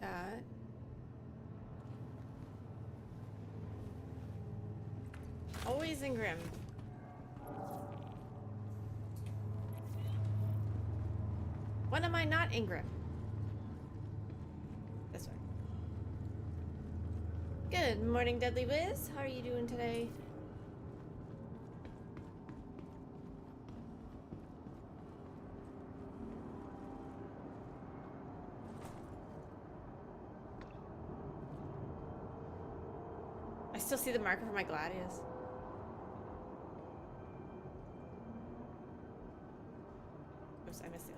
that. Always in Grim. When am I not in Grim? This way. Good morning, Deadly Wiz. How are you doing today? I still see the marker for my Gladius. Oops, I missed it.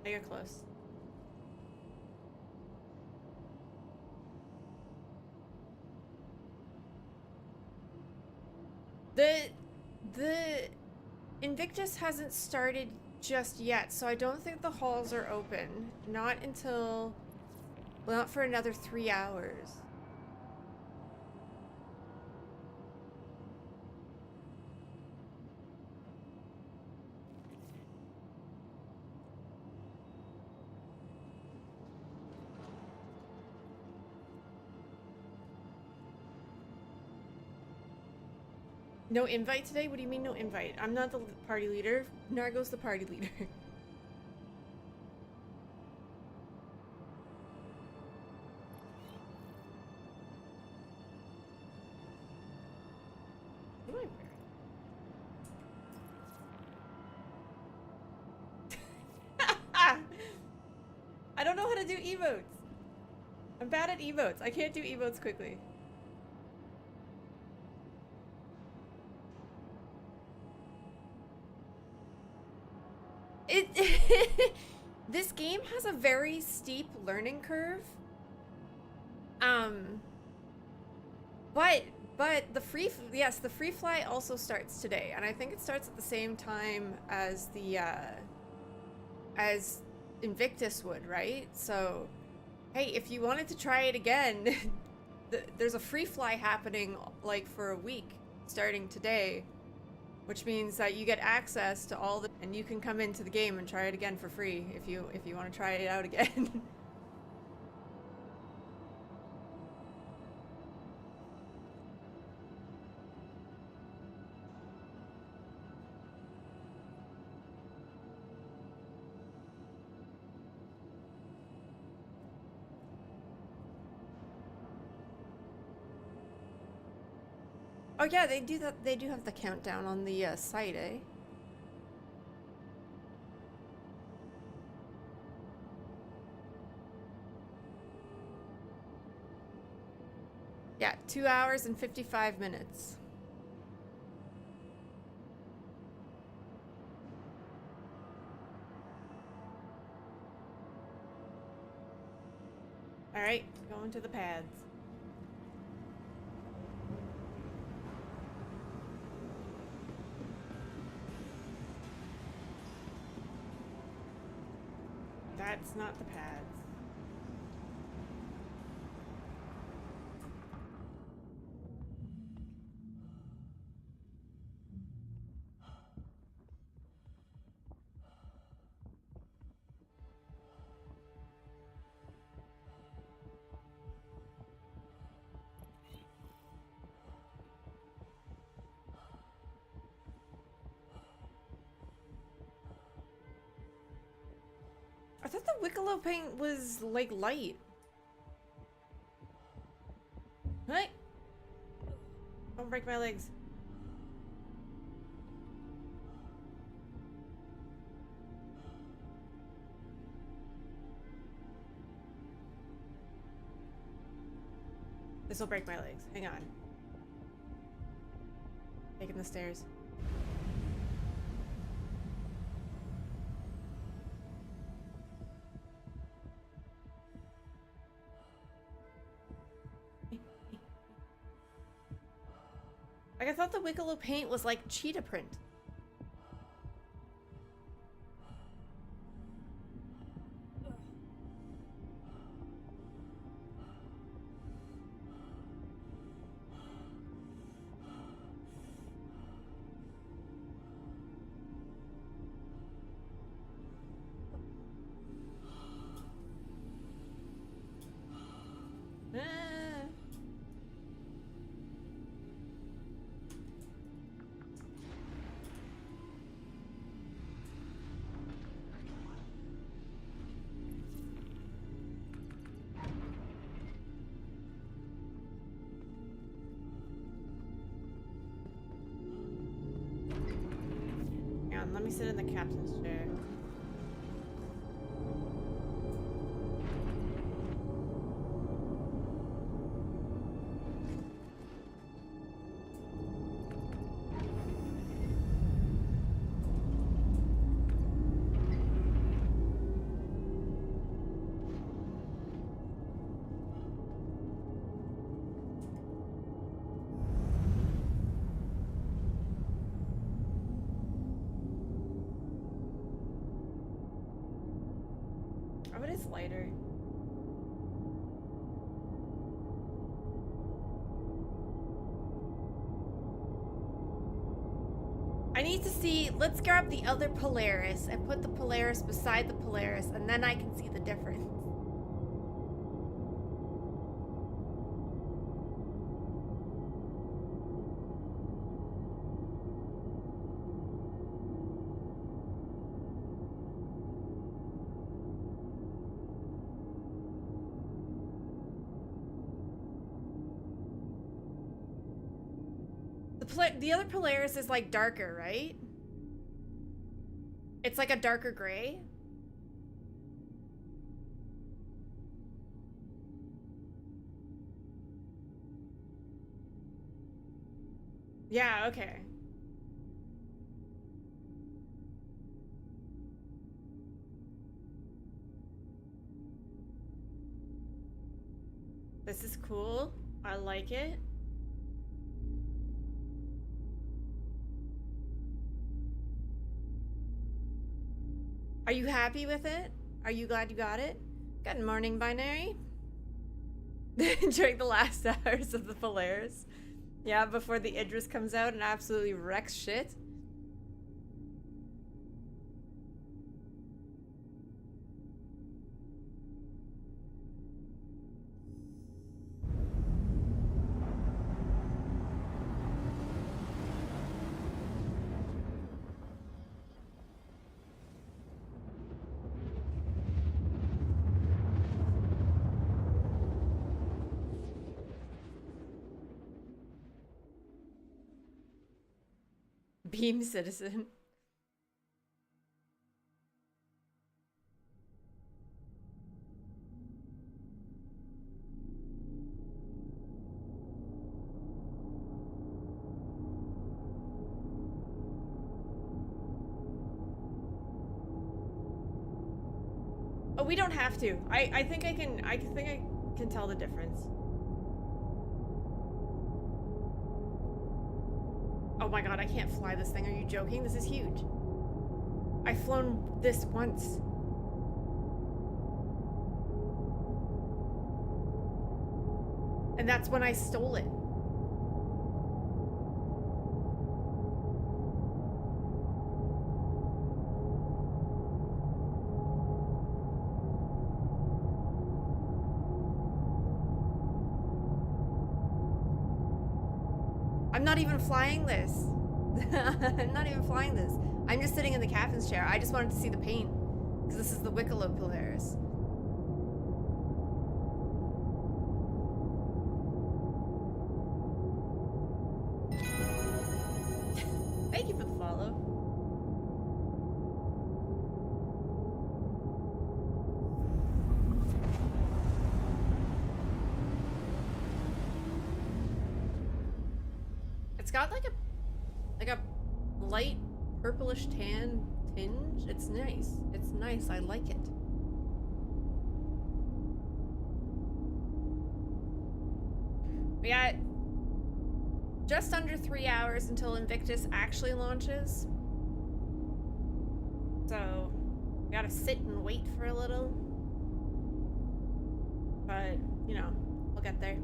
Oh, you're close. The Invictus hasn't started just yet, so I don't think the halls are open. Not until, well, not for another 3 hours. No invite today? What do you mean no invite? I'm not the party leader. Nargo's the party leader. What am I wearing? I don't know how to do emotes. I'm bad at emotes. I can't do emotes quickly. This game has a very steep learning curve. But the free fly also starts today, and I think it starts at the same time as the as Invictus would, right? So, hey, if you wanted to try it again, there's a free fly happening like for a week starting today. Which means that you get access to all the, and you can come into the game and try it again for free if you want to try it out again. Oh yeah, they do that. They do have the countdown on the site, eh? Yeah, 2 hours and 55 minutes. All right, going to the pads. That's not the pads. I thought the Wicklow paint was like light. Hey! Don't break my legs. This will break my legs. Hang on. Taking the stairs. Like, I thought the Wicklow paint was like cheetah print. Let me sit in the captain's chair. Oh, it is lighter. I need to see, let's grab the other Polaris and put the Polaris beside the Polaris, and then I can see the difference. The other Polaris is like darker, right? It's like a darker gray. Yeah, okay. This is cool. I like it. Are you happy with it? Are you glad you got it? Good morning, Binary. During the last hours of the Polaris. Yeah, before the Idris comes out and absolutely wrecks shit. Beam citizen. Oh, we don't have to. I think I can tell the difference. Oh my god, I can't fly this thing. Are you joking? This is huge. I've flown this once. And that's when I stole it. I'm not even flying this. I'm not even flying this. I'm just sitting in the captain's chair. I just wanted to see the paint. Because this is the Wicklow Polaris. Thank you for the follow. It's got like a light purplish tan tinge. It's nice. It's nice. I like it. We got just under 3 hours until Invictus actually launches. So, we gotta sit and wait for a little. But, you know, we'll get there.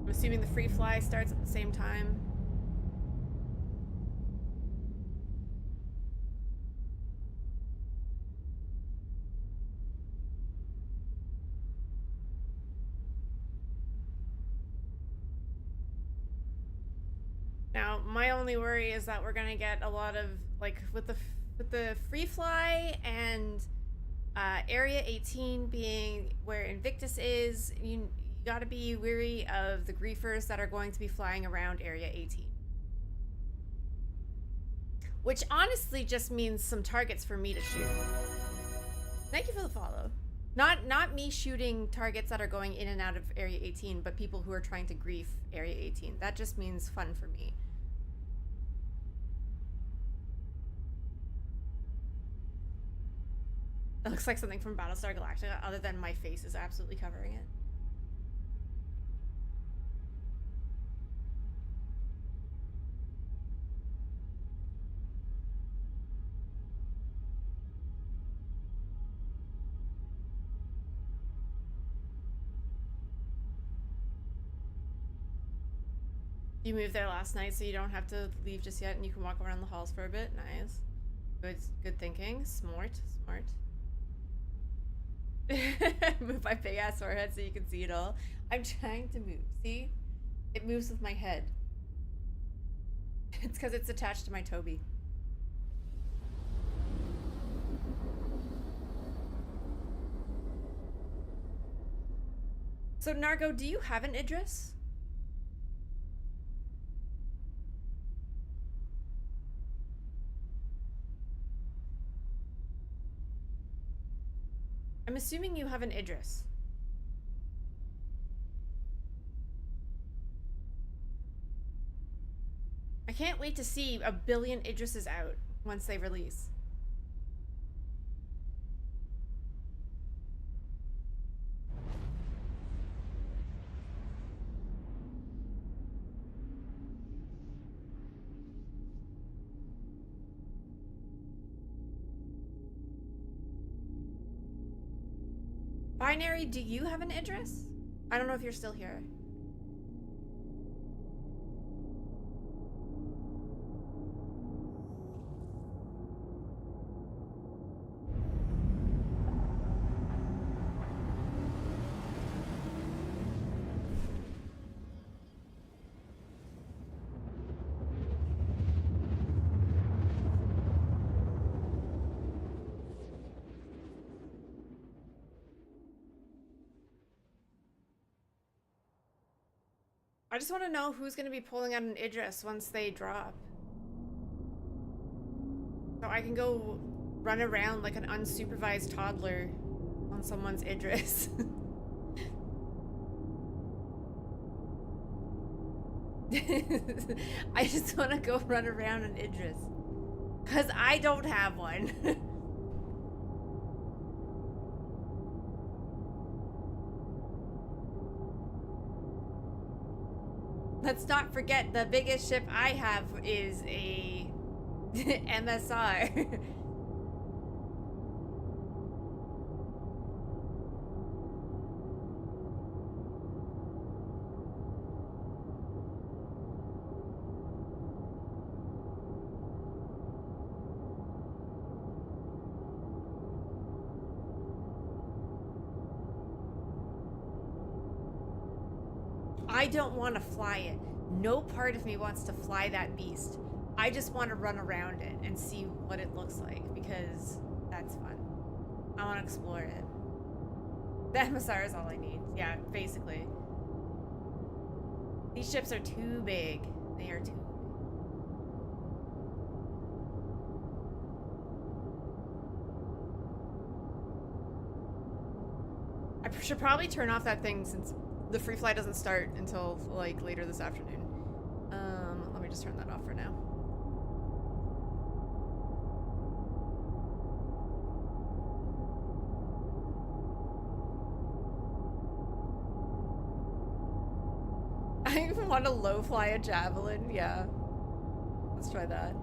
I'm assuming the free fly starts at the same time. Now, my only worry is that we're gonna get a lot of, like, with the free fly and Area 18 being where Invictus is, you gotta be wary of the griefers that are going to be flying around Area 18. Which honestly just means some targets for me to shoot. Thank you for the follow. Not me shooting targets that are going in and out of Area 18, but people who are trying to grief Area 18. That just means fun for me. It looks like something from Battlestar Galactica, other than my face is absolutely covering it. You moved there last night, so you don't have to leave just yet, and you can walk around the halls for a bit. Nice. Good thinking. Smart. Move my big ass forehead so you can see it all. I'm trying to move. See? It moves with my head. It's because it's attached to my Toby. So, Nargo, do you have an Idris? I'm assuming you have an Idris. I can't wait to see a billion Idrises out once they release. Binary, do you have an Idris? I don't know if you're still here. I just want to know who's going to be pulling out an Idris once they drop. So I can go run around like an unsupervised toddler on someone's Idris. I just want to go run around an Idris. Because I don't have one. Let's not forget the biggest ship I have is a MSR. I don't want to fly it. No part of me wants to fly that beast. I just want to run around it and see what it looks like because that's fun. I want to explore it. The MSR is all I need. Yeah, basically. These ships are too big. They are too big. I should probably turn off that thing since the free fly doesn't start until like later this afternoon. Let me just turn that off for now. Want to low fly a javelin? Yeah. Let's try that.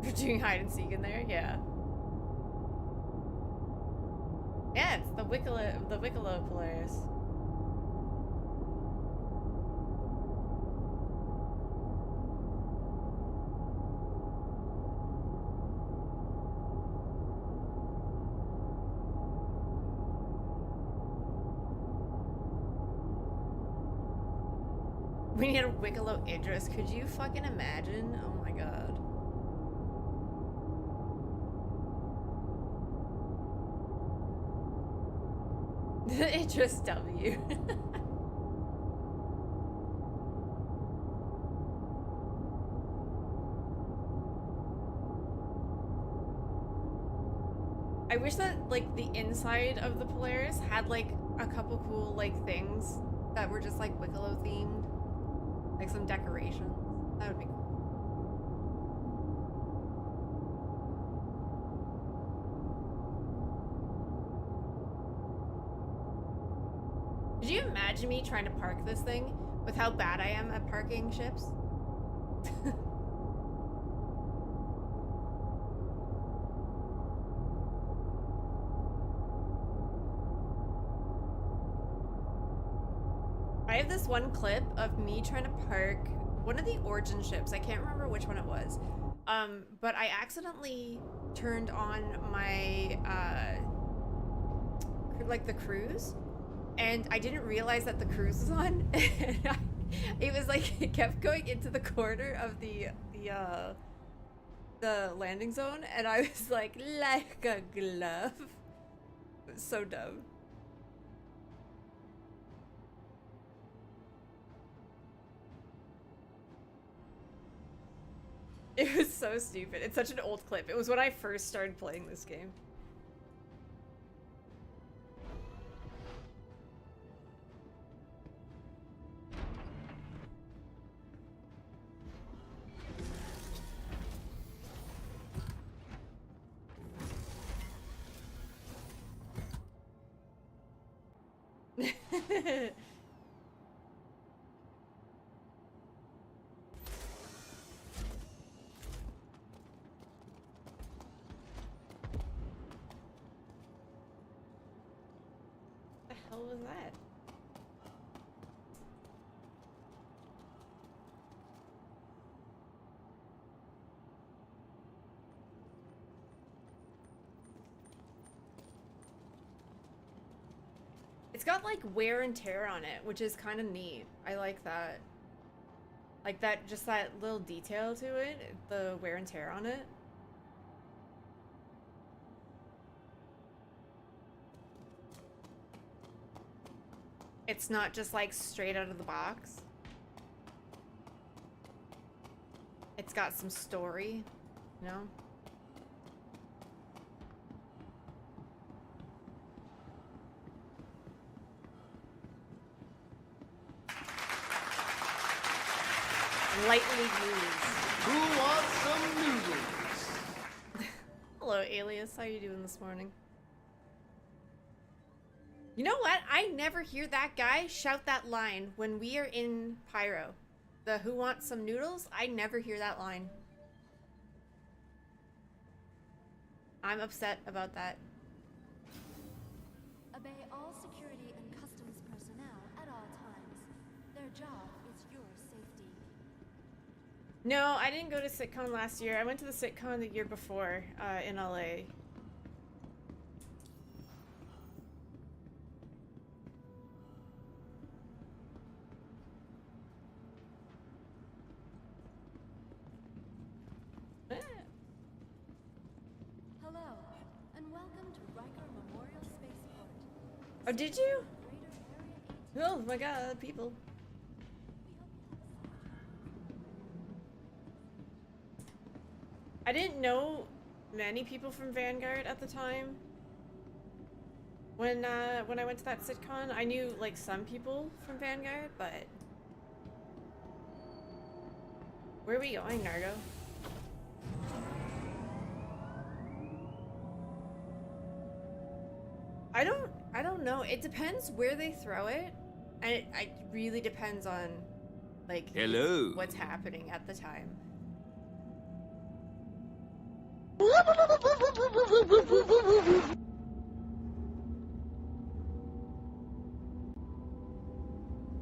We're doing hide and seek in there? Yeah. Yeah, it's the Wicklow Polaris. We need a Wicklow Idris. Could you fucking imagine? Oh my god. Idris W. I wish that, like, the inside of the Polaris had, like, a couple cool, like, things that were just, like, Wicklow themed. Like, some decorations. That would be cool. Could you imagine me trying to park this thing with how bad I am at parking ships? I have this one clip of me trying to park one of the Origin ships. I can't remember which one it was. But I accidentally turned on my, like the cruise, and I didn't realize that the cruise was on. And it was like, it kept going into the corner of the landing zone, and I was like a glove. It was so dumb. It was so stupid. It's such an old clip. It was when I first started playing this game. What was that? It's got like wear and tear on it, which is kind of neat. I like that. Like that, just that little detail to it, the wear and tear on it. It's not just like straight out of the box. It's got some story, you know? Lightly used. Who wants some noodles? Hello, Alias. How you doing this morning? You know what? I never hear that guy shout that line when we are in Pyro. The "Who wants some noodles?" I never hear that line. I'm upset about that. Obey all security and customs personnel at all times. Their job is your safety. No, I didn't go to SitCon last year. I went to the SitCon the year before in LA. Hello, and welcome to Riker Memorial Spaceport. Oh, did you? Greater Area 18. Oh my god, people. I didn't know many people from Vanguard at the time. When I went to that SitCon, I knew like some people from Vanguard, but where are we going, Nargo? I don't know. It depends where they throw it, and it really depends on like Hello. what's happening at the time.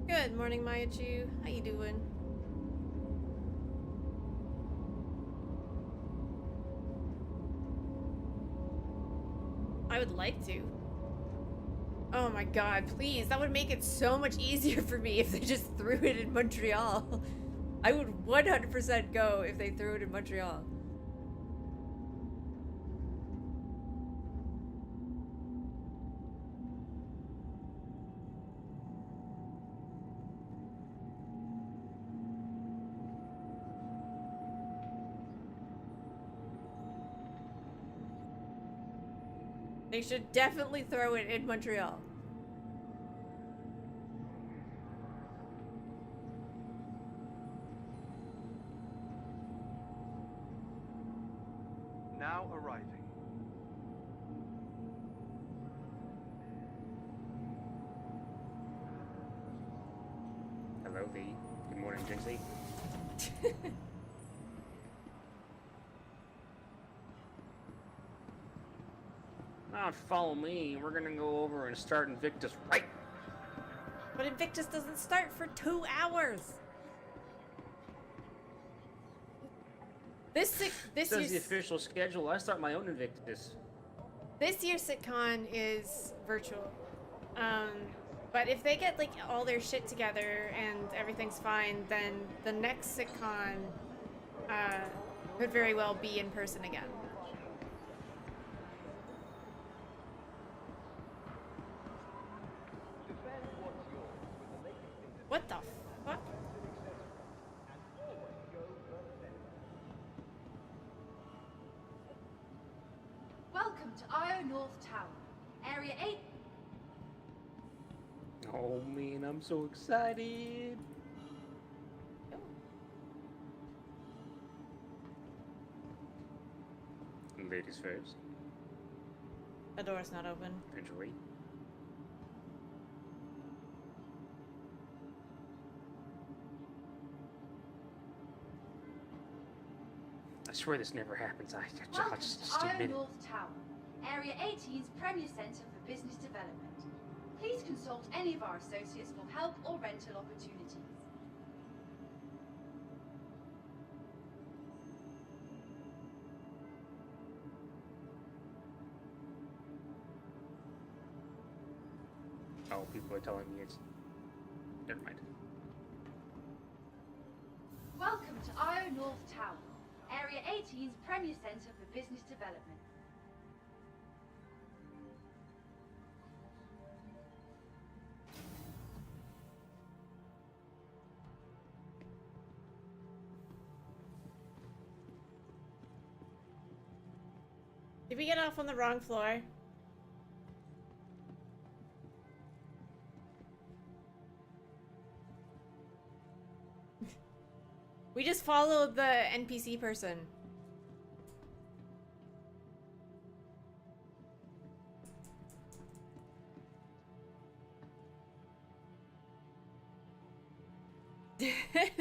Good morning, Mayachu. How you doing? I would like to. Oh my god, please. That would make it so much easier for me if they just threw it in Montreal. I would 100% go if they threw it in Montreal. They should definitely throw it in Montreal. Now arriving. Hello, V. Good morning, Jinxie. Now follow me. We're gonna go over and start Invictus right. But Invictus doesn't start for 2 hours. This This is the year's official schedule. I start my own Invictus. SitCon is virtual. But if they get like all their shit together and everything's fine, then the next SitCon could very well be in person again. What the fuck? Welcome to Io North Tower, Area 8. Oh man, I'm so excited. Ladies first. The door's not open. Enjoy. I swear this never happens. I'll Welcome just to Io admit it. North Tower, Area 18's Premier Centre for Business Development. Please consult any of our associates for help or rental opportunities. Oh, people are telling me it's... Never mind. Welcome to Io North Tower, Area 18's Premier Centre for Business Development. Did we get off on the wrong floor? We just followed the NPC person.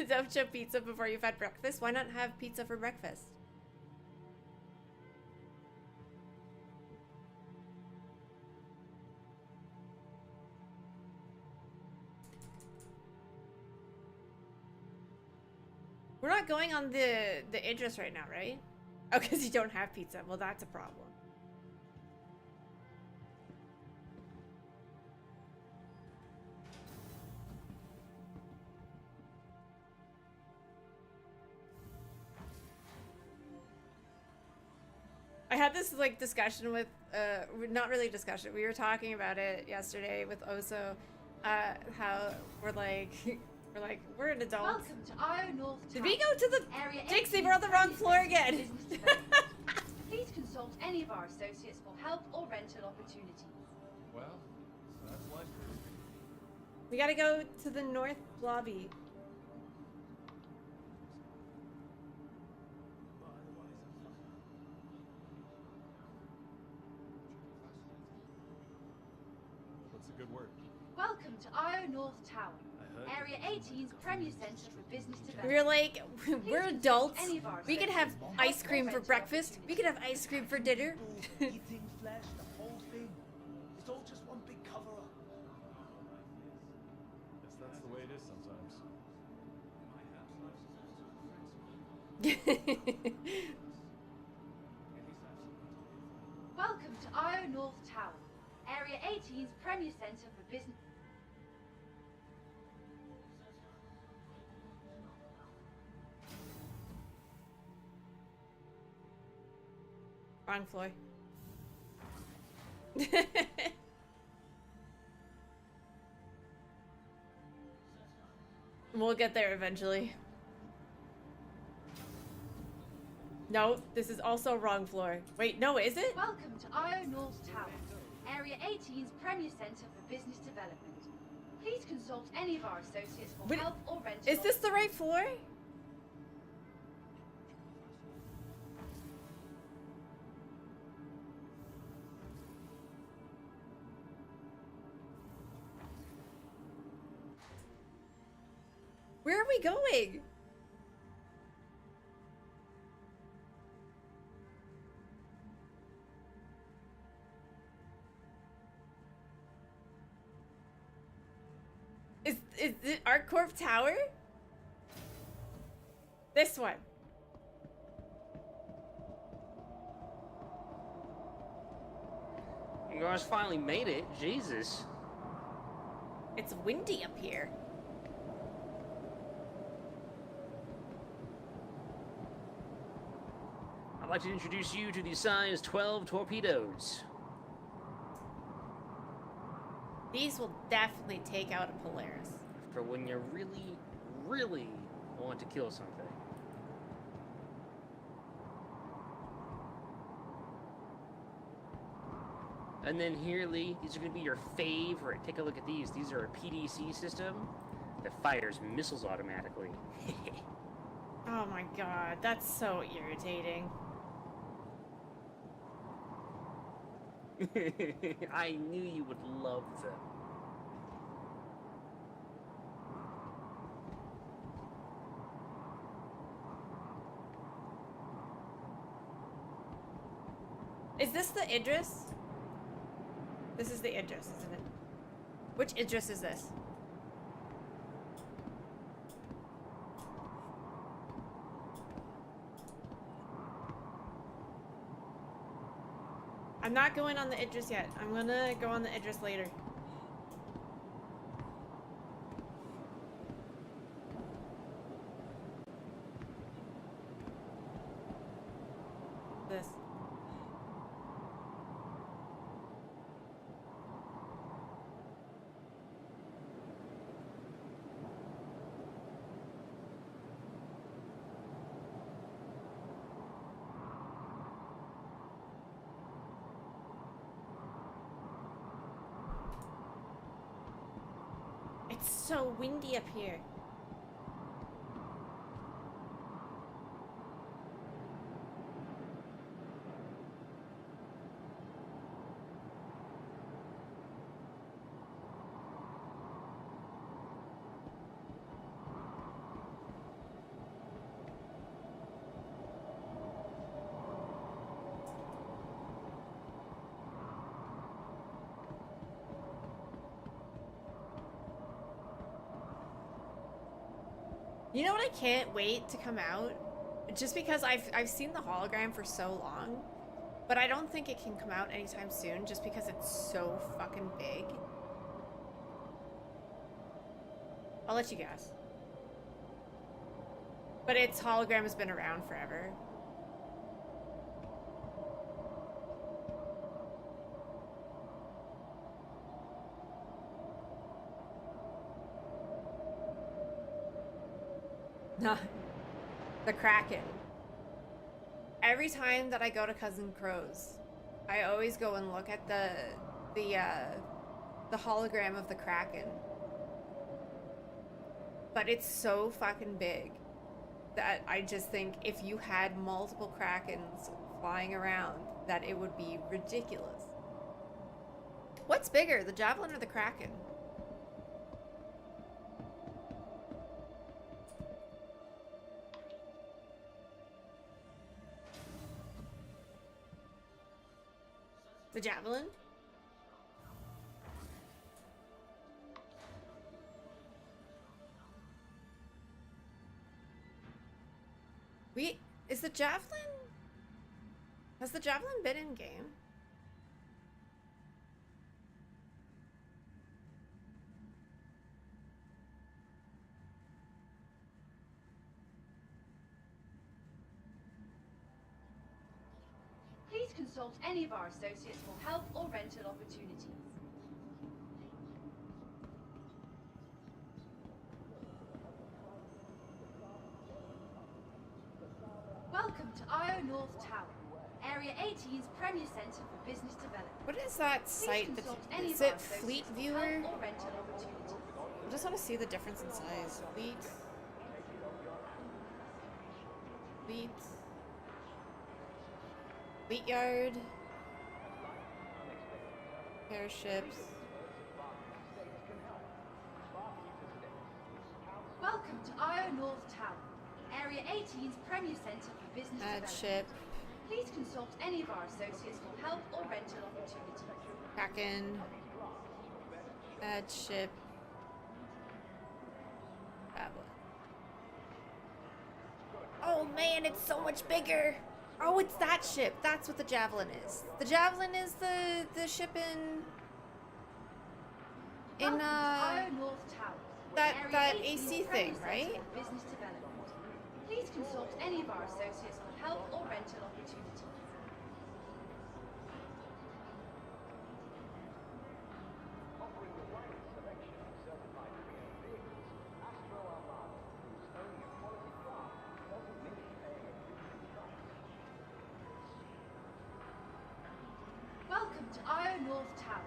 Don't show pizza before you've had breakfast. Why not have pizza for breakfast? We're not going on the Idris right now, right? Oh, because you don't have pizza. Well, that's a problem. I had this like discussion with not really discussion. We were talking about it yesterday with Oso. How we're an adult. Welcome to Io North Tower. Did we go to the Area Dixie? 18's We're on the wrong Premier floor Centre for again. Business Development. Please consult any of our associates for help or rental opportunities. Well, that's life. We gotta go to the north lobby. What's a good word? Welcome to IO North Tower, I heard Area that there's 18's premier centre for business development. We're like, we're consult adults. any of our We could have associates ice for cream for rental breakfast. We could have ice cream for dinner. Eating flesh, the whole thing. It's all just one big cover-up. Guess that's the way it is sometimes. Welcome to IO North Tower, Area 18's premier centre for business. Wrong floor. We'll get there eventually. No, this is also wrong floor. Wait, no, is it? Welcome to IO North Tower, Area 18's premier centre for business development. Please consult any of our associates for Wait, help or rental. Is this the right floor? Where are we going? Is it ArcCorp Tower? This one. You guys finally made it. Jesus. It's windy up here. I'd like to introduce you to the size 12 torpedoes. These will definitely take out a Polaris. For when you really, really want to kill something. And then here, Lee, these are going to be your favorite. Take a look at these. These are a PDC system that fires missiles automatically. Oh my god, that's so irritating. I knew you would love them. Is this the Idris? This is the Idris, isn't it? Which Idris is this? I'm not going on the Idris yet. I'm gonna go on the Idris later. This. It's so windy up here. You know what I can't wait to come out? Just because I've seen the hologram for so long, but I don't think it can come out anytime soon just because it's so fucking big. I'll let you guess. But its hologram has been around forever. The Kraken. Every time that I go to Cousin Crow's, I always go and look at the hologram of the Kraken. But it's so fucking big that I just think if you had multiple Krakens flying around, that it would be ridiculous. What's bigger, the javelin or the kraken? The javelin? Is the javelin? Has the javelin been in game? Please consult any of our associates for help or rental opportunities. Welcome to IO North Tower, Area 18's premier centre for business development. What is that Please site? consult any Is of our it Fleet associates for Viewer? help or rental opportunities. I just want to see the difference in size. Fleet. Fleet Yard. Airships. Welcome to IO North Tower, Area 18's premier centre for business Add development. ship. Please consult any of our associates for help or rental opportunities. Kraken. Add ship. Javelin. Oh man, it's so much bigger. Oh, it's that ship. That's what the javelin is. The javelin is the ship in Welcome to IO North Tower, that Area 18's AC premier thing, centre right? for business development. Please consult any of our associates for help or rental opportunities. Welcome to IO North Tower,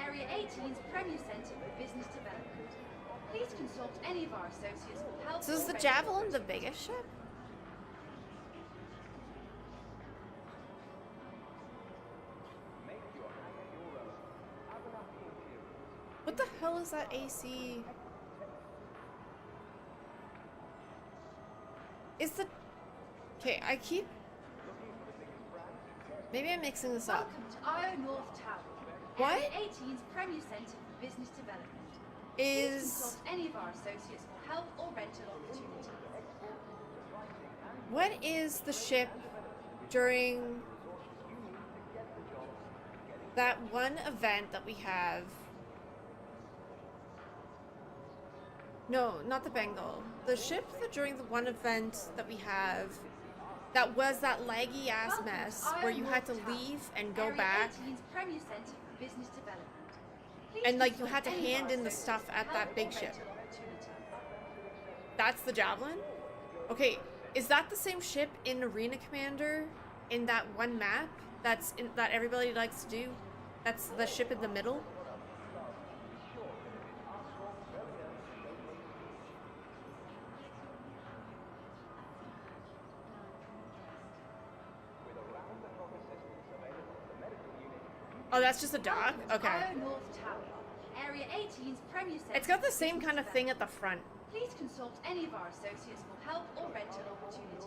Area 18's premier centre for business development. Please consult any of our associates for help So is or the rental javelin the biggest ship? What the hell is that AC? Is the... Okay, I keep... Maybe I'm mixing this up. Welcome to IO North Tower, What? Area 18's premier centre for business development. Please Is... consult any of our associates for help or rental opportunities. What is the ship during that one event that we have? No, not the Bengal. The ship that during the one event that we have that was that laggy ass Welcome to mess IO where you had to North Tower, leave and go Area back 18's premier centre for business development. Please and like you consult had to any of hand our in the associates stuff for at help that or big ship. rental opportunities. That's the javelin? Okay, is that the same ship in Arena Commander in that one map that everybody likes to do? That's the ship in the middle? Oh, that's just a dock? Welcome to Okay. IO North Tower, Area 18's premier centre It's got the for same business kind of thing at development. the front. Please consult any of our associates for help or rental opportunities.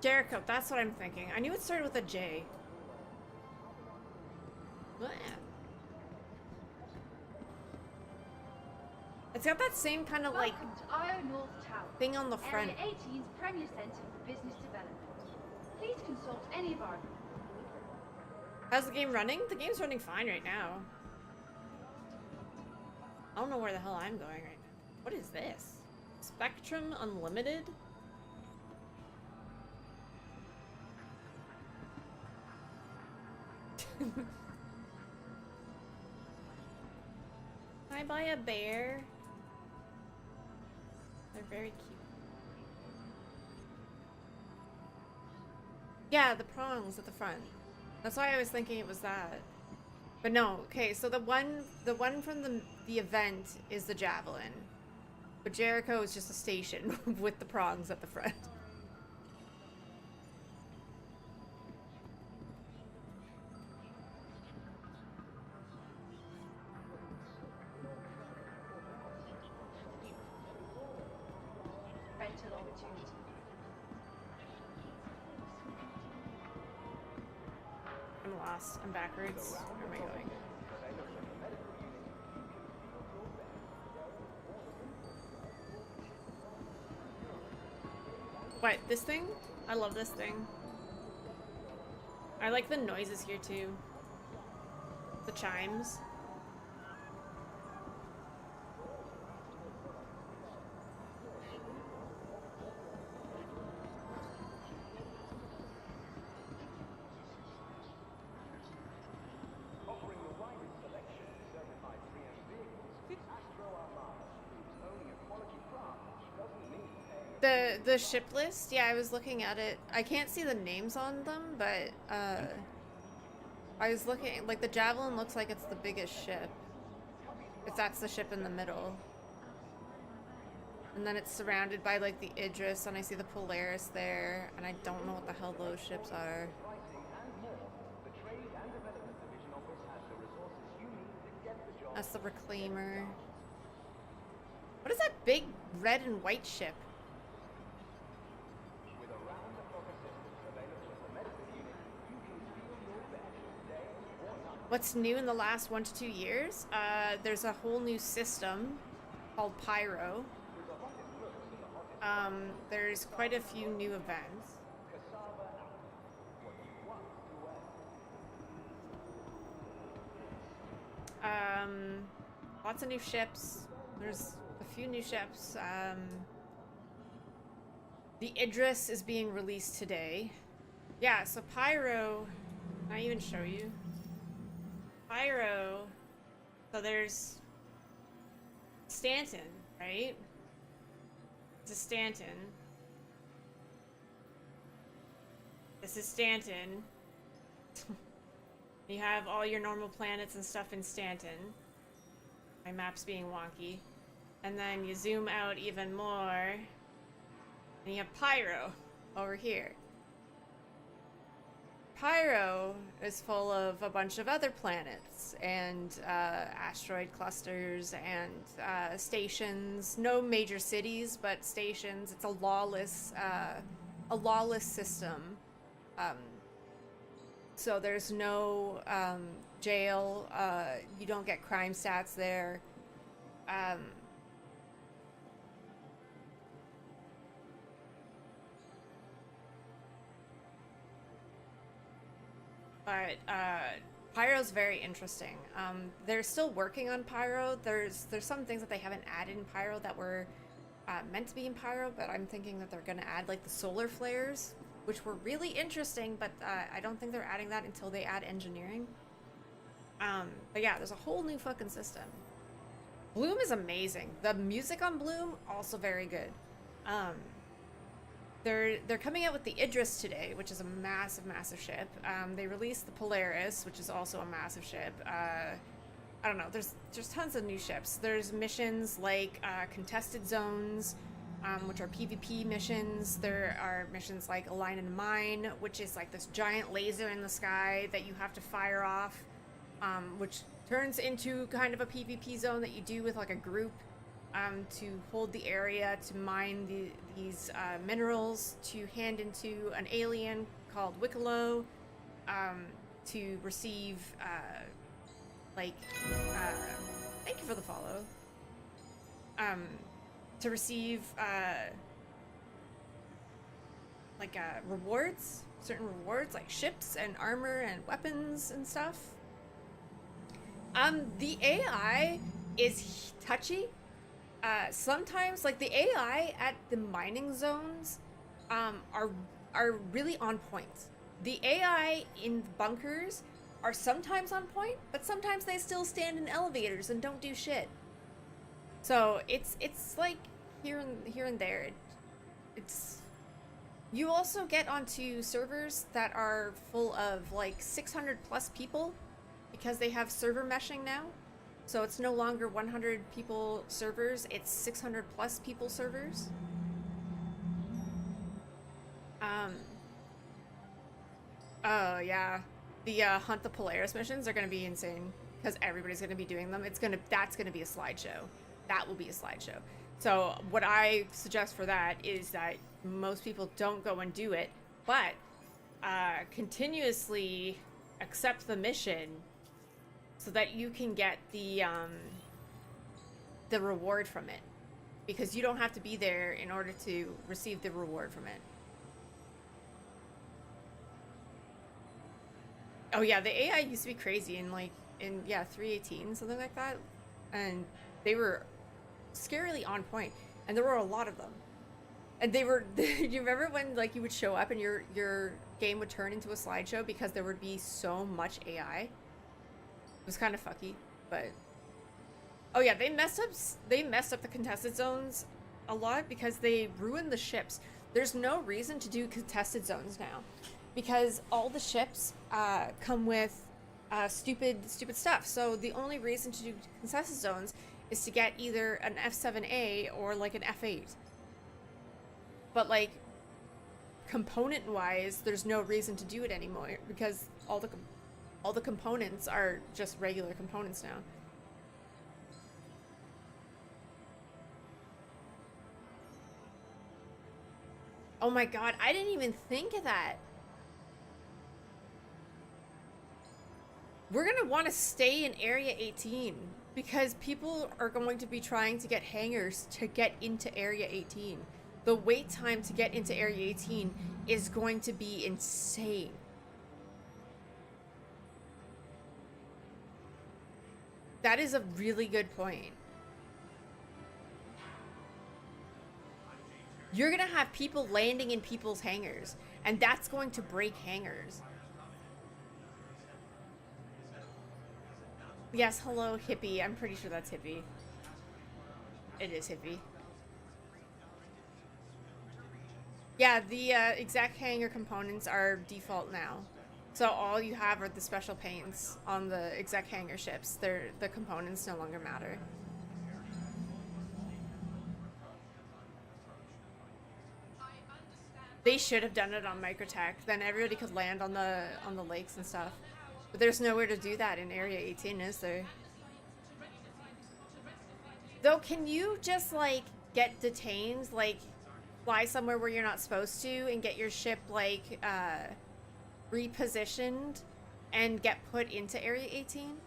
Jericho, that's what I'm thinking. I knew it started with a J. Blah. It's got that same kind of like Welcome to IO North Tower, thing on the front. Area 18's premier centre for business development. Please consult any of our... How's the game running? The game's running fine right now. I don't know where the hell I'm going right now. What is this? Spectrum Unlimited? Can I buy a bear? They're very cute. Yeah, the prongs at the front. That's why I was thinking it was that. But no, okay, so the one from the event is the javelin. But Jericho is just a station with the prongs at the front. opportunity. I'm lost. I'm backwards. Where am I going? What, this thing? I love this thing. I like the noises here too. The chimes. The ship list, yeah, I was looking at it. I can't see the names on them, but I was looking, like the Javelin looks like it's the biggest ship. If that's the ship in the middle. And then it's surrounded by like the Idris, and I see the Polaris there, and I don't know what the hell those ships are. That's the Reclaimer. What is that big red and white ship? What's new in the last 1 to 2 years? There's a whole new system called Pyro. There's quite a few new events. Lots of new ships. There's a few new ships. The Idris is being released today. Yeah, so Pyro, can I even show you? Pyro, so there's Stanton, right? This is Stanton. This is Stanton. You have all your normal planets and stuff in Stanton. My map's being wonky. And then you zoom out even more, and you have Pyro over here. Pyro is full of a bunch of other planets and asteroid clusters and stations. No major cities, but stations. It's a lawless system. So there's no jail. You don't get crime stats there. But Pyro's very interesting. They're still working on Pyro. There's some things that they haven't added in Pyro that were meant to be in Pyro, but I'm thinking that they're gonna add like the solar flares, which were really interesting, but I don't think they're adding that until they add engineering. But yeah, there's a whole new fucking system. Bloom is amazing. The music on Bloom, also very good. They're coming out with the Idris today, which is a massive, massive ship. They released the Polaris, which is also a massive ship. I don't know, there's tons of new ships. There's missions like contested zones, which are PvP missions. There are missions like Align and Mine, which is like this giant laser in the sky that you have to fire off, which turns into kind of a PvP zone that you do with like a group. To hold the area, to mine these minerals, to hand into an alien called Wicklow, to receive, thank you for the follow, to receive, rewards, certain rewards, like ships and armor and weapons and stuff. The AI is touchy. Sometimes, like, the AI at the mining zones are really on point. The AI in the bunkers are sometimes on point, but sometimes they still stand in elevators and don't do shit. So it's like here and there. It's you also get onto servers that are full of like 600 plus people because they have server meshing now. So it's no longer 100 people servers, it's 600 plus people servers. Oh yeah, the Hunt the Polaris missions are gonna be insane because everybody's gonna be doing them. That's gonna be a slideshow. that will be a slideshow. So what I suggest for that is that most people don't go and do it, but continuously accept the mission so that you can get the reward from it, because you don't have to be there in order to receive the reward from it. Oh yeah, the AI used to be crazy in 318, something like that, and they were scarily on point, and there were a lot of them, and they were you remember when like you would show up and your game would turn into a slideshow because there would be so much AI? It was kind of fucky, but oh yeah, they messed up the contested zones a lot because they ruined the ships. There's no reason to do contested zones now, because all the ships come with stupid stuff. So the only reason to do contested zones is to get either an F7A or like an F8. But like component wise, there's no reason to do it anymore because all the components are just regular components now. Oh my god, I didn't even think of that. We're gonna want to stay in Area 18 because people are going to be trying to get hangars to get into Area 18. The wait time to get into Area 18 is going to be insane. That is a really good point. You're gonna have people landing in people's hangars, and that's going to break hangars. Yes, hello, hippie. I'm pretty sure that's hippie. It is hippie. Yeah, the exact hangar components are default now. So all you have are the special paints on the exact hangar ships. The components no longer matter. They should have done it on Microtech. Then everybody could land on the lakes and stuff. But there's nowhere to do that in Area 18, is there? Though, can you just, like, get detained? Like, fly somewhere where you're not supposed to and get your ship, like, repositioned and get put into Area 18?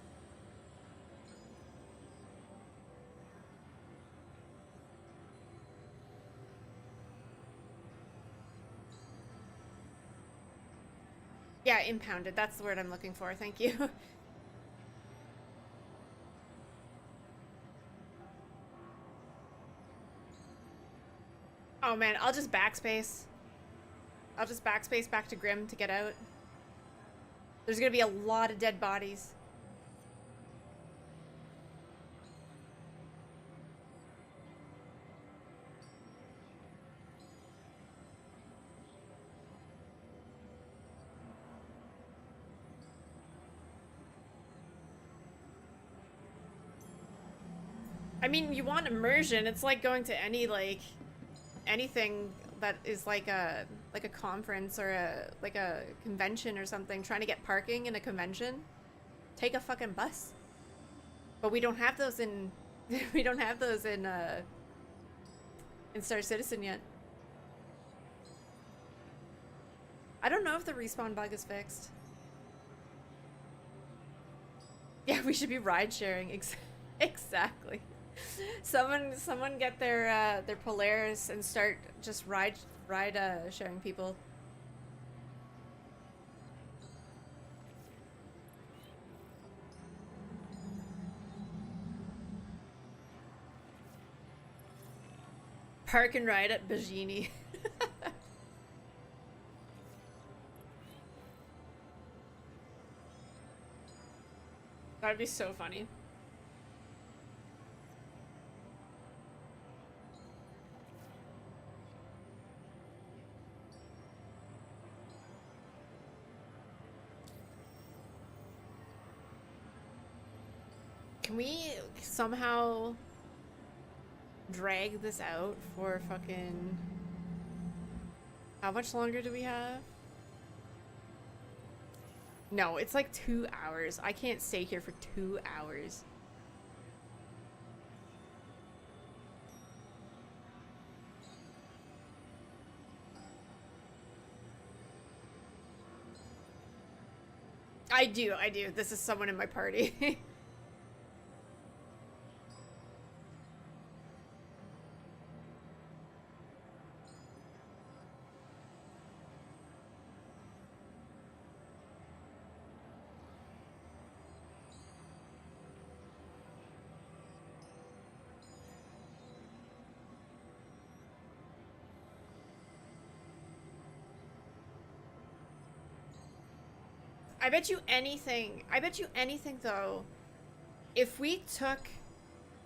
Yeah, impounded. That's the word I'm looking for. Thank you. Oh man, I'll just backspace. I'll just backspace back to Grim to get out. There's gonna be a lot of dead bodies. I mean, you want immersion. It's like going to any, like, anything that is like a conference or a convention or something, trying to get parking in a convention. Take a fucking bus. But we don't have those in we don't have those in Star Citizen yet. I don't know if the respawn bug is fixed. Yeah, we should be ride sharing. Exactly. Someone get their Polaris and start just ride sharing people. Park and ride at Bajini. That'd be so funny. Can we somehow drag this out for fucking... How much longer do we have? No, it's like 2 hours. I can't stay here for 2 hours. I do. This is someone in my party. I bet you anything though, if we took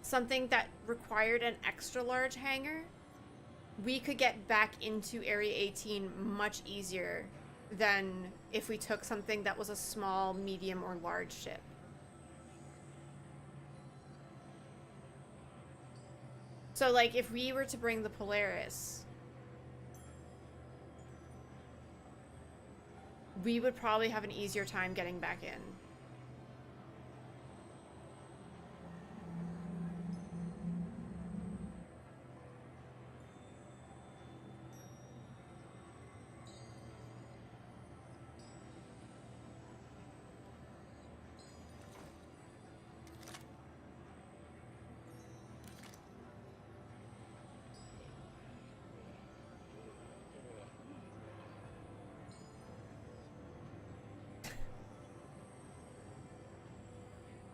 something that required an extra large hangar, we could get back into Area 18 much easier than if we took something that was a small, medium, or large ship. So like if we were to bring the Polaris, we would probably have an easier time getting back in.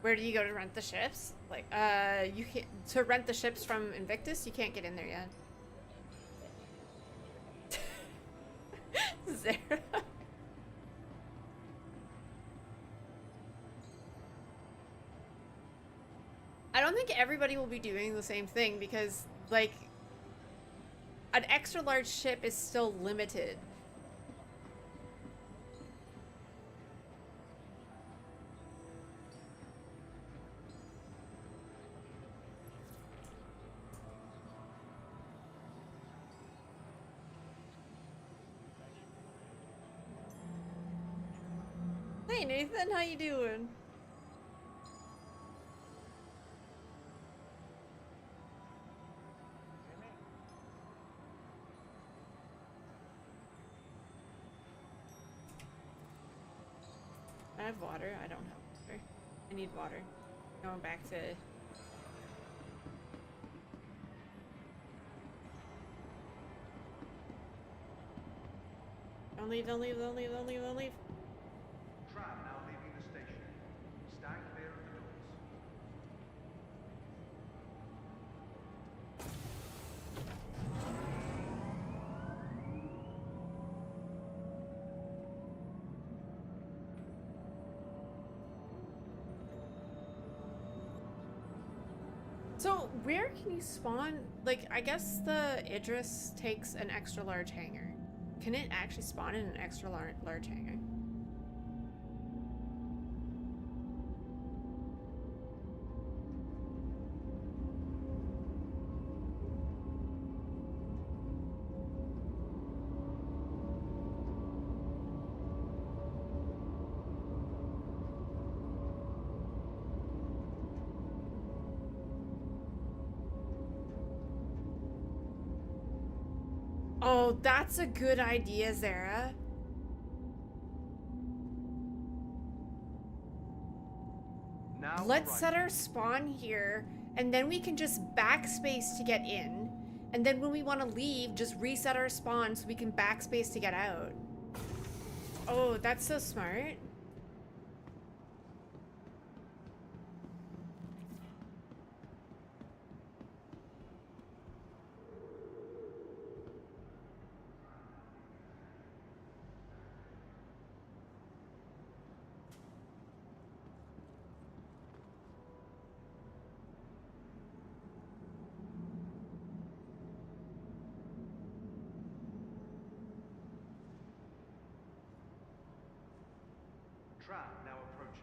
Where do you go to rent the ships? Like, you can't, to rent the ships from Invictus, you can't get in there yet. Zara. I don't think everybody will be doing the same thing because, like, an extra large ship is still limited. Hey Nathan, how you doing? I have water. I don't have water. I need water. Going back to... Don't leave, don't leave, don't leave, don't leave, don't leave. Tram now leaving the station. Stand clear of the doors. So, where can you spawn? Like, I guess the Idris takes an extra large hangar. Can it actually spawn in an extra large hangar? Oh, that's a good idea, Zara. Now Let's right. set our spawn here, and then we can just backspace to get in. And then when we want to leave, just reset our spawn so we can backspace to get out. Oh, that's so smart. Tram now approaching.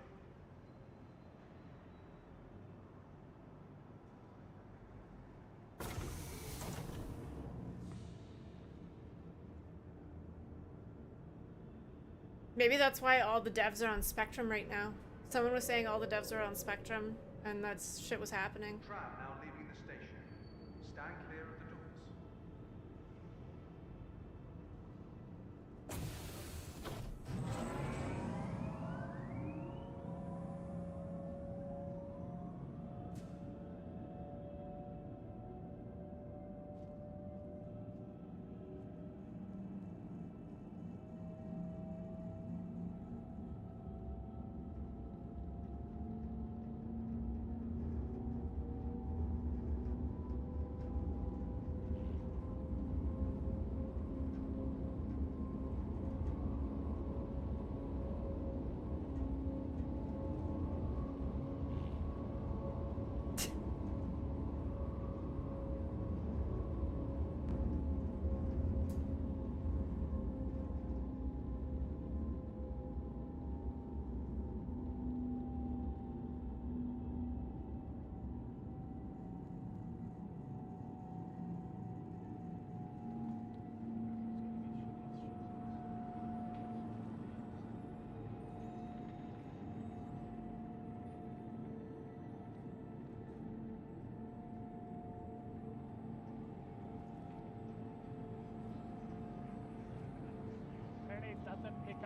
Maybe that's why all the devs are on Spectrum right now. Someone was saying all the devs are on Spectrum, and that shit was happening. Tram now leaving the station. Stand clear of the doors.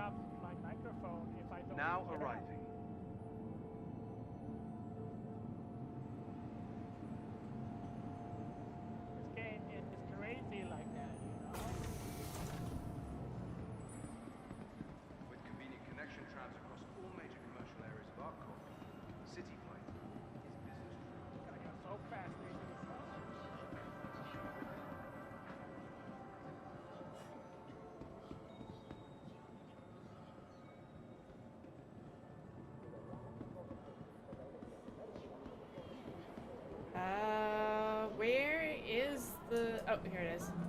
up my microphone if I don't Now pick it up. arriving. This game is crazy like that, you know? With convenient connection trams across all major commercial areas of our colony, City Flight is business. Gotta go so fast these days. Where is the... Oh, here it is. I'm gonna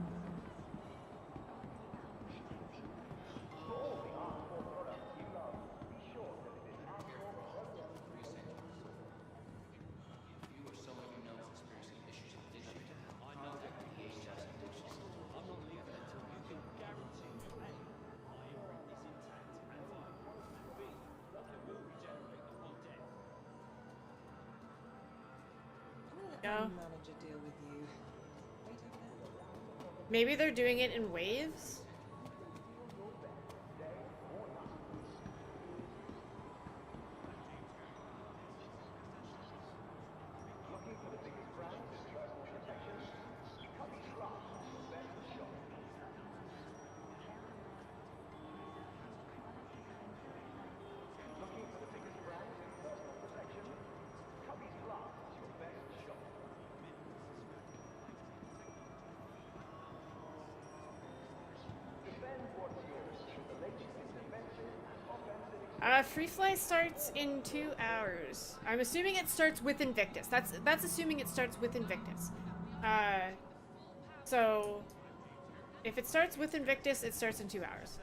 let Yeah. my manager deal with you. Wait over there. Maybe they're doing it in waves? Free fly starts in 2 hours. I'm assuming it starts with Invictus. That's assuming it starts with Invictus. So if it starts with Invictus, it starts in 2 hours.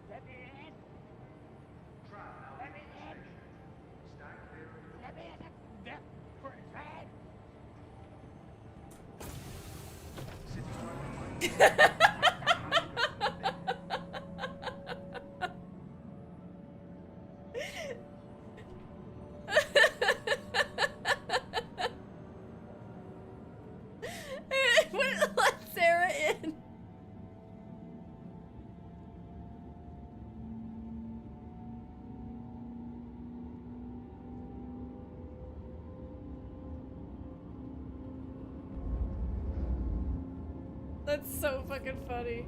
Let me in! Let me in! Let me in! That friend! Let Sarah in. That's so fucking funny.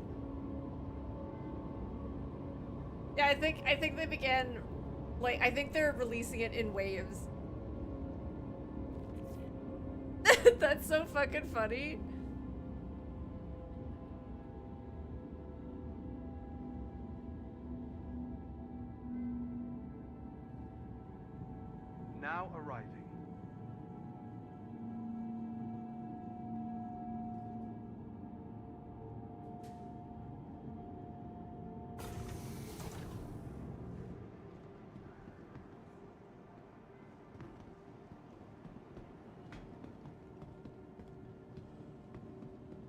Yeah, I think they began, like, I think they're releasing it in waves. That's so fucking funny. Now arriving.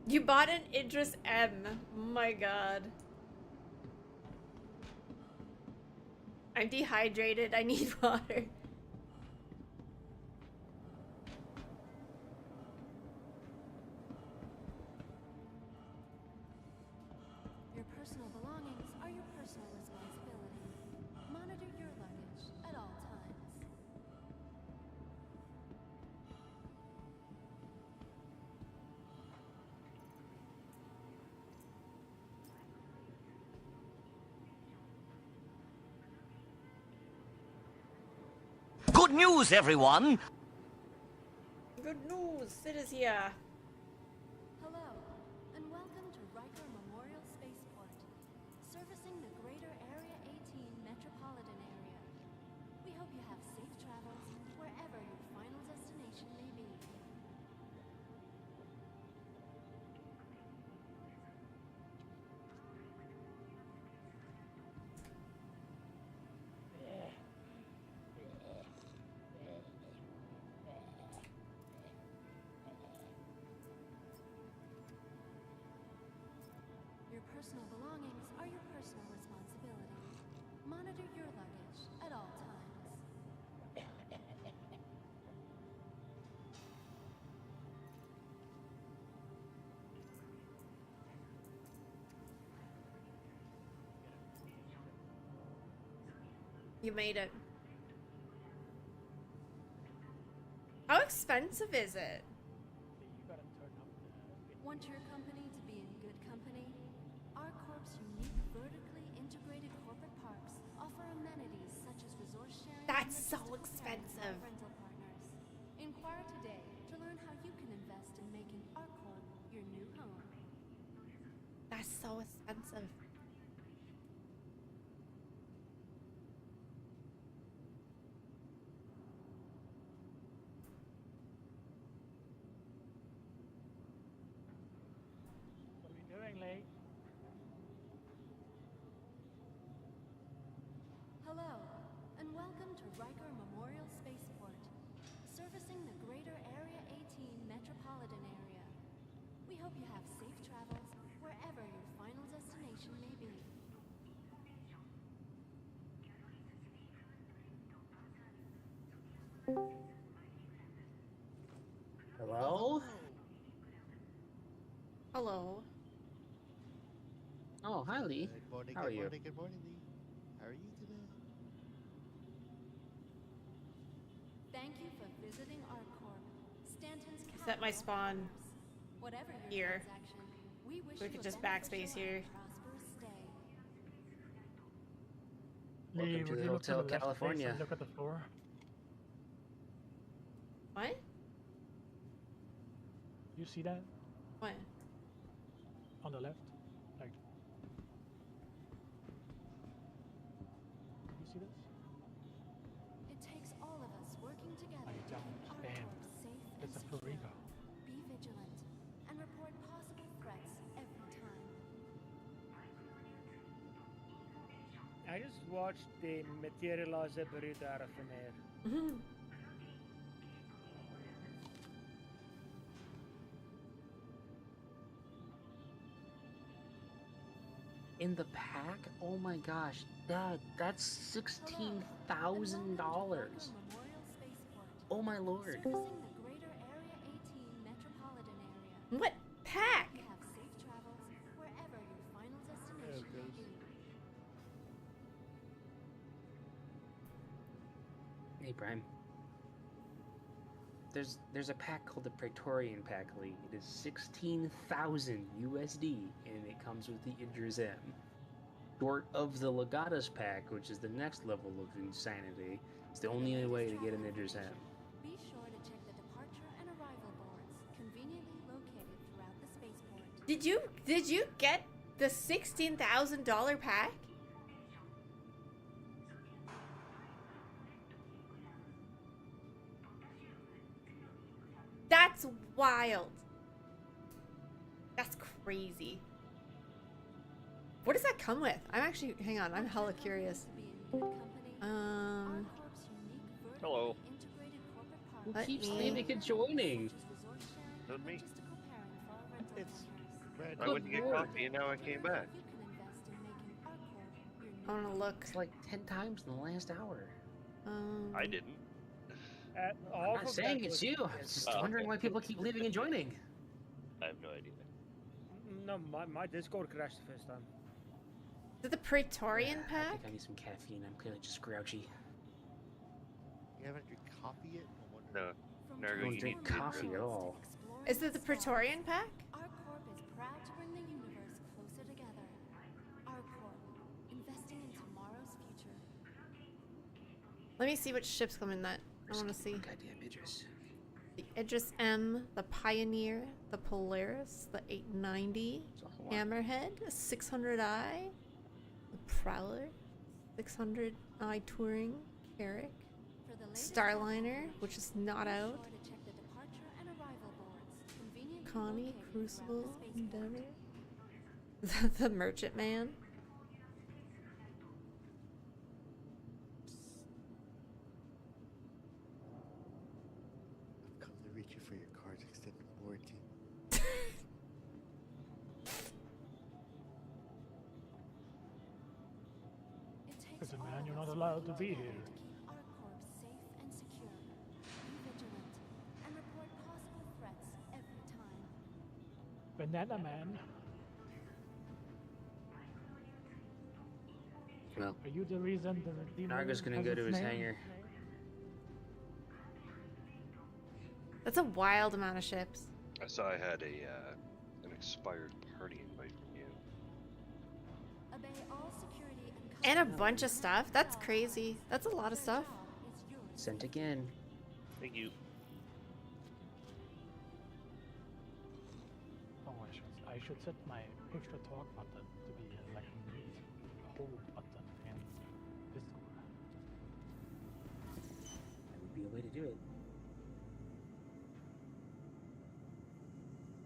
You bought an Idris M. My god. I'm dehydrated. I need water. Your personal belongings are your personal responsibility. Monitor your luggage at all times. Good news, everyone! Good news. Sid is here. Hello, and welcome to Riker Memorial Spaceport, servicing the greater Area 18 metropolitan area. We hope you have safe travels wherever your final destination may be. personal belongings are your personal responsibility. Monitor your luggage at all times. You made it. How expensive is it? You gotta turn up the Want your company to be in good company? Our Corp's unique vertically integrated corporate parks offer amenities such as resource sharing That's and so logistical pairing with our expensive. rental partners. Inquire today to learn how you can invest in making our Corp your new home. That's so expensive. What are we doing, Lee? Hello, and welcome to Riker Memorial Spaceport, servicing the greater Area 18 metropolitan area. We hope you have safe travels wherever your final destination may be. Hello? Hello. Oh, hi, Lee. Good morning, How are you? good morning, Lee. How are you today? Thank you for visiting our Corp, Stanton's capital Set my of spawn commerce. Whatever your here. transaction, we wish We you could a just beneficial backspace here. and prosperous stay. Lee, Welcome to would the you look to Hotel the left, please, California. and look at the floor? What? You see that What? on the left? Like, you see this? It takes all of us working together I to keep don't. our Damn. Corp safe and It's a secure. burrito. Be vigilant and report possible threats every time. I just watched the materialize a burrito out of thin air. In the pack? Oh my gosh, Dad, that's $16,000. Memorial Spaceport, Oh my lord. servicing the greater Area 18 metropolitan area. What pack? You have safe travels wherever your final destination may goes. be. Hey, Prime. There's a pack called the Praetorian Pack, Lee. It is 16,000 USD, and it comes with the Idris M. Short of the Legatus Pack, which is the next level of insanity, it's the only way to get an Idris M. Be sure to check the departure and arrival boards conveniently located throughout the spaceport. Did you get the $16,000 pack? That's wild. That's crazy. What does that come with? I'm actually, hang on, I'm hella curious. Hello. Who Let keeps me- leaving joining? Not me. It's red. I went to get coffee and now I came back. I wanna look. It's like 10 times in the last hour. I didn't. I'm not saying it's you. I'm just wondering why people keep leaving and joining. I have no idea. No, my Discord crashed the first time. Is it the Praetorian I pack? think I need some caffeine. I'm clearly just grouchy. You haven't drank coffee yet? No. I don't drink coffee at all. Is it the Praetorian pack? Our Corp is proud to bring the universe closer together. Our Corp, investing in tomorrow's future. Let me see what ships come in that. I want to see. Goddamn Idris. The Idris M, the Pioneer, the Polaris, the 890, Hammerhead, a 600i, the Prowler, 600i Touring, Carrick, Starliner, which is not out, Connie, Crucible, Endeavor, the Merchantman. I've come to reach you for your car's extended warranty. Listen, man, you're not allowed to be here. To keep our corps safe and secure. Be vigilant and report possible threats every time. Banana Man, Well, are you the reason the Redeemer Narga's gonna has go to its his name? hangar. That's a wild amount of ships. I saw I had an expired party invite from you. Obey all security And a bunch of stuff. That's crazy. That's a lot of stuff. Sent again. Thank you. Oh, I should set my push to talk button to be like a mute hold button in Discord. That would be a way to do it.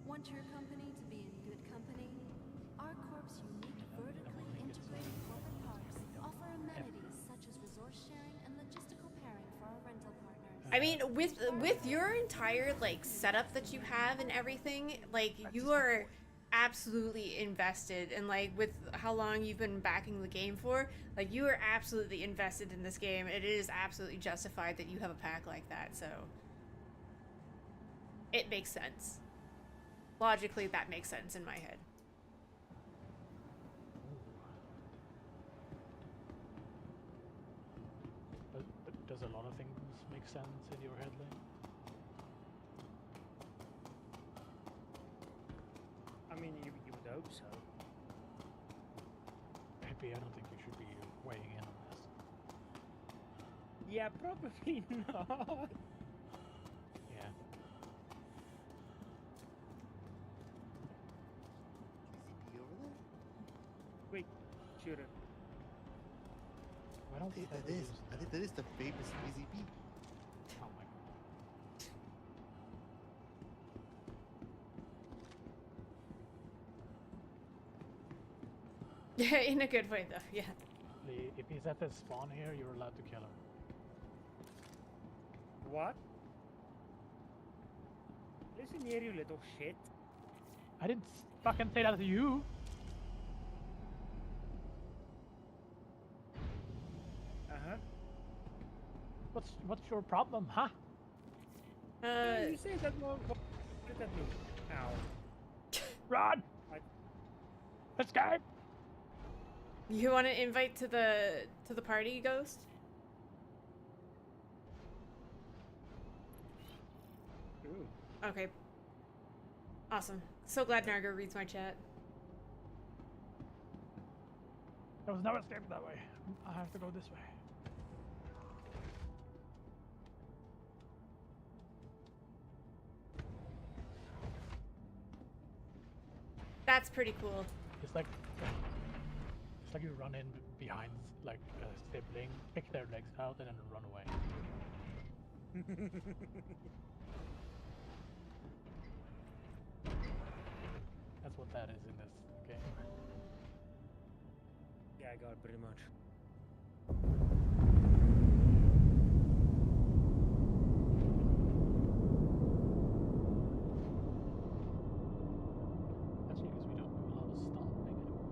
Want your company to be in good company? Our corp's unique vertically integrated corporate parks offer amenities such as resource sharing and logistical pairing for our rental partners. I mean, with your entire like setup that you have and everything, like you are absolutely invested, and like with how long you've been backing the game for, like you are absolutely invested in this game. It is absolutely justified that you have a pack like that, so it makes sense. Logically, that makes sense in my head. Does a lot of things make sense in your head, Lane? I mean, you would hope so. Maybe I don't think you should be weighing in on this. Yeah, probably not. Yeah. TCP over there? Wait, shooter. Why don't I think they that ever is. use I think that is the famous Easy B. Oh my god. Yeah, in a good way though. Yeah. Lee, if he's at the spawn here, you're allowed to kill her. What? Listen here, you little shit. I didn't fucking say that to you. Uh-huh. What's your problem, huh? Yeah, you say that more. Look at me. Ow. Run! Escape! You want an invite to the party, Ghost? Ooh. Okay. Awesome. So glad Nargo reads my chat. There was no escape that way. I have to go this way. That's pretty cool. It's like you run in behind like a sibling, pick their legs out, and then run away. That's what that is in this game. Yeah, I got it pretty much. That's because we don't do a lot of stomping anymore.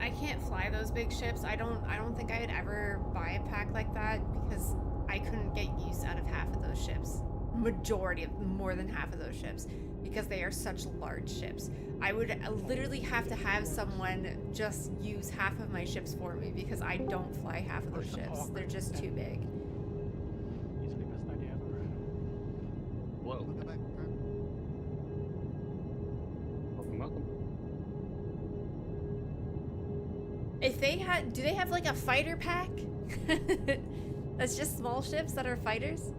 I can't fly those big ships. I don't think I'd ever buy a pack like that because I couldn't get use out of half of those ships. Majority of more than half of those ships because they are such large ships. I would literally have to have someone just use half of my ships for me because I don't fly half of those ships. They're just too big. Easily best idea ever. Whoa. Welcome back, Prime. Welcome. If they had, do they have like a fighter pack? That's just small ships that are fighters?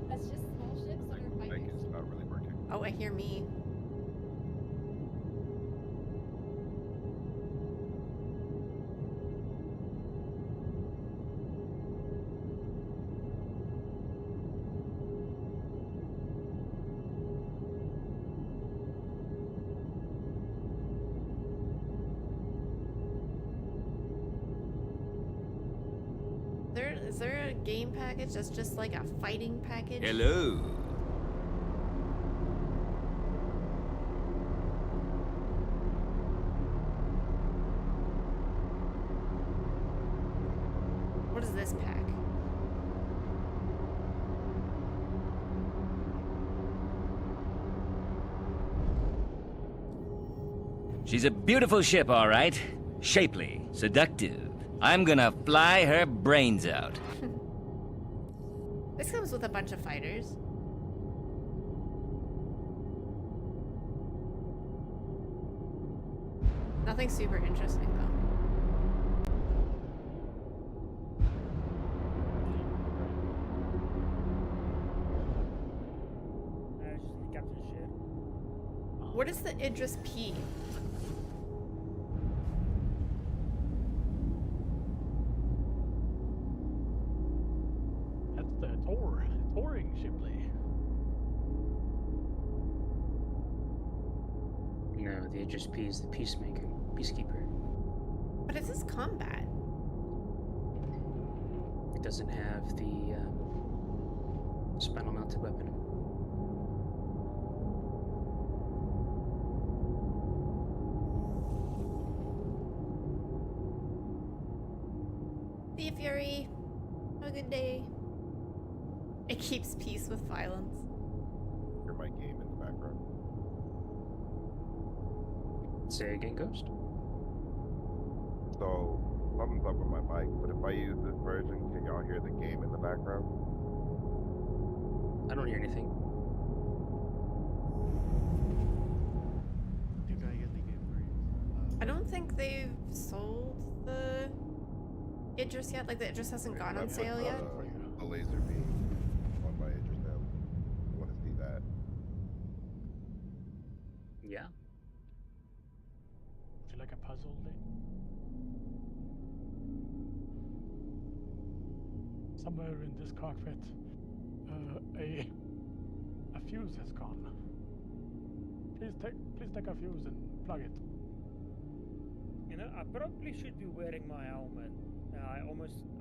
That's just small ships that are Mic fighters? is not really working. Oh, I hear me. Is there a game package that's just like a fighting package? Hello. What is this pack? She's a beautiful ship, all right. Shapely, seductive. I'm gonna fly her brains out. This comes with a bunch of fighters. Nothing super interesting though. It's just the captain's ship. What is the Idris P? That's the touring Shipley. No, the Idris P is the peacekeeper. But it says combat. It doesn't have the spinal mounted weapon. See you, Fury. Have a good day. It keeps peace with violence. Hear my game in the background. Say again, Ghost. So, something's up with my mic, but if I use this version, can y'all hear the game in the background? I don't hear anything. Dude, I get the game for you. I don't think they've sold the Idris yet. Like the Idris hasn't gone on sale yet. A laser beam on my Idris now. I want to see that. Yeah. Would you like a puzzle, Lee? Somewhere in this cockpit, a fuse has gone. Please take a fuse and plug it. You know, I probably should be wearing my helmet.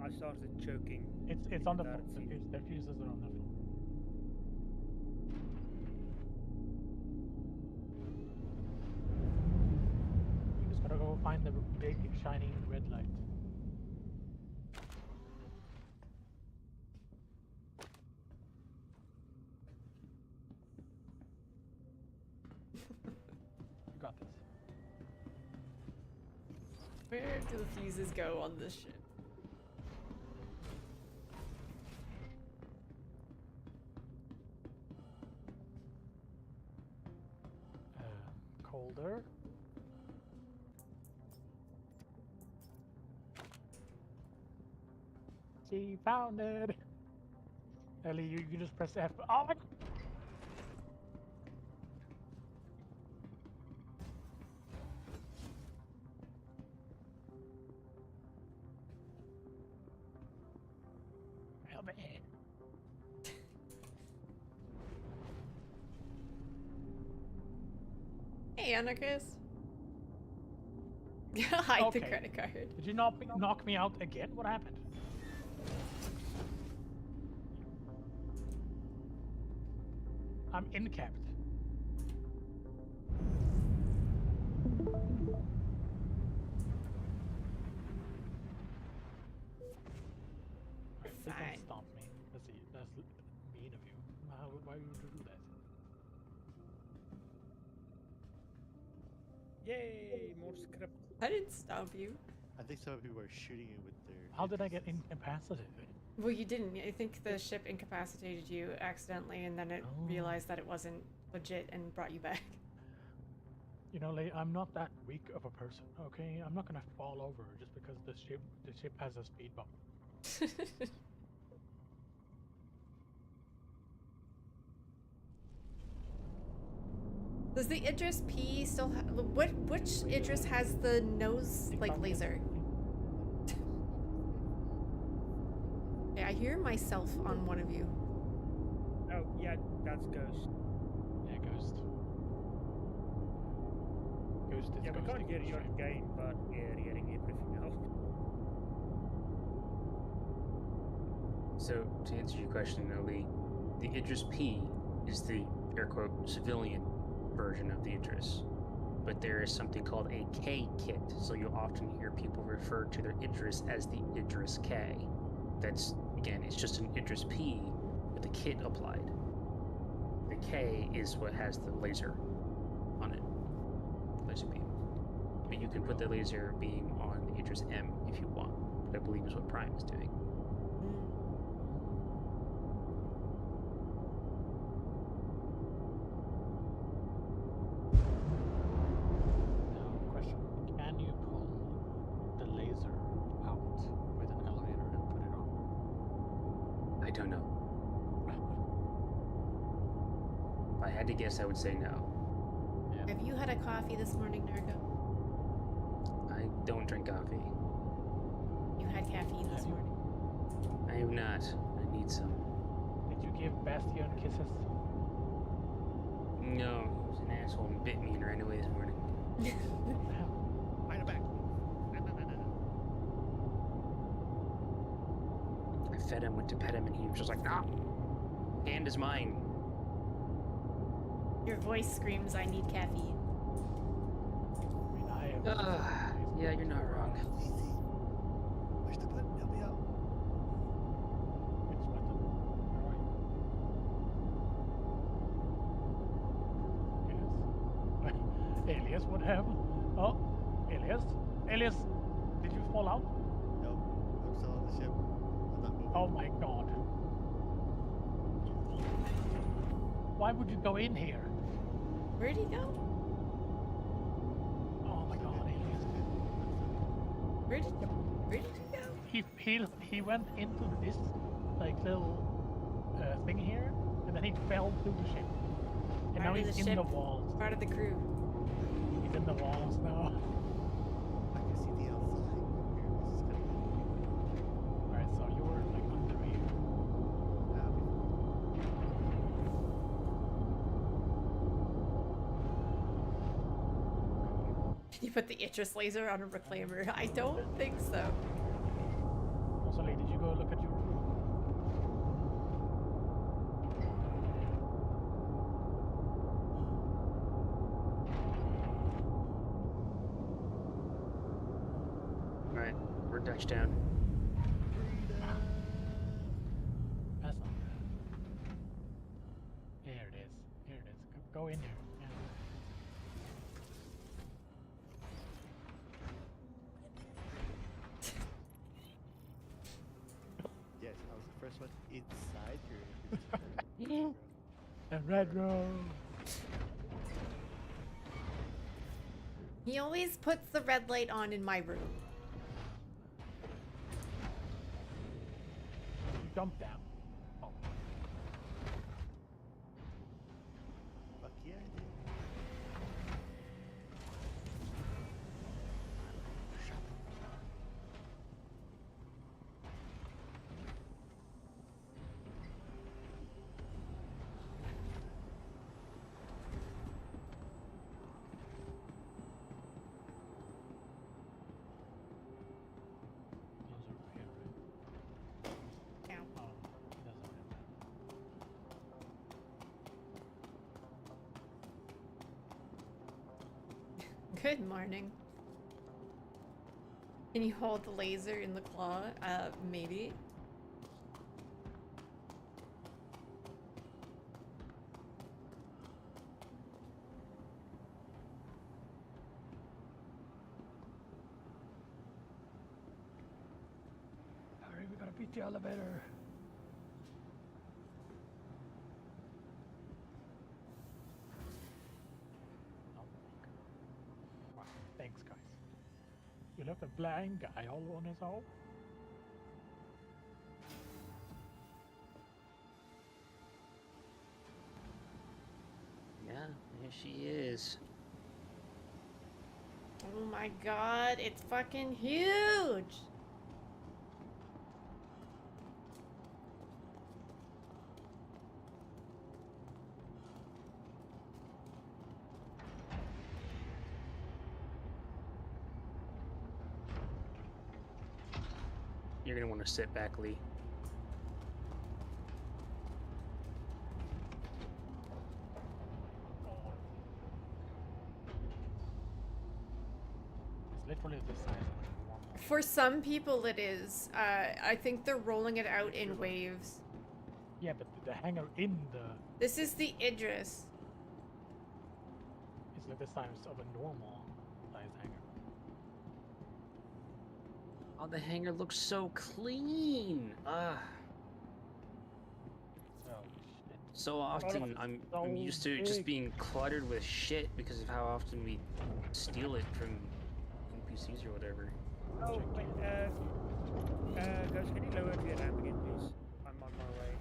I started choking. It's on the floor. The fuses are on the floor. You just gotta go find the big shining red light. You got this. Where do the fuses go on this ship? Colder. She found it. Ellie, you just press F. Oh my! Help me. Hey, anarchist. Hide the credit card. Did you knock me out again? What happened? I'm incapped. Please don't stomp me. That's mean of you. Why would you do that? Yay, more script. I didn't stop you. I think some people are shooting you with their... How did I get incapacitated? Well, you didn't. I think the ship incapacitated you accidentally, and then it realized that it wasn't legit and brought you back. You know, Lei, I'm not that weak of a person, okay? I'm not gonna fall over just because the ship has a speed bump. Does the Idris P still have... Which Idris has the nose, like, laser? Okay, I hear myself on one of you. Oh, yeah, that's Ghost. Yeah, Ghost. Ghost is Yeah, we can't hear your stream. game, but we're hearing everything else. So, to answer your question, Lee, the Idris P is the air quote civilian version of the Idris. But there is something called a K kit, so you'll often hear people refer to their Idris as the Idris K. That's, again, it's just an Idris P with a kit applied. The K is what has the laser on it, laser beam. But you can put the laser beam on the Idris M if you want, I believe is what Prime is doing. Now, question. Can you pull the laser out with an elevator and put it on? I don't know. If I had to guess, I would say no. Yeah. Have you had a coffee this morning, Nargo? I don't drink coffee. You had caffeine this morning. I am not. I need some. Did you give Bastion kisses? No, he was an asshole and bit me and ran away this morning. Find it back. I fed him, went to pet him, and he was just like, "Nah, hand is mine." Your voice screams, I need caffeine. I mean, I have. Yeah, you're not wrong. Push the button, help me out. Which button? Where are you? Elias? Elias, what happened? Oh, Elias? Elias, did you fall out? No, I'm still on the ship. I'm not moving. Oh my god. Why would you go in here? Where'd he go? Oh my god, Elias. Where did he go? He went into this like little thing here, and then he fell through the ship. And now Part of he's the in ship, the walls. Part of the crew. He's in the walls now. I can see the outside. Here, this is kind of Alright, so you're like under here. You put the Idris laser on a reclaimer? I don't think so. Rosalie, did you go look at your room? Alright, we're touchdown. That's not good. Here it is. Here it is. Go in here. Yeah. Yes, I was the first one inside your. And red room. He always puts the red light on in my room. You jump down. Oh. Fuck yeah, I did. Those are over here, right? Ow. Oh, he doesn't have that. Good morning. Can you hold the laser in the claw? Maybe. Hurry, we gotta beat the elevator. Oh, wow, thanks, guys. You left a blind guy all on his own. Yeah, there she is. Oh my god, it's fucking huge! You're gonna want to sit back, Lee. literally the size of a normal. For some people it is. I think they're rolling it out in waves. Yeah, but the hangar in the... This is the Idris. It's like the size of a normal size hangar. Oh, the hangar looks so clean. Ugh. Oh, shit. So often I'm used to it just being cluttered with shit because of how often we steal it from NPCs or whatever. Oh, wait, guys, can you lower the ramp again, please? I'm on my way.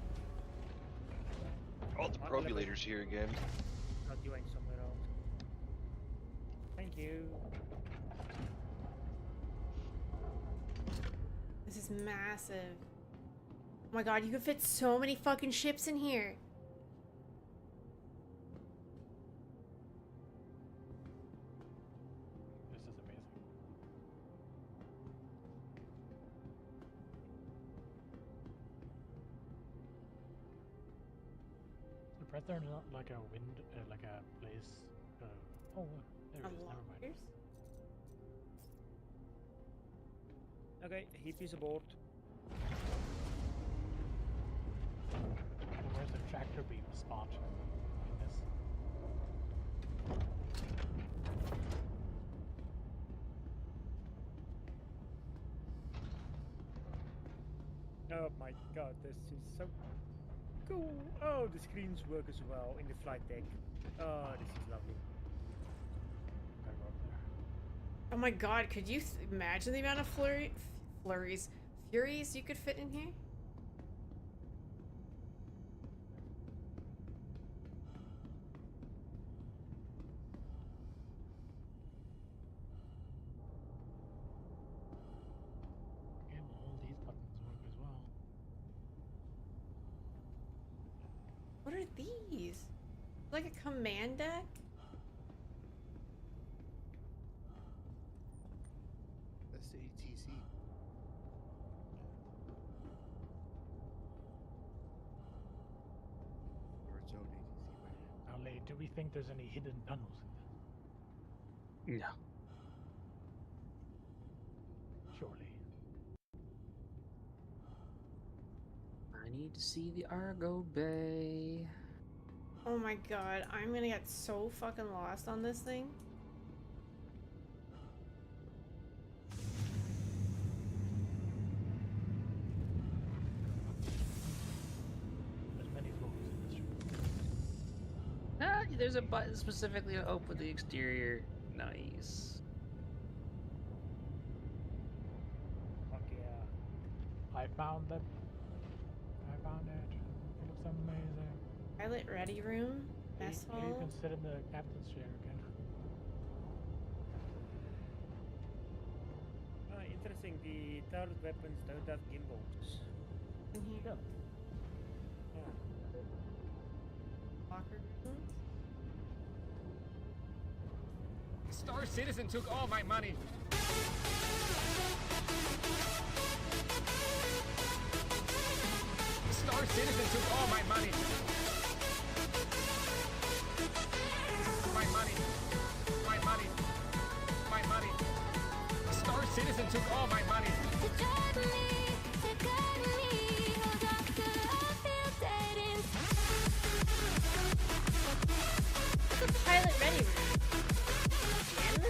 Oh, the probulator's here again. Not doing somewhere else. Thank you. This is massive. Oh my god, you can fit so many fucking ships in here. This is amazing. Surprised there's not like a like a place. Oh, look, there it is. Never mind. Okay, heap is aboard. Where's the tractor beam spot in this? Oh my god, this is so cool. Oh, the screens work as well in the flight deck. Oh, this is lovely. Gotta go up there. Oh my god, could you imagine the amount of furies you could fit in here? Again, all these buttons work as well. What are these? Like a command deck? That's the ATC. Or its own ATC by now. Now, Lee, do we think there's any hidden tunnels in this? No. Surely. I need to see the Argo Bay. Oh my god, I'm gonna get so fucking lost on this thing. There's many floors in this room. Ah, there's a button specifically to open the exterior. Nice. Fuck yeah. I found them. I found it. It looks amazing. Pilot ready room? Lee, Mess you hall? can sit in the captain's chair again. Interesting, the turret weapons don't have gimbals. In here? Yeah. Locker room? Star Citizen took all my money. Star Citizen took all my money. My money. My money. My money. Star Citizen took all my money. It's a pilot ready room. Again?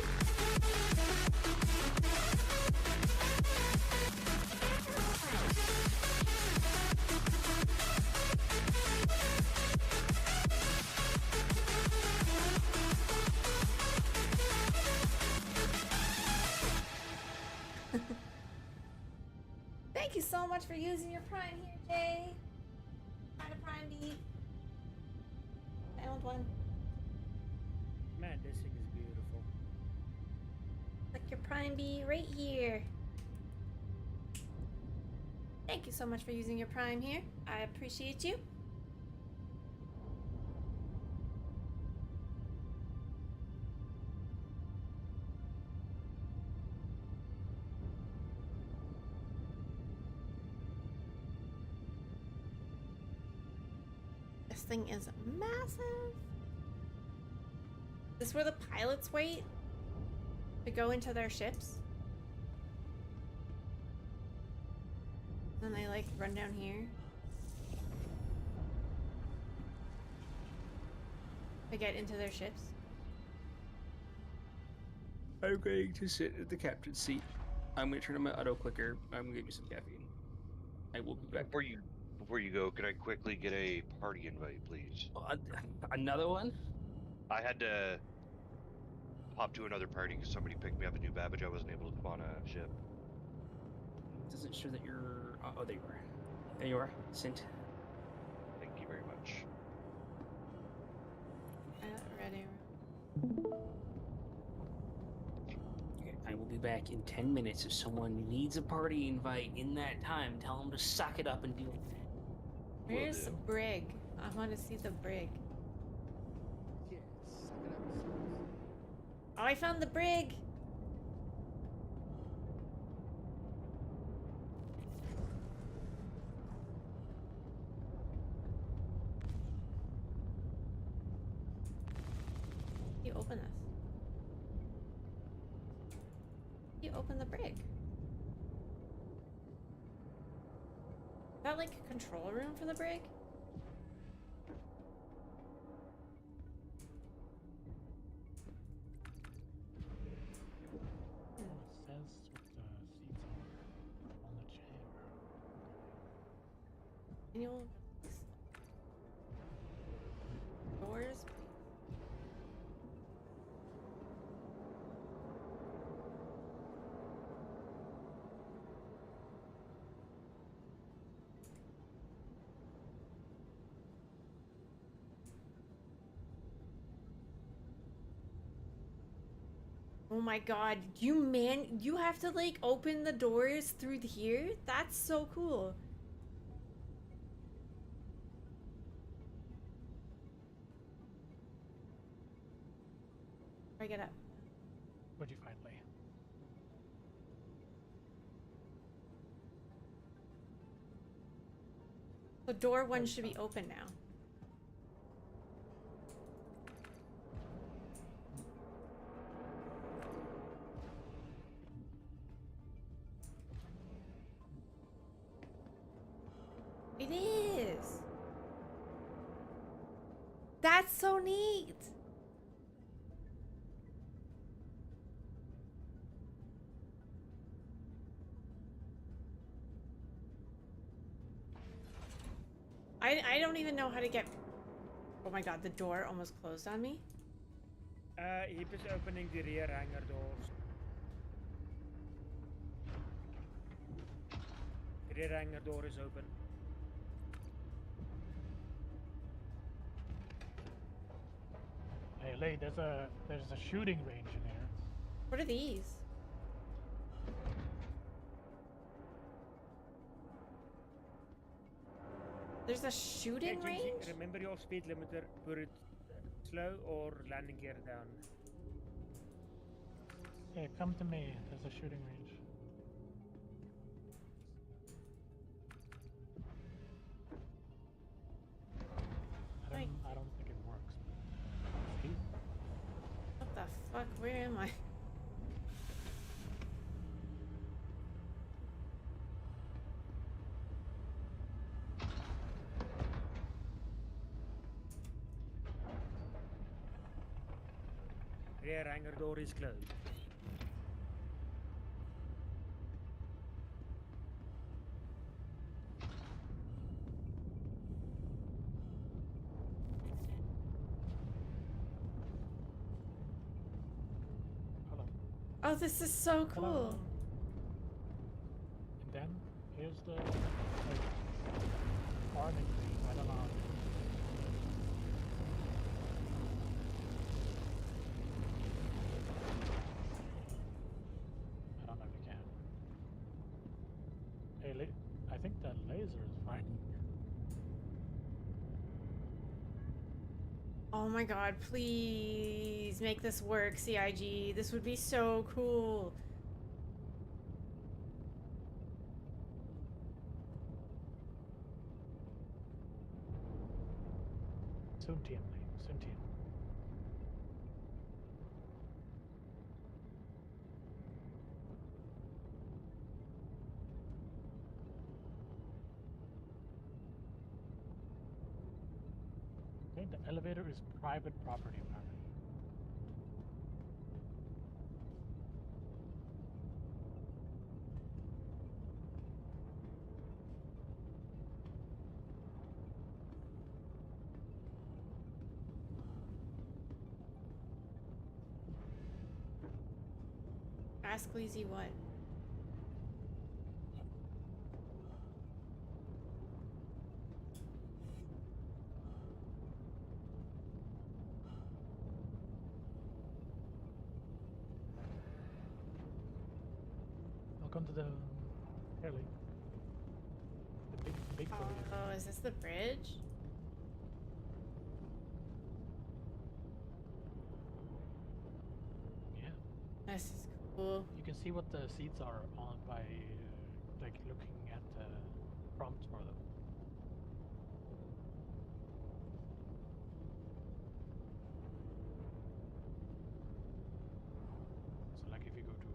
Thank you so much for using your Prime here, Jay. Find a Prime beat. Found one. Man, this thing is beautiful. Click your Prime beat right here. Thank you so much for using your Prime here. I appreciate you. This thing is massive. Is this where the pilots wait? To go into their ships. Then they like run down here. To get into their ships. I'm going to sit at the captain's seat. I'm going to turn on my auto clicker. I'm going to give you some caffeine. I will be back. Before you go, could I quickly get a party invite, please? Another one? I had to hop to another party because somebody picked me up a new Babbage. I wasn't able to spawn a ship. Doesn't show that you're... Oh, there you are. There you are. Sent. Thank you very much. Ready. Okay, I will be back in 10 minutes. If someone needs a party invite in that time, tell them to suck it up and do it. Where's the brig? I want to see the brig. Yes, suck it up. Oh, I found the brig! You open this. You open the brig. Is that like a control room for the brig? It says what the seats are on the chair. Manual doors. Oh my god, you have to like open the doors through here? That's so cool. I get up. What'd you find, Lee? The door one should be open now. It is. That's so neat. I don't even know how to get... Oh my god, the door almost closed on me. Heap is opening the rear hangar doors. The rear hangar door is open. Hey, Lee, there's a shooting range in here. What are these? There's a shooting Hey, range? Jinxie, remember your speed limiter. Put it slow or landing gear down. Hey, come to me. There's a shooting range. I don't think it works. See? What the fuck? Where am I? Rear hangar door is closed. Hello. Oh, this is so cool. Hello. And then here's the like farming thing. I don't know. I don't know if you can. Hey, I think that laser is fine. Oh my god, please make this work, CIG. This would be so cool. Soon, team, Lee. Soon, team. point, the elevator is private property, apparently. Ask Gleezy what? Welcome to the Haley. The big Oh, is this the bridge? Yeah. This is cool. You can see what the seats are on by like looking at the prompts for them. So like if you go to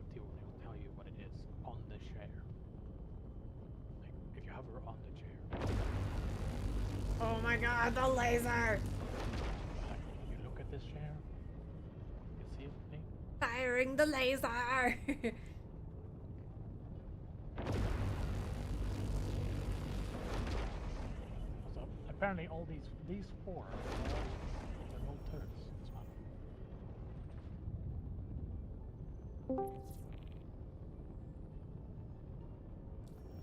MTO, it will tell you what it is on the chair. Like if you hover on the chair. Oh my god, the laser! Like you look at this chair, you see it thing. Firing the laser! So apparently all these four are all remote turrets as well.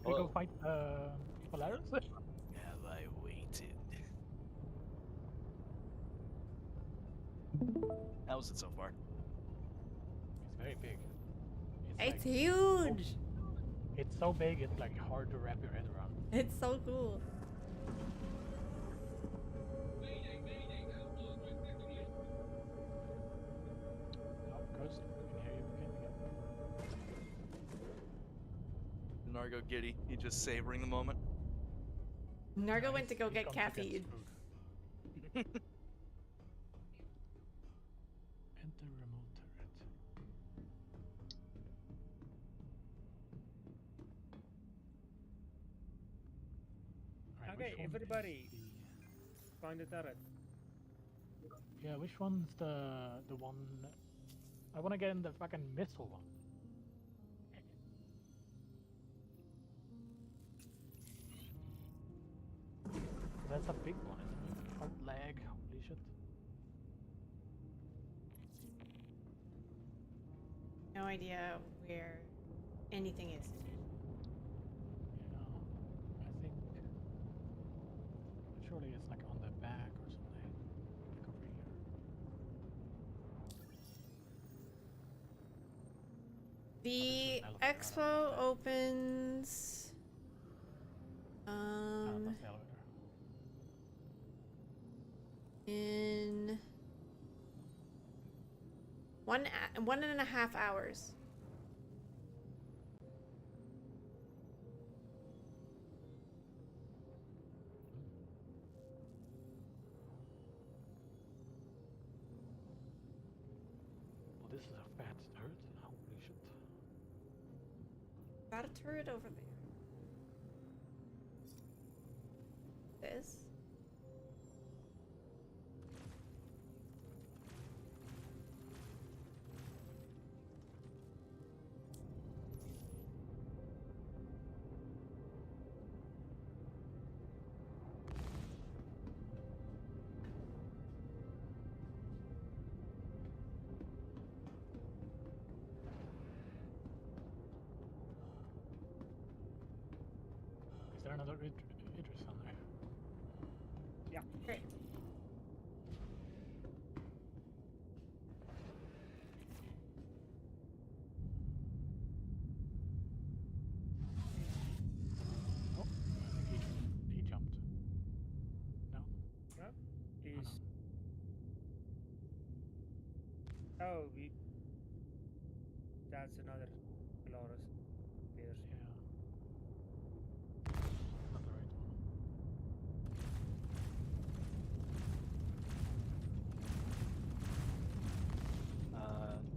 Can we go fight Polaris? Have I waited? How is it so far? It's very big. It's like, huge! It's so big, it's like hard to wrap your head around. It's so cool. Oh, Ghost, we can hear you again. Nargo giddy. He just savoring the moment. Nargo No, went to go he's get gone to get caffeine. food. Enter remote turret. Right, Okay, which one is everybody, find the turret. Yeah, which one's the one? I want to get in the fucking missile one. That's a big one, isn't it? Oh, lag, holy shit. No idea where anything is. Yeah, I think surely it's like on the back or something. Like over here. The There's an elevator, expo opens. that's the elevator. In 1.5 hours. Well, this is a fat turret. Holy shit. Got a turret over there. This. Is there another Idris on there? Yeah. Great. Oh, I think he jumped. No? Huh? He's... Oh, we... That's another Polaris. There's... Yeah. Not the right one.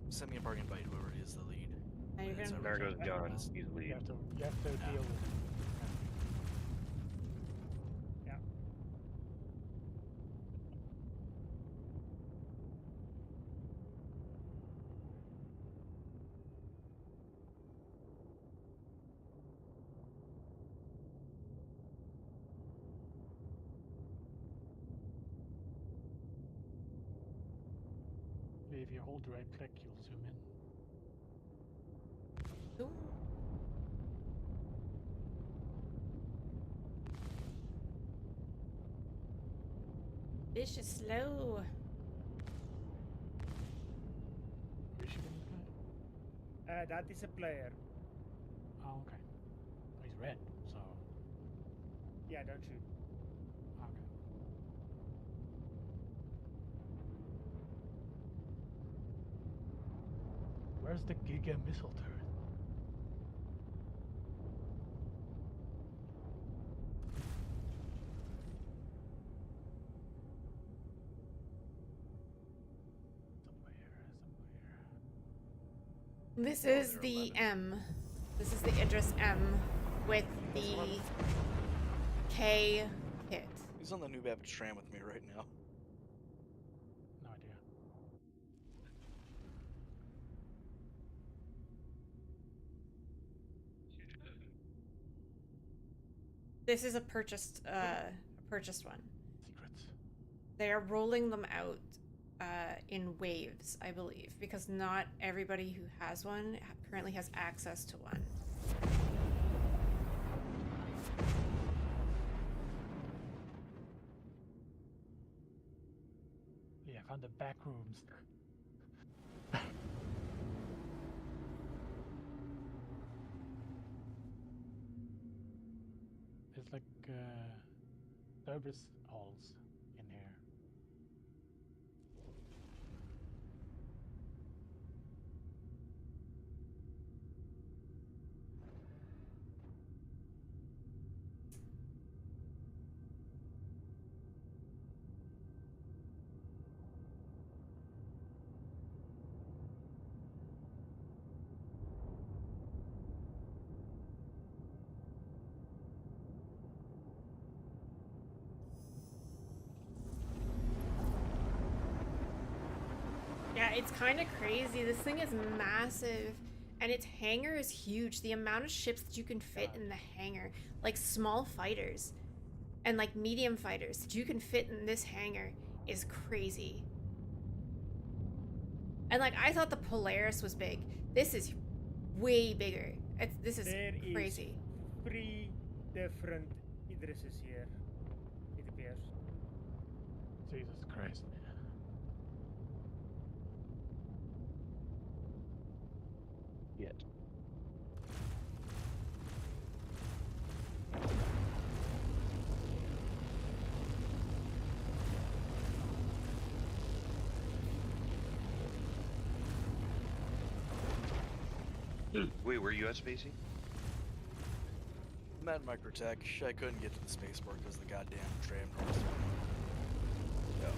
Send me a bargain invite, whoever is the lead. Now you're gonna. Nargo's gone. He's You lead. have to deal with it. Yeah. if you hold the right click, you'll zoom in. Ooh. Fish is slow. Are you shooting this guy? That is a player. Oh, okay. He's red, so. Yeah, don't shoot. Okay. Where's the Giga missile turret? This is the M. This is the Idris M with the K hit. He's on the new LIVESTREAM with me right now. No idea. This is a purchased one. Secrets. They are rolling them out in waves, I believe, because not everybody who has one currently has access to one. Yeah, I found the back rooms. It's like service halls in here. Yeah, it's kind of crazy. This thing is massive, and its hangar is huge. The amount of ships that you can fit in the hangar, like small fighters and like medium fighters that you can fit in this hangar, is crazy. And like, I thought the Polaris was big. This is way bigger. This is crazy. There is 3 different Idrises here, it appears. Jesus Christ. Yet. Wait, where are you at, Spacey? I'm at Microtech. I couldn't get to the spaceport because the goddamn tram doors. No.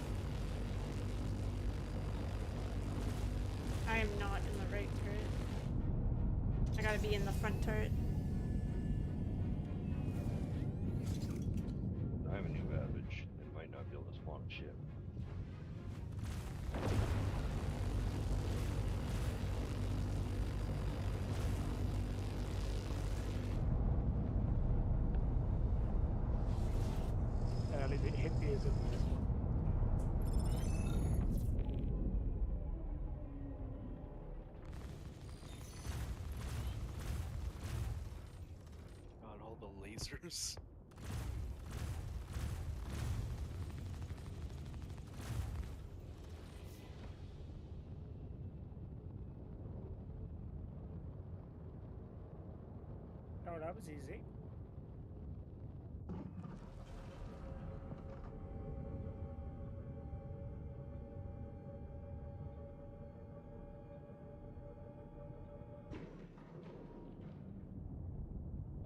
I am not in the right turret. I gotta be in the front turret. I have a new Savage and might not be able to spawn a ship. Lite hippies in this one. God, all the lasers. Oh, that was easy.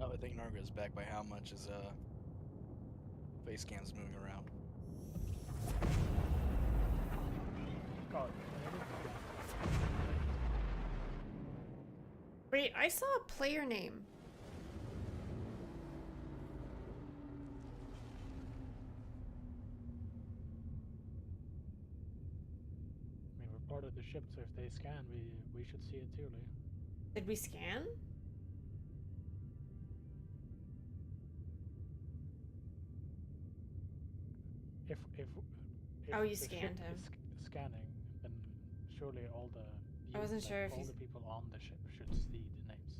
Oh, I think Narga's back by how much is face cams moving around. God. Wait, I saw a player name. I mean, we're part of the ship, so if they scan, we should see it too, Lee. Did we scan? If Oh, you the scanned ship him. is scanning, then surely all the I wasn't sure if all he's... the people on the ship should see the names.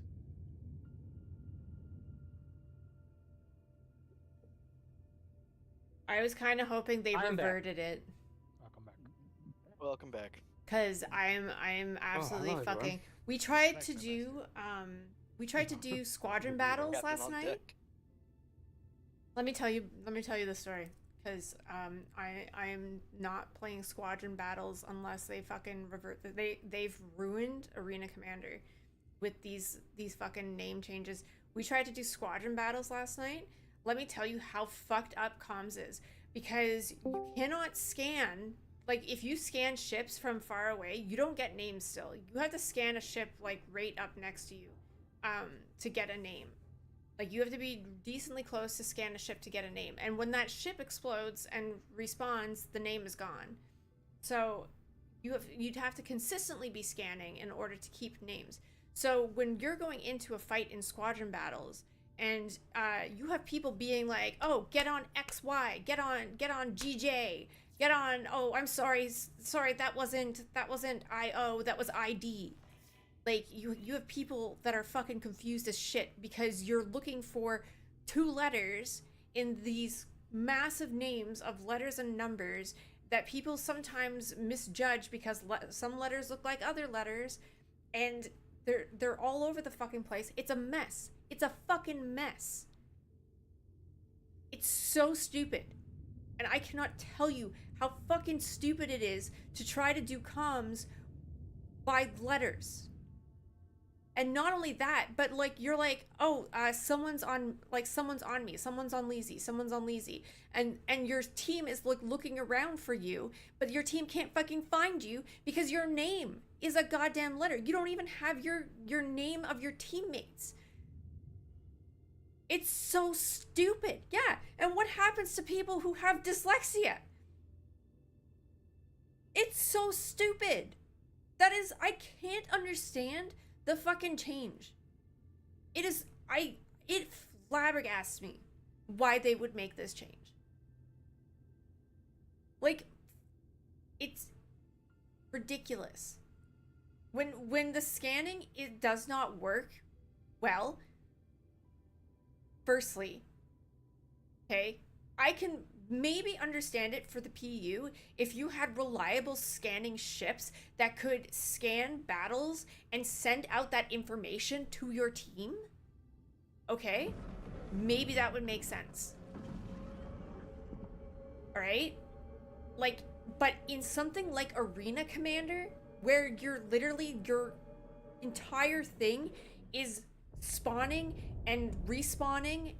I was kind of hoping they I'm back. reverted it. Welcome back. Welcome back. Cause I'm absolutely hello, fucking. everyone. We tried to do squadron battles Captain last on night. deck. Let me tell you the story. Cause I'm not playing squadron battles unless they fucking revert. They've ruined Arena Commander with these fucking name changes. We tried to do squadron battles last night. Let me tell you how fucked up comms is, because you cannot scan. Like, if you scan ships from far away, you don't get names still. You have to scan a ship, like, right up next to you to get a name. Like, you have to be decently close to scan a ship to get a name. And when that ship explodes and respawns, the name is gone. So you'd have to consistently be scanning in order to keep names. So when you're going into a fight in squadron battles, and you have people being like, oh, get on XY, get on GJ, get on, oh, I'm sorry, that wasn't IO, that was ID. Like, you have people that are fucking confused as shit because you're looking for 2 letters in these massive names of letters and numbers that people sometimes misjudge because some letters look like other letters, and they're all over the fucking place. It's a mess. It's a fucking mess. It's so stupid. And I cannot tell you how fucking stupid it is to try to do comms by letters. And not only that, but like, you're like, oh, someone's on me, someone's on Leezy, and your team is like looking around for you, but your team can't fucking find you because your name is a goddamn letter. You don't even have your name of your teammates. It's so stupid. Yeah, and what happens to people who have dyslexia? It's so stupid. That is, I can't understand the fucking change. It flabbergasts me why they would make this change. Like, it's ridiculous. When the scanning, it does not work well, firstly, okay, I can maybe understand it for the PU if you had reliable scanning ships that could scan battles and send out that information to your team. Okay, maybe that would make sense. All right, like, but in something like Arena Commander, where you're literally, your entire thing is spawning and respawning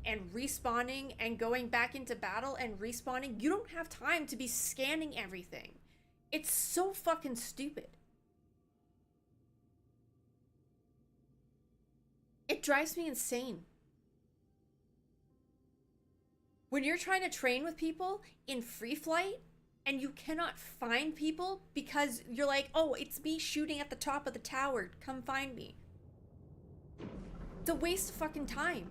and going back into battle and respawning, you don't have time to be scanning everything. It's so fucking stupid. It drives me insane. When you're trying to train with people in free flight and you cannot find people because you're like, oh, it's me shooting at the top of the tower, come find me. It's a waste of fucking time.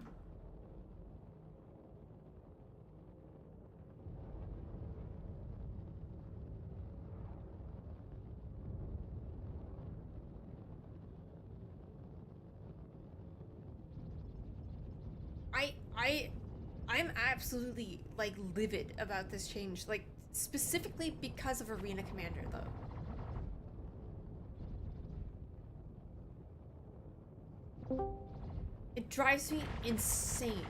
I'm absolutely, like, livid about this change, like, specifically because of Arena Commander, though. It drives me insane.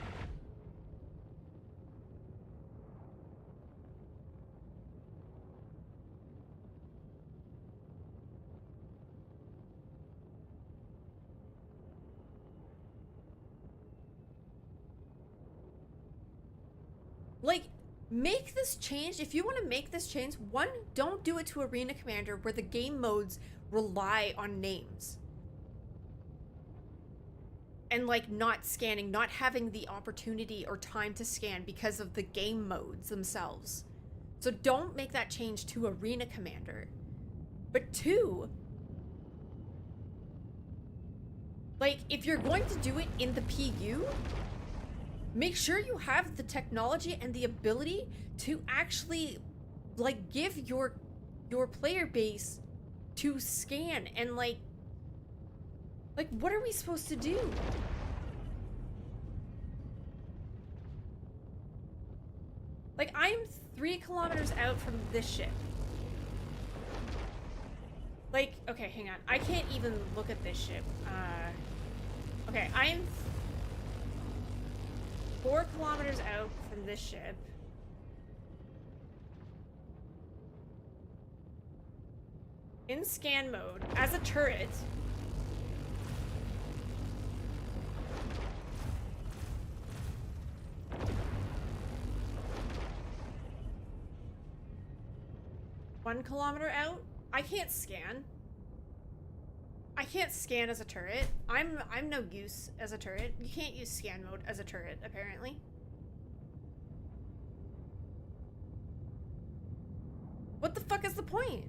Like, make this change. If you want to make this change, one, don't do it to Arena Commander where the game modes rely on names. And like not scanning, not having the opportunity or time to scan because of the game modes themselves. So don't make that change to Arena Commander. But 2, like, if you're going to do it in the PU, make sure you have the technology and the ability to actually, like, give your player base to scan, and like what are we supposed to do? Like, I'm 3 kilometers out from this ship. Like, okay, hang on. I can't even look at this ship. Okay, I'm 4 kilometers out from this ship. In scan mode, as a turret. One kilometer out? I can't scan. I can't scan as a turret. I'm no use as a turret. You can't use scan mode as a turret, apparently. What the fuck is the point?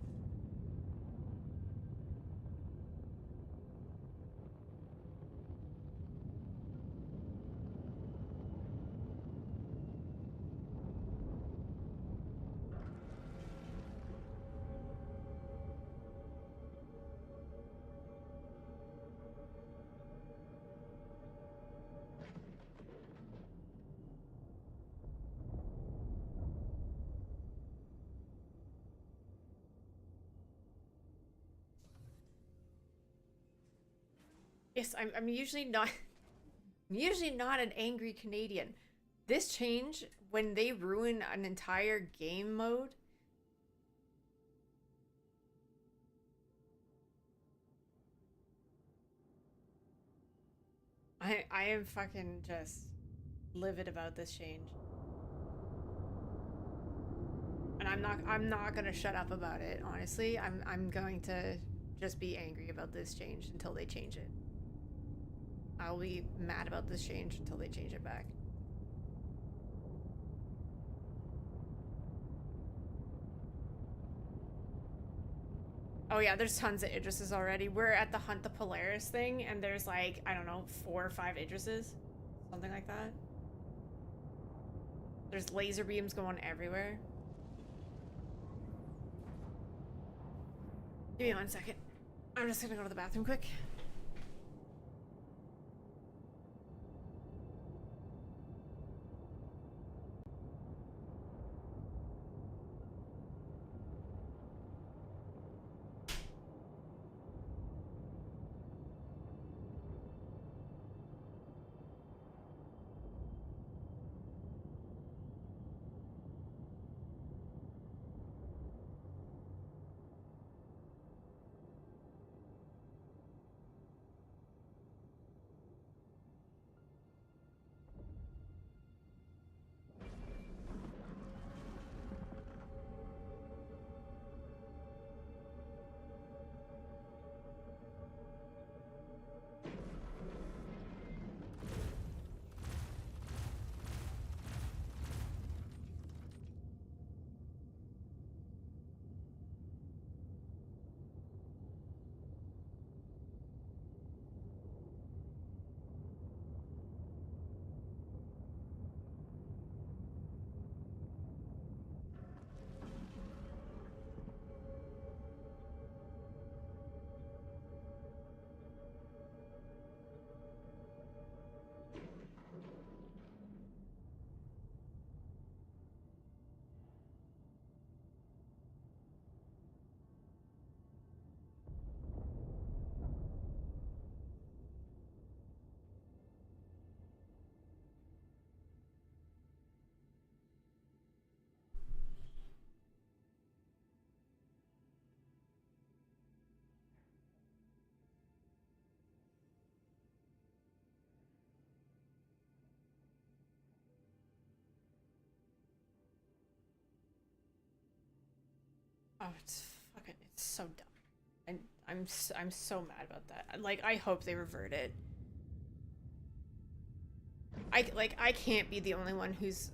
Yes, I'm usually not I'm usually not an angry Canadian. This change, when they ruin an entire game mode, I am fucking just livid about this change. And I'm not gonna shut up about it, honestly. I'm going to just be angry about this change until they change it. I'll be mad about this change until they change it back. Oh yeah, there's tons of Idrises already. We're at the Hunt the Polaris thing, and there's like, I don't know, 4 or 5 Idrises. Something like that. There's laser beams going everywhere. Give me 1 second. I'm just gonna go to the bathroom quick. Oh, it's so dumb. And I'm so mad about that. Like, I hope they revert it. I can't be the only one who's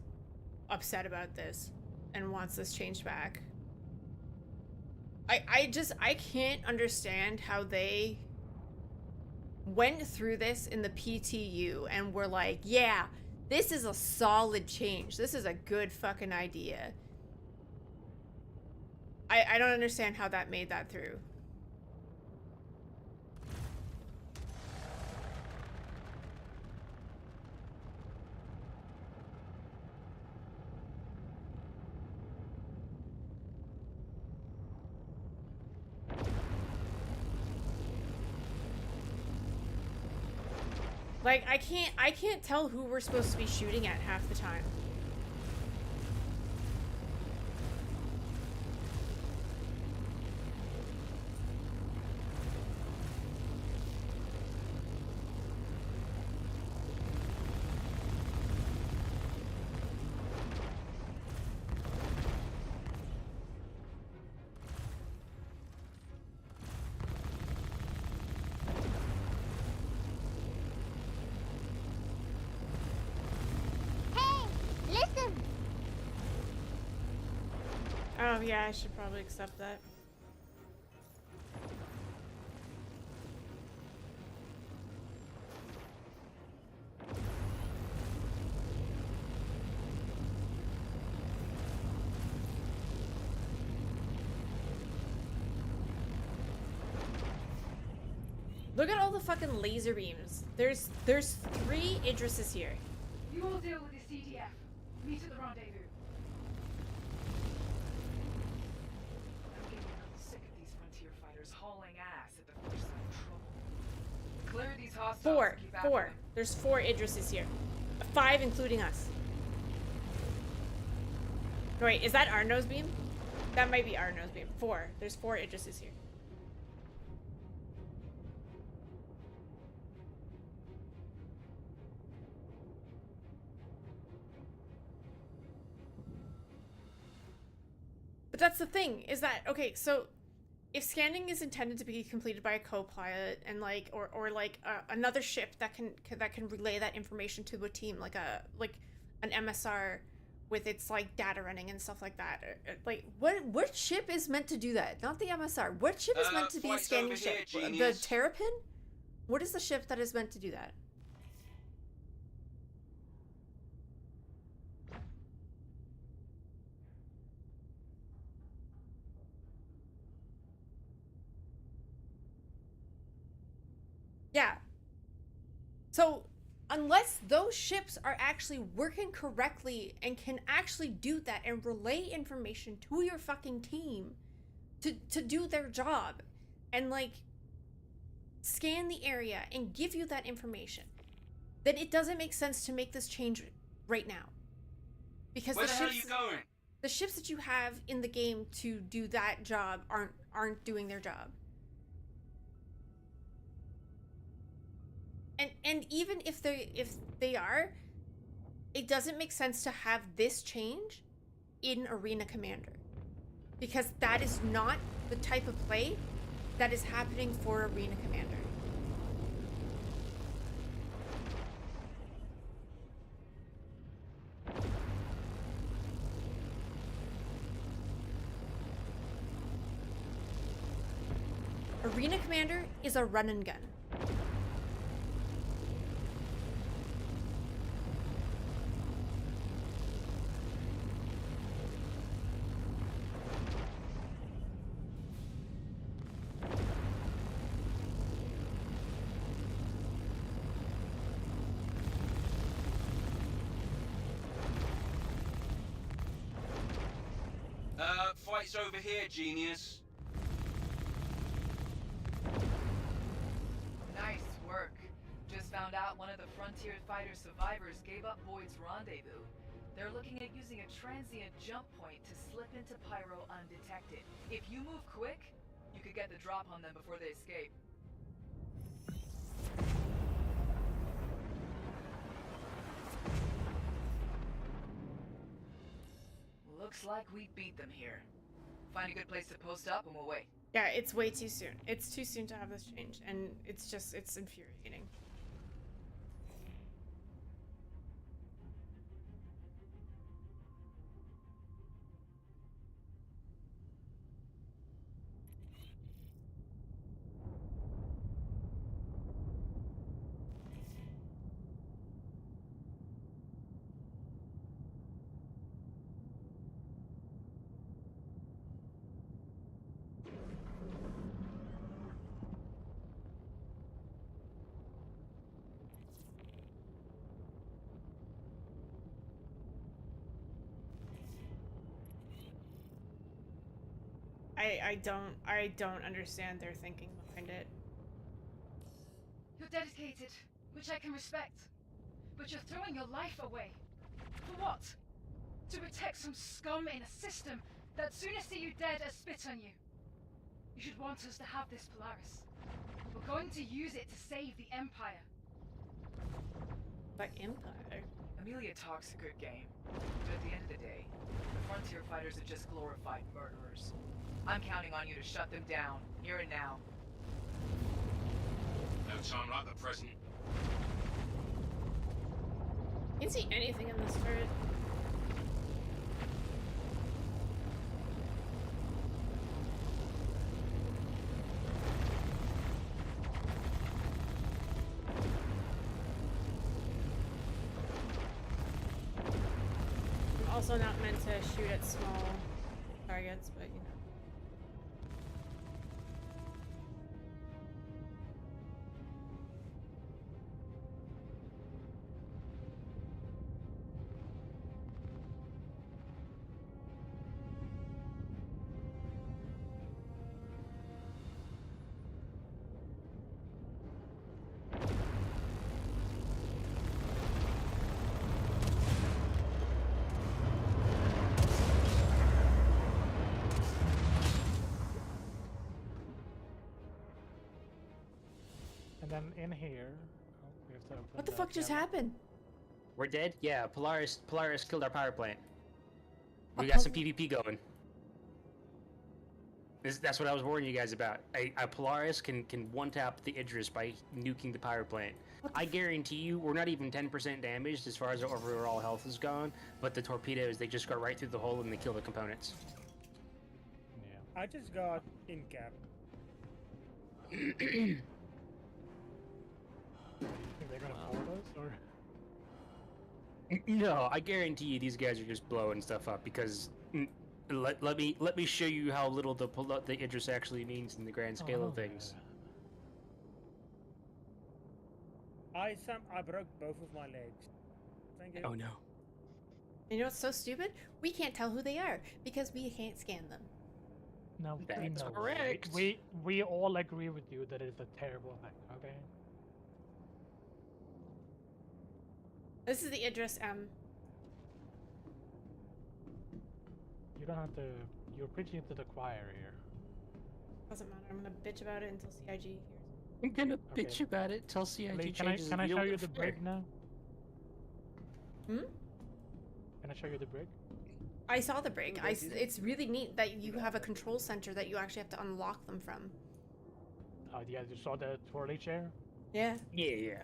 upset about this and wants this changed back. I can't understand how they went through this in the PTU and were like, yeah, this is a solid change. This is a good fucking idea. I don't understand how that made that through. Like, I can't tell who we're supposed to be shooting at half the time. Oh yeah, I should probably accept that. Look at all the fucking laser beams. There's 3 Idrises here. You all deal with the CDF. Meet at the rendezvous. I'm getting a little sick of these frontier fighters hauling ass at the first sign of trouble. Clear these hostiles. 4. and keep after 4. them. There's 4 Idrises here. 5 including us. Wait, is that our nose beam? That might be our nose beam. 4. There's 4 Idrises here. But that's the thing, is that, okay, so if scanning is intended to be completed by a co-pilot and like, or like another ship that can relay that information to a team, like an MSR with its like data running and stuff like that, like what ship is meant to do that? Not the MSR. What ship is meant to be a scanning ship? The Terrapin? What is the ship that is meant to do that? Yeah. So, unless those ships are actually working correctly and can actually do that and relay information to your fucking team to do their job and like scan the area and give you that information, then it doesn't make sense to make this change right now. Because Where the hell are you going? The ships that you have in the game to do that job aren't doing their job. And even if they are, it doesn't make sense to have this change in Arena Commander, because that is not the type of play that is happening for Arena Commander. Arena Commander is a run and gun. Fight's over here, genius. Nice work. Just found out one of the frontier fighter survivors gave up Boyd's rendezvous. They're looking at using a transient jump point to slip into Pyro undetected. If you move quick, you could get the drop on them before they escape. Looks like we beat them here. Find a good place to post up and we'll wait. Yeah, it's way too soon. It's too soon to have this change, and it's infuriating. I don't understand their thinking behind it. You're dedicated. which I can respect. But you're throwing your life away. For what? To protect some scum in a system that sooner see you dead as spit on you. You should want us to have this Polaris. We're going to use it to save the Empire. But Empire? Amelia talks a good game, but at the end of the day, the Frontier Fighters are just glorified murderers. I'm counting on you to shut them down, here and now. No time like the present. Can't see anything in this turret. I'm also not meant to shoot at small targets, but you know. And then in here, we have to open What the fuck just camera. happened? We're dead? Yeah, Polaris killed our power plant. We got some PvP going. That's what I was warning you guys about. A Polaris can one-tap the Idris by nuking the power plant. I guarantee you, we're not even 10% damaged as far as our overall health is gone, but the torpedoes, they just go right through the hole and they kill the components. I just got in cap. Think they're gonna board us, or? No, I guarantee you these guys are just blowing stuff up because let me show you how little the Idris actually means in the grand scale of things. I broke both of my legs. Thank you. Oh no. You know what's so stupid? We can't tell who they are because we can't scan them. No, That's we know. correct. We all agree with you that it's a terrible thing. Okay. This is the Idris M. You don't have to. You're preaching to the choir here. Doesn't matter. I'm gonna bitch about it until CIG hears. I'm gonna Okay. bitch about it till CIG Lee, changes. can I the show wheel you of the fair. brig now? Hmm? Can I show you the brig? I saw the brig. It's really neat that you have a control center that you actually have to unlock them from. Oh, yeah, you saw the twirly chair? Yeah. Yeah.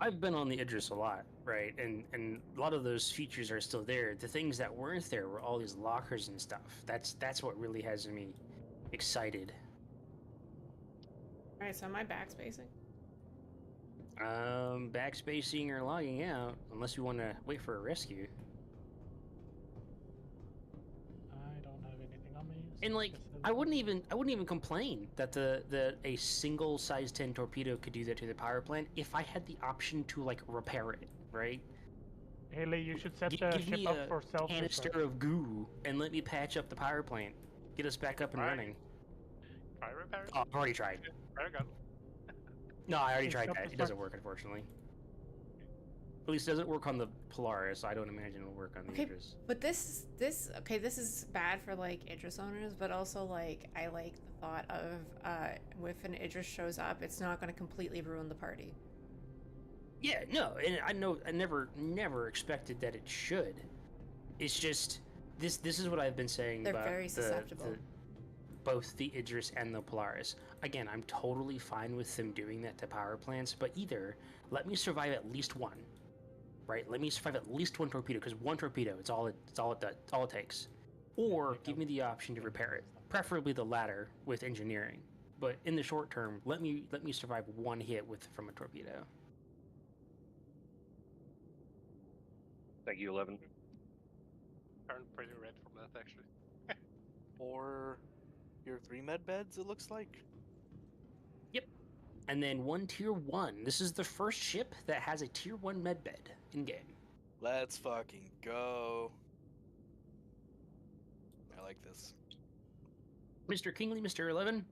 I've been on the Idris a lot, right? And a lot of those features are still there. The things that weren't there were all these lockers and stuff. That's what really has me excited. Alright, so am I backspacing? Backspacing or logging out, unless you want to wait for a rescue. I don't have anything on me. And like, I wouldn't even complain that a single size 10 torpedo could do that to the power plant if I had the option to like repair it, right? Haley, you should set the Give ship me up a for self canister of goo and let me patch up the power plant, get us back up and running. Try repair. Oh, I've already tried. There we go. No, I already It's tried up that. to It doesn't start. work, unfortunately. At least it doesn't work on the Polaris. I don't imagine it'll work on the Okay, Idris. but this is bad for like Idris owners, but also like I like the thought of if an Idris shows up, it's not going to completely ruin the party. Yeah, no, and I know I never expected that it should. It's just this is what I've been saying They're about very susceptible. both the Idris and the Polaris. Again, I'm totally fine with them doing that to power plants, but either let me survive at least one. Right? Let me survive at least one torpedo, because one torpedo, it's all it takes. Or give me the option to repair it. Preferably the latter with engineering. But in the short term, let me survive one hit from a torpedo. Thank you, 11. Turned pretty red from that, actually. Or your 3 med beds, it looks like. Yep. And then one tier 1. This is the first ship that has a tier 1 medbed in game. Let's fucking go. I like this. Mr. Kingley, Mr. 11,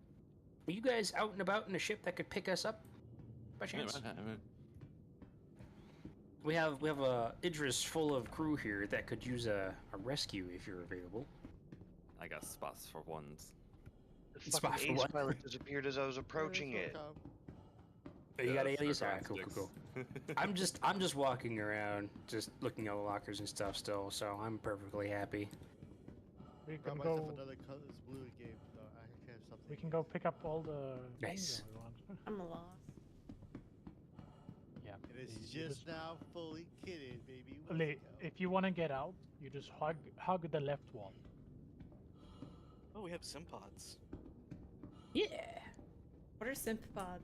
are you guys out and about in a ship that could pick us up by chance? We have a Idris full of crew here that could use a rescue if you're available. I got spots for ones. The Spot fucking for ace what? pilot disappeared as I was approaching it. Oh, you got Yeah, alias? smoke Alright, cool, sticks. cool, cool. I'm just walking around, just looking at the lockers and stuff still, so I'm perfectly happy. We Brought can myself go. another colors blue game. So I have something. We can go pick up all the Nice. things that we want. I'm lost. Yeah. And it's you just now fully kitted, baby. Let's Li- go. If you want to get out, you just hug the left wall. Oh, we have Simpods. Yeah. What are simp pods?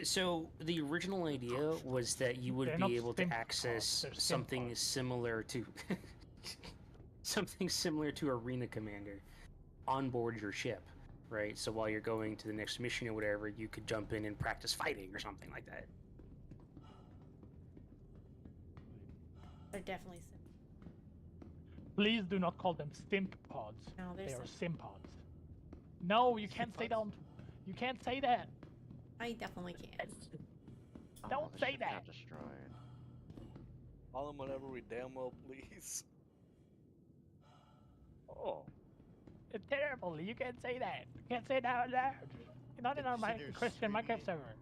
So the original idea was that you would They're not be able to stimp access pods, they're something Simpods. similar to something similar to Arena Commander on board your ship, right? So while you're going to the next mission or whatever, you could jump in and practice fighting or something like that. They're definitely simp. Please do not call them stimp pods. No, they're They are simp. Simpods. No, you can't say that. You can't say that. I definitely can. Don't say that. Destroyed. Call them whatever we damn well please. Oh, it's terrible. You can't say that. You can't say that out loud. You're not in our Consider Christian screaming Minecraft it. server.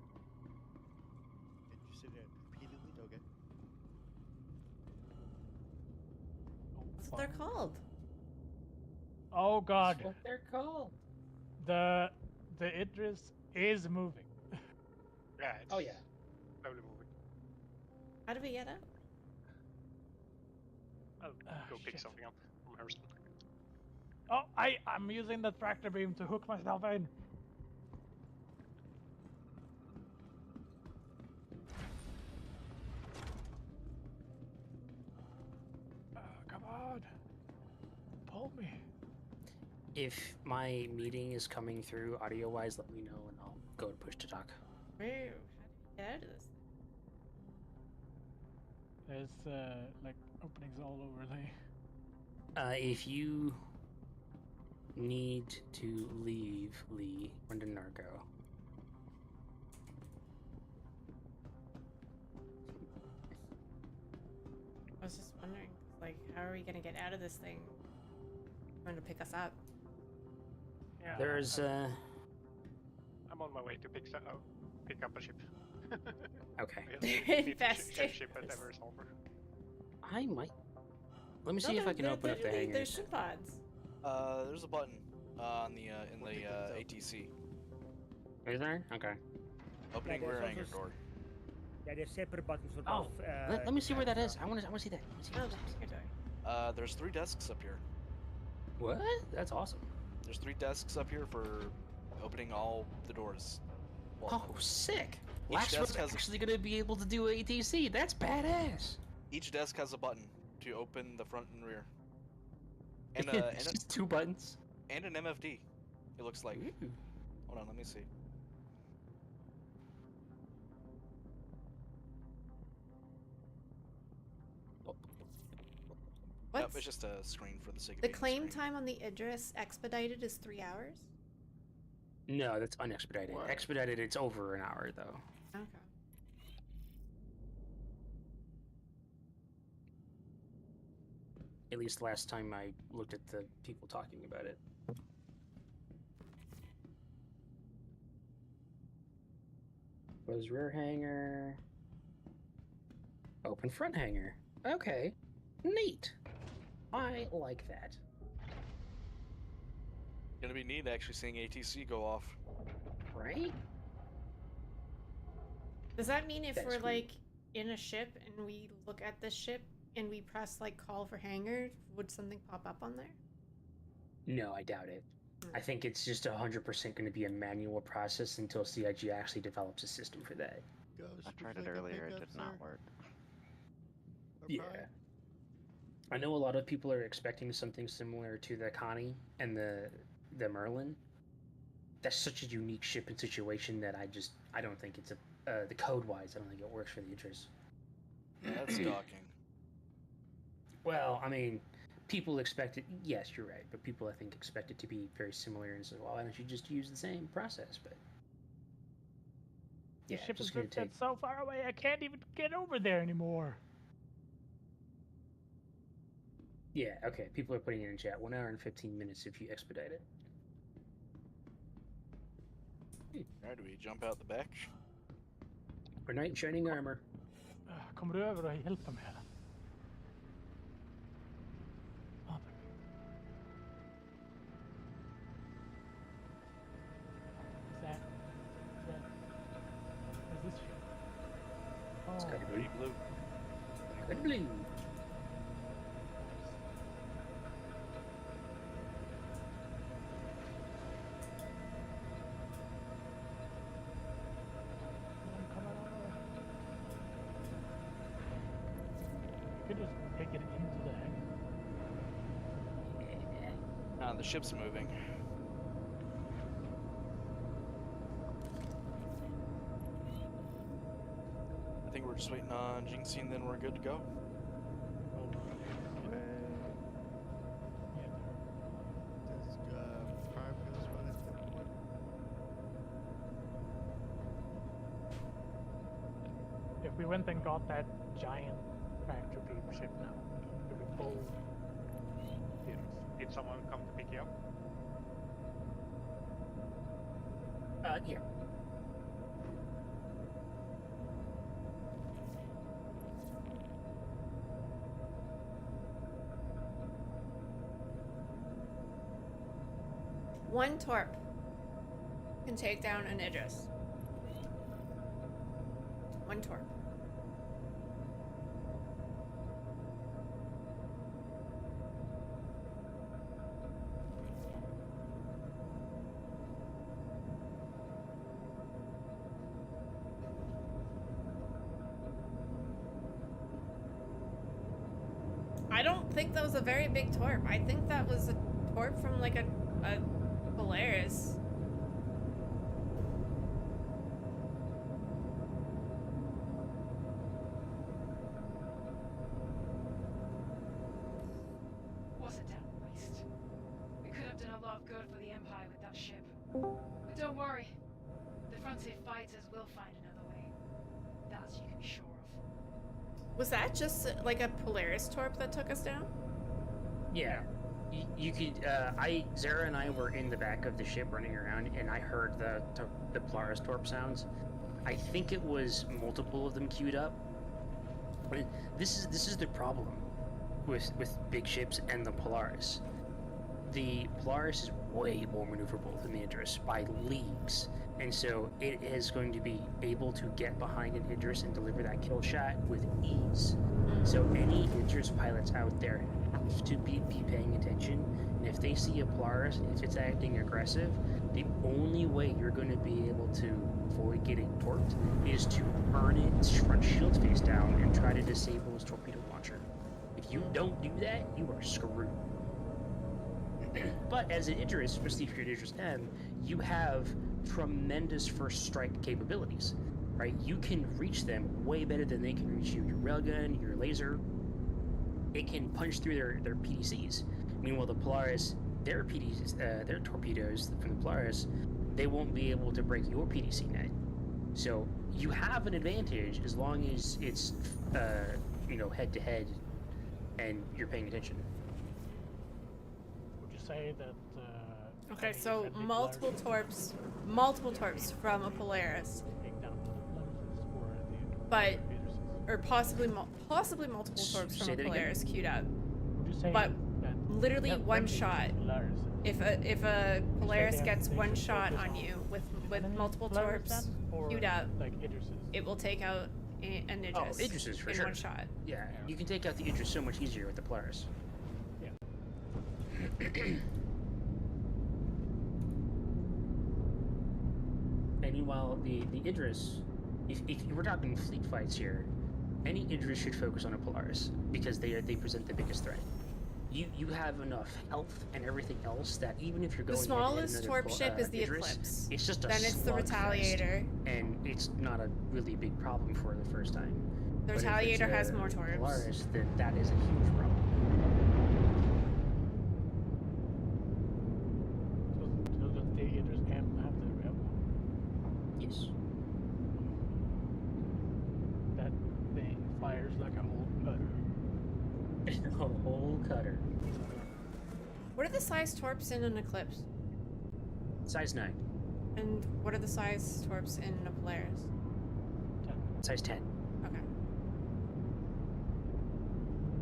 Did you say that repeatedly? Okay. That's what they're called. Oh God. That's what they're called. The Idris is moving. Yeah, it's Oh yeah. slowly moving. How do we get out? I'll go pick Shit. something up from Harrison. Oh, I'm using the tractor beam to hook myself in. Come on. Pull me. If my meeting is coming through audio-wise, let me know and I'll go to push to talk. Where? How do we get out of this? There's like openings all over the. If you need to leave Lee, run to Narco. I was just wondering, like, how are we gonna get out of this thing? Going to pick us up. Yeah, There's I'm on my way to pick up a ship. Okay. They're investing. Ship at Everest Harbor. I might. Let me see if I can open up the They're hangars. ship pods. There's a button in the ATC. Is there? Okay. Opening Yeah, rear there's hangar also door. Yeah, there's separate buttons for Oh, both. let me see where that is. I want to see that. Let me see Oh, where the that is. hangar door. There's 3 desks up here. What? That's awesome. There's 3 desks up here for opening all the doors. Oh, sick. Each Laxman's desk has actually going to be able to do ATC. That's badass. each desk has a button to open the front and rear. And It's just 2 buttons. and an MFD. It looks like. Ooh. Hold on, let me see. Yep, What's it's just a screen for the sake of the being a claim screen. time on the Idris expedited is 3 hours? No, that's unexpedited. What? Expedited, it's over an hour, though. Okay. At least last time I looked at the people talking about it. Close rear hanger. Open front hanger. Okay. Neat. I like that. Gonna be neat actually seeing ATC go off. Right? Does that mean if That's we're cool. like in a ship and we look at this ship and we press like call for hangar, would something pop up on there? No, I doubt it. I think it's just 100% going to be a manual process until CIG actually develops a system for that. I tried it earlier, it did not work. Yeah. I know a lot of people are expecting something similar to the Connie and the Merlin. That's such a unique ship and situation that I don't think it's the code-wise, I don't think it works for the Idris. That's docking. Well, I mean, people expect it, yes, you're right, but people I think expect it to be very similar and say, well, why don't you just use the same process? But Yeah, The ship is just gonna drifted take. so far away, I can't even get over there anymore. Yeah, okay. People are putting it in chat. 1 hour and 15 minutes if you expedite it. Alright, do we jump out the back? Or knight in shining armor. Kommer du över och hjälpa mig? Where's this ship? It's Oh, gotta be blue. Good blue. could just take it into the hangar. The ship's moving. I think we're just waiting on Jinxie and then we're good to go. If we went and got that giant tractor beam ship now, could we pull it? Did someone come to pick you up? Yeah. One torp can take down an Idris. One torp. I don't think that was a very big torp. I think that was a torp from like a Polaris. Was a damn waste. We could have done a lot of good for the Empire with that ship. But don't worry. The Frontier fighters will find another way. That you can be sure of. Was that just like a Polaris torp that took us down? Yeah. You could, Zara and I were in the back of the ship running around, and I heard the Polaris torp sounds. I think it was multiple of them queued up. But this is the problem with big ships and the Polaris. The Polaris is way more maneuverable than the Idris by leagues, and so it is going to be able to get behind an Idris and deliver that kill shot with ease. So any Idris pilots out there have to be paying attention, and if they see a Polaris, if it's acting aggressive, the only way you're going to be able to avoid getting torped is to burn its front shield face down and try to disable its torpedo launcher. If you don't do that, you are screwed. But as an Idris, especially if you're an Idris M, you have tremendous first strike capabilities, right? You can reach them way better than they can reach you. Your railgun, your laser, it can punch through their PDCs. Meanwhile, the Polaris, their PDCs, their torpedoes from the Polaris, they won't be able to break your PDC net. So you have an advantage as long as it's, head to head, and you're paying attention. Would you say that? Okay, so multiple torps from a Polaris, but or possibly multiple torps from a Polaris queued up, but literally one shot. If a Polaris gets one shot on you with multiple torps queued up, it will take out an Idris. Oh, Idrises for in sure. one shot. Yeah, you can take out the Idris so much easier with the Polaris. Yeah. And meanwhile, the Idris, if we're talking fleet fights here, any Idris should focus on a Polaris because they present the biggest threat. You have enough health and everything else that even if you're going the smallest torp ship is the Idris, Eclipse. it's just a then it's the slugfest, Retaliator, and it's not a really big problem for the first time. The But if Retaliator it's has a more torps. Polaris, then that is a huge problem. So does the Idris M have the rail? Yes. whole cutter. What are the size torps in an Eclipse? Size 9. And what are the size torps in a Polaris? 10. Size 10. Okay.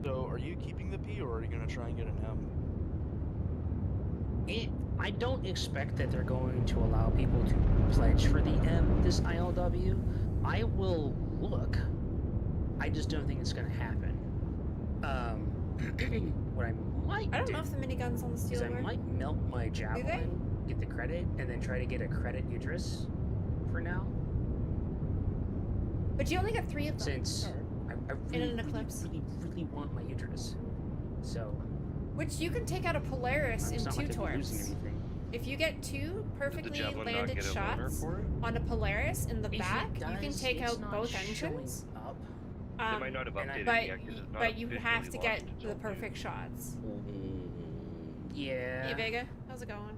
So, are you keeping the P, or are you gonna try and get an M? I don't expect that they're going to allow people to pledge for the M this ILW. I will look. I just don't think it's going to happen. What I might I don't know if the miniguns on the steel is I work. might melt my javelin, get the credit, and then try to get a credit Idris for now. But you only got 3 of them. Since I in really, an Eclipse. really want my Idris. So. Which you can take out a Polaris in It's not 2 like I'm torps. losing anything. If you get 2 perfectly javelin not landed get a loaner shots for it? on a Polaris in the If it back, you can does, take it's out not both showing engines. up. They might not have and I- updated But it yet, 'cause it's not but you have to officially get launched the until perfect shots. Yeah. Hey Vega, how's it going?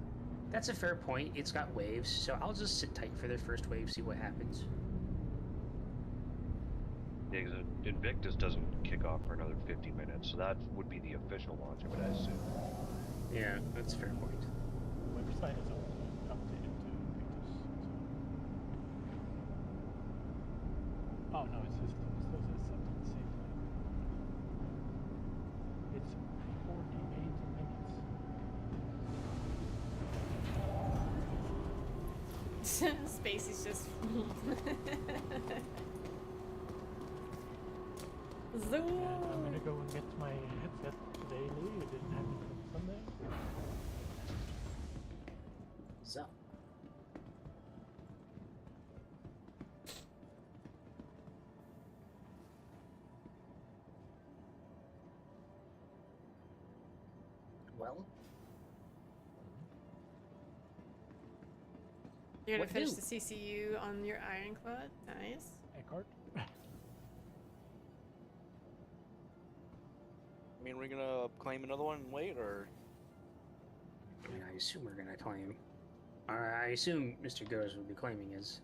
That's a fair point. It's got waves, so I'll just sit tight for the first wave, see what happens. Yeah, because Invictus doesn't kick off for another 50 minutes, so that would be the official launch, I would assume. Yeah, that's a fair point. The website is updated to Invictus. Oh no, it still says 17 safe. It's 48 minutes. Space is just Zoom. And I'm gonna go and get my headset today, Lee. It didn't happen on Sunday. So. Well. You're gonna What finish do? the CCU on your Ironclad? Nice. Eckhart? I mean, we're gonna claim another one and wait, or? I mean, I assume we're gonna claim. I assume Mr. Goes will be claiming his.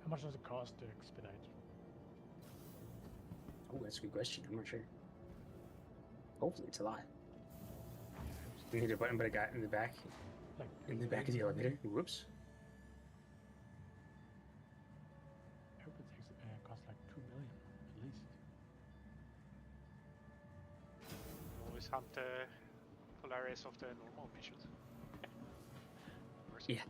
How much does it cost to expedite? Oh, that's a good question. I'm not sure. Hopefully, it's a lot. We need a button, but I got in the back. Like In the back of the elevator. Whoops. I hope it costs like 2 million at least. Always hunt the Polaris of the normal missions. Yeah.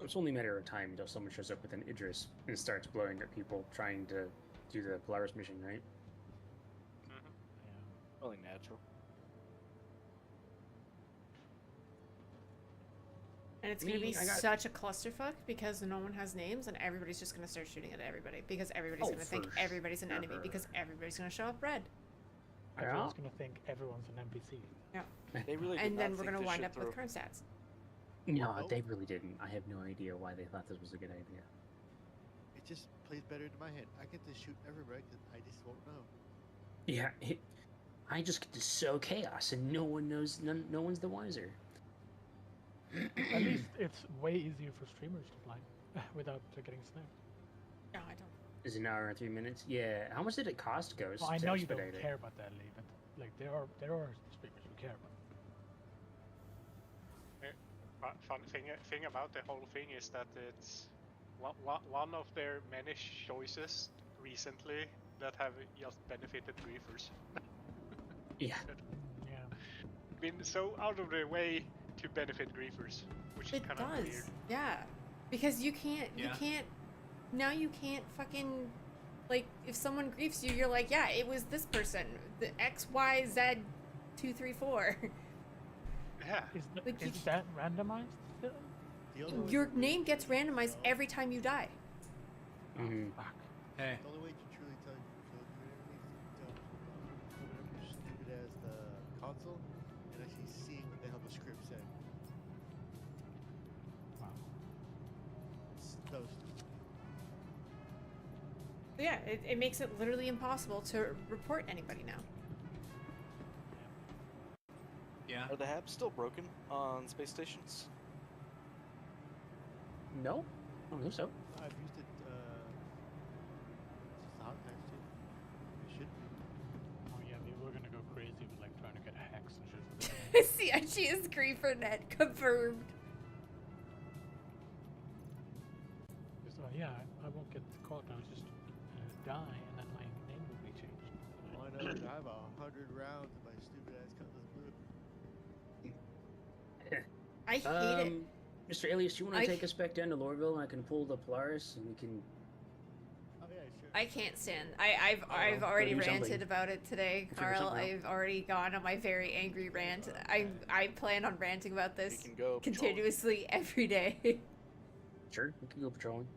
It's only a matter of time until someone shows up with an Idris and starts blowing at people trying to do the Polaris mission, right? Only natural. And it's Me, gonna be I got- such a clusterfuck because no one has names and everybody's just gonna start shooting at everybody because everybody's Oh, gonna think for everybody's an enemy sure. because everybody's gonna show up red. Everyone's gonna think everyone's an NPC. Yeah. They really did And then not we're think gonna this wind shit up with through. current stats. No, they really didn't. I have no idea why they thought this was a good idea. It just plays better in my head. I get to shoot everybody because I just won't know. Yeah, I just get to sow chaos and no one knows, no one's the wiser. At least it's way easier for streamers to fly without getting sniped. No, I don't. Is it an hour and 3 minutes? Yeah. How much did it cost, Ghost? Well, I to know you don't expedite it? care about that, Lee, but like there are streamers who care about it. Fun thing about the whole thing is that it's one of their many choices recently that have just benefited griefers. Yeah. Yeah. Been so out of their way to benefit griefers, which is It kind of does. weird. Yeah. Because you can't Yeah. now you can't fucking like if someone griefs you, you're like, yeah, it was this person. The XYZ234. Yeah. Is that randomized still? Your name gets randomized every time you die. Mm-hmm. The Hey. only way to truly tell you killed your enemies is to open up your stupid as the console and actually seeing what the hell the script said. Wow. It's so stupid. Yeah, it makes it literally impossible to report anybody now. Yeah. Are the hubs still broken on space stations? No, I don't think so. I've used it She is Griefernet, confirmed. So yeah, I won't get caught. I'll just die, and then my name will be changed. Why not? I have 100 rounds in my stupid ass cutlass boot. I hate it. Mr. Alias, do you want to take us back down to Lorville and I can pull the Polaris and we can... Oh yeah, sure. I can't stand. I've already do ranted something. about it today, Figure Carl. something out. I've already gone on my very angry rant. I plan on ranting about this can go continuously every day. Sure, we can go patrolling.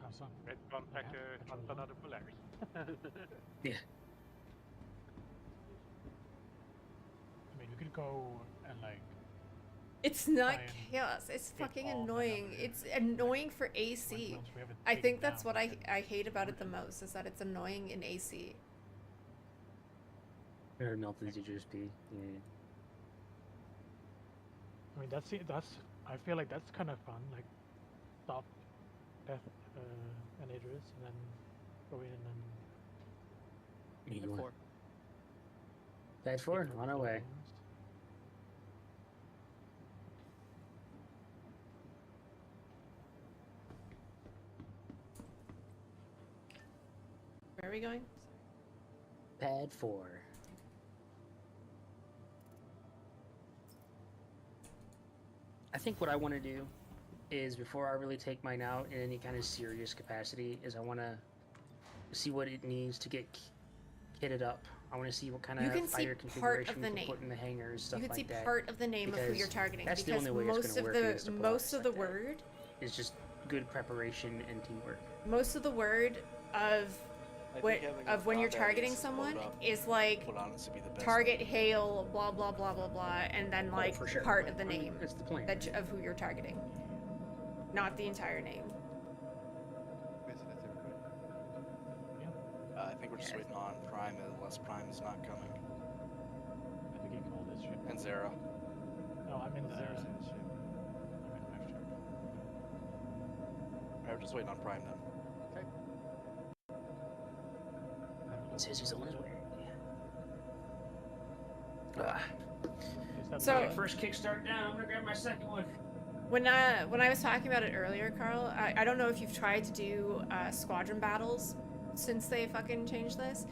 Awesome. Red one pack hunt another Polaris. Yeah. I mean, we could go and like. It's not try and chaos. It's get fucking all annoying. together. It's annoying for AC. Once we have it I taken think that's down, what we I hate about it the most, is that it's annoying in AC. Or melt the GSP. Yeah. I mean, that's I feel like that's kind of fun. Like, stop Death and Idris, and then go in and You then. want- Bad 4, on our way. Where are we going? Pad 4. I think what I want to do is, before I really take mine out in any kind of serious capacity, is I want to see what it needs to get kitted up. I want to see what kind You of can see fighter part configuration of the we name. can put in the hangars, stuff You can like see that. part of the name of who because you're targeting, that's because the only way it's most going to of work against a the Polaris most of the like that. word, Is just good preparation and teamwork. most of the word of what having of a when you're combat targeting ace someone load up is like would honestly be the best target, hail, blah blah blah blah blah, and then like for sure. part of the name That's the plan. that of who you're targeting, not the entire name. Basically, that's everybody. I think we're just waiting on Prime, unless Prime is not coming. I think he called this ship. And Zara. No, I'm in the. Zara's in the ship. I'm in my ship. Alright, we're just waiting on Prime then. Okay. Says he's on his way. So- my first kickstart down. I'm gonna grab my second one. When I was talking about it earlier, Carl, I don't know if you've tried to do squadron battles since they fucking changed this.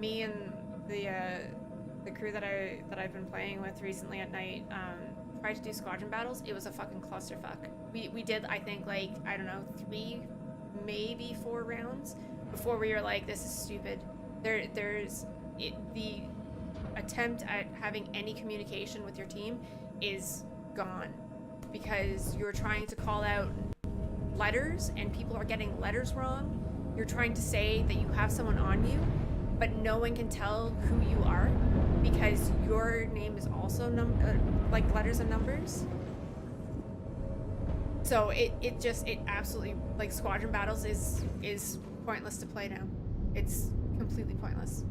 Me and the crew that I've been playing with recently at night tried to do squadron battles. It was a fucking clusterfuck. We did, I think, like, I don't know, 3, maybe 4 rounds before we were like, this is stupid. The attempt at having any communication with your team is gone, because you're trying to call out letters and people are getting letters wrong. You're trying to say that you have someone on you, but no one can tell who you are because your name is also like letters and numbers. So it absolutely, like, squadron battles is pointless to play now. It's completely pointless.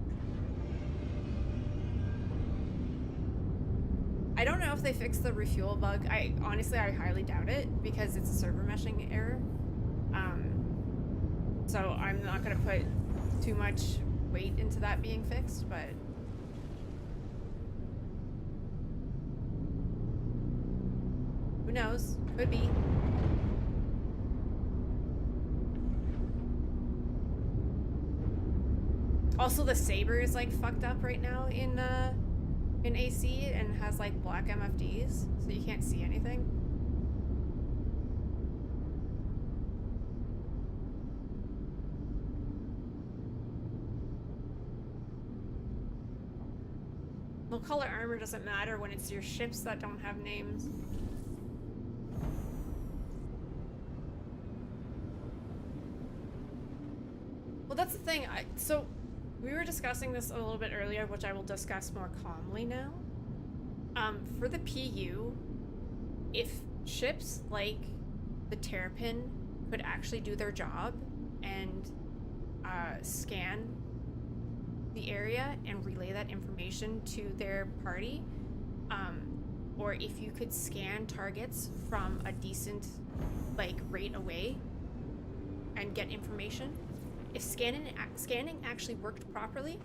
I don't know if they fixed the refuel bug. I highly doubt it, because it's a server meshing error. So I'm not gonna put too much weight into that being fixed, but who knows? Could be. Also, the Saber is like fucked up right now in AC and has like black MFDs, so you can't see anything. Well, color armor doesn't matter when it's your ships that don't have names. Well, that's the thing. So we were discussing this a little bit earlier, which I will discuss more calmly now. For the PU, if ships like the Terrapin could actually do their job and scan the area and relay that information to their party, or if you could scan targets from a decent rate away and get information, if scanning actually worked properly,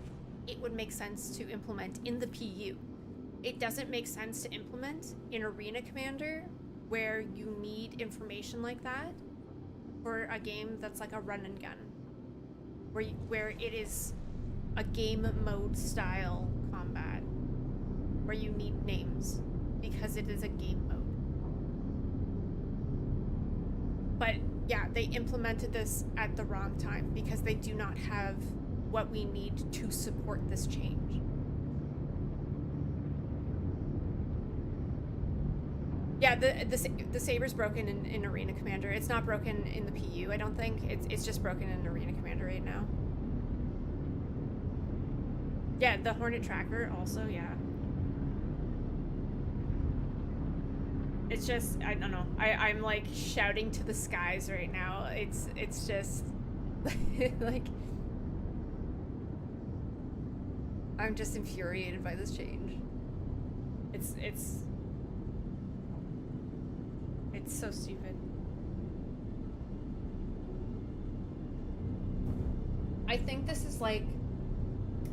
it would make sense to implement in the PU. it doesn't make sense to implement in Arena Commander where you need information like that for a game that's like a run and gun, where it is a game mode style combat where you need names because it is a game mode. But yeah, they implemented this at the wrong time because they do not have what we need to support this change. Yeah, the saber's broken in Arena Commander. It's not broken in the PU, I don't think. It's just broken in Arena Commander right now. Yeah, the Hornet Tracker also, yeah. It's just, I don't know. I'm like shouting to the skies right now. It's just like I'm just infuriated by this change. It's so stupid. I think this is like,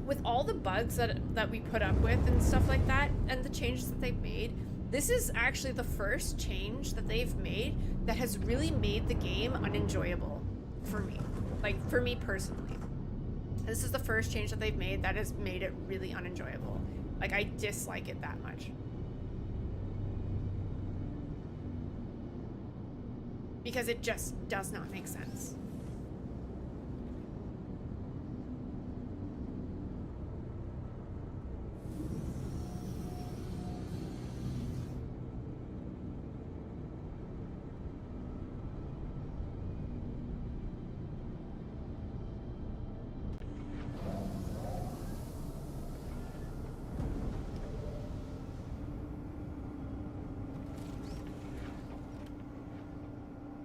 with all the bugs that we put up with and stuff like that, and the changes that they've made, this is actually the first change that they've made that has really made the game unenjoyable for me. Like, for me personally. This is the first change that they've made that has made it really unenjoyable. Like, I dislike it that much. Because it just does not make sense.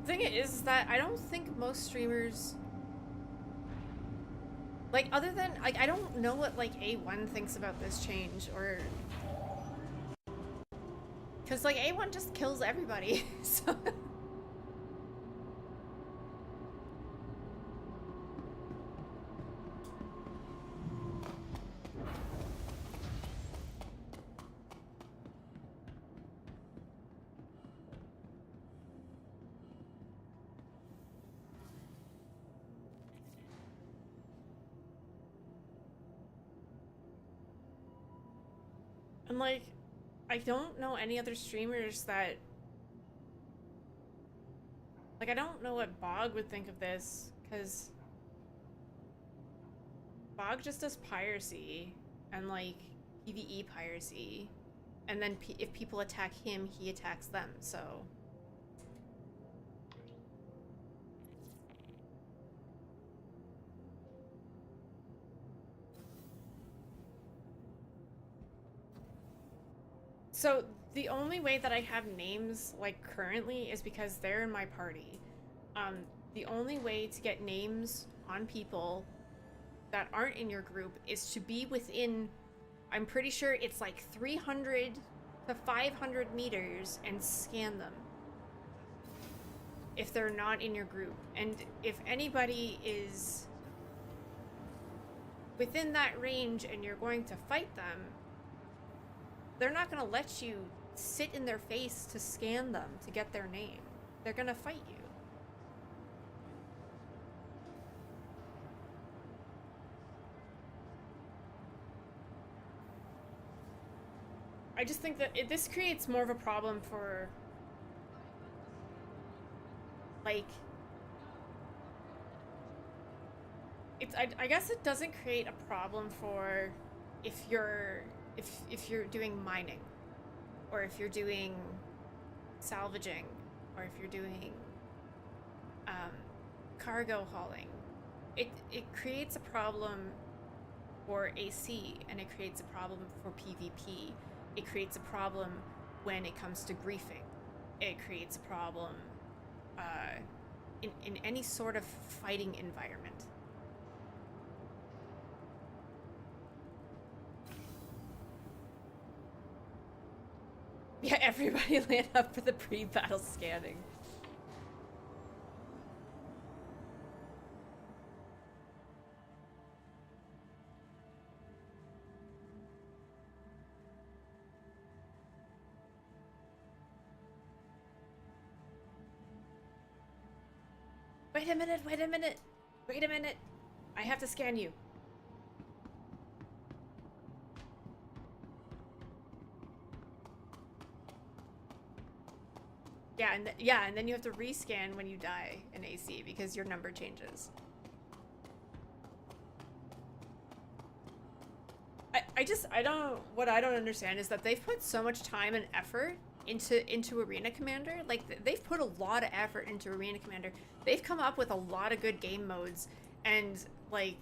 The thing is that I don't think most streamers, like, other than, like, I don't know what, like, A1 thinks about this change, or, because, like, A1 just kills everybody, so. And, like, I don't know any other streamers that... Like, I don't know what Bog would think of this, because... Bog just does piracy, and, like, PvE piracy. And then if people attack him, he attacks them, so... So, the only way that I have names, like, currently is because they're in my party. The only way to get names on people that aren't in your group is to be within, I'm pretty sure it's like 300 to 500 meters, and scan them if they're not in your group. And if anybody is within that range and you're going to fight them, they're not gonna let you sit in their face to scan them to get their name. They're gonna fight you. I just think that this creates more of a problem for, like, I guess it doesn't create a problem for if you're doing mining, or if you're doing salvaging, or if you're doing cargo hauling. It creates a problem for AC, and it creates a problem for PvP. It creates a problem when it comes to griefing. It creates a problem in any sort of fighting environment. Yeah, everybody land up for the pre-battle scanning. Wait a minute, wait a minute. Wait a minute. I have to scan you. Yeah, and then you have to rescan when you die in AC because your number changes. What I don't understand is that they've put so much time and effort into Arena Commander. Like, they've put a lot of effort into Arena Commander. They've come up with a lot of good game modes, and like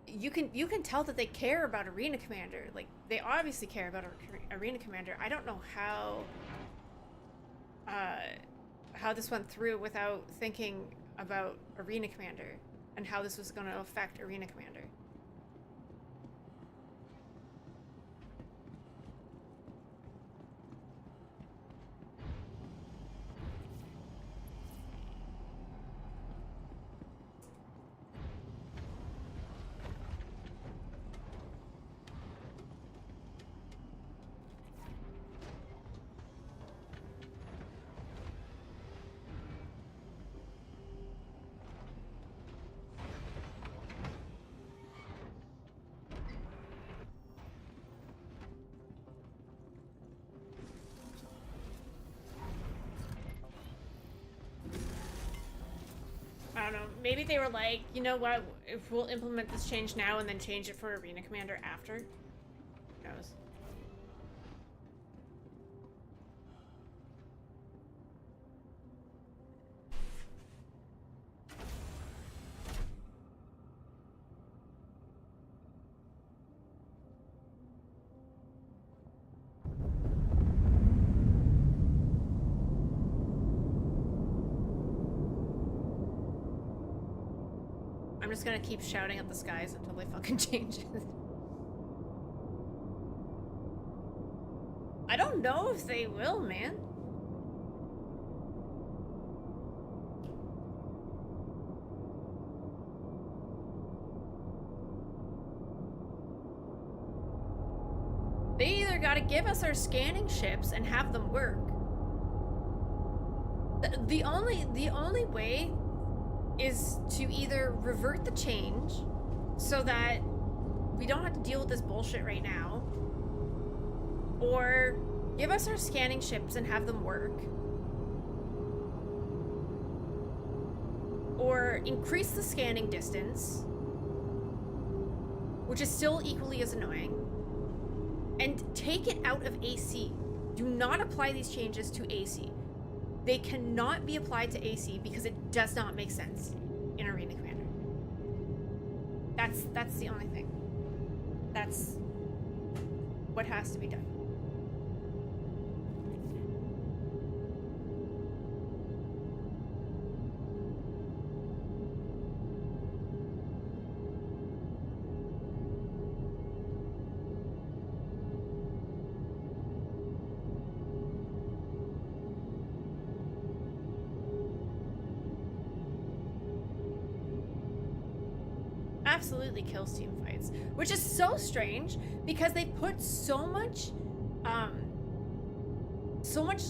you can tell that they care about Arena Commander. Like, they obviously care about Arena Commander. I don't know how this went through without thinking about Arena Commander and how this was going to affect Arena Commander. I don't know, maybe they were like, you know what, if we'll implement this change now and then change it for Arena Commander after. Who knows? I'm just gonna keep shouting at the skies until they fucking change it. I don't know if they will, man. They either gotta give us our scanning ships and have them work. The only way is to either revert the change so that we don't have to deal with this bullshit right now, or give us our scanning ships and have them work, or increase the scanning distance, which is still equally as annoying, and take it out of AC. Do not apply these changes to AC. They cannot be applied to AC because it does not make sense in Arena Commander. That's the only thing. That's what has to be done. Absolutely kills team fights, which is so strange because they put so much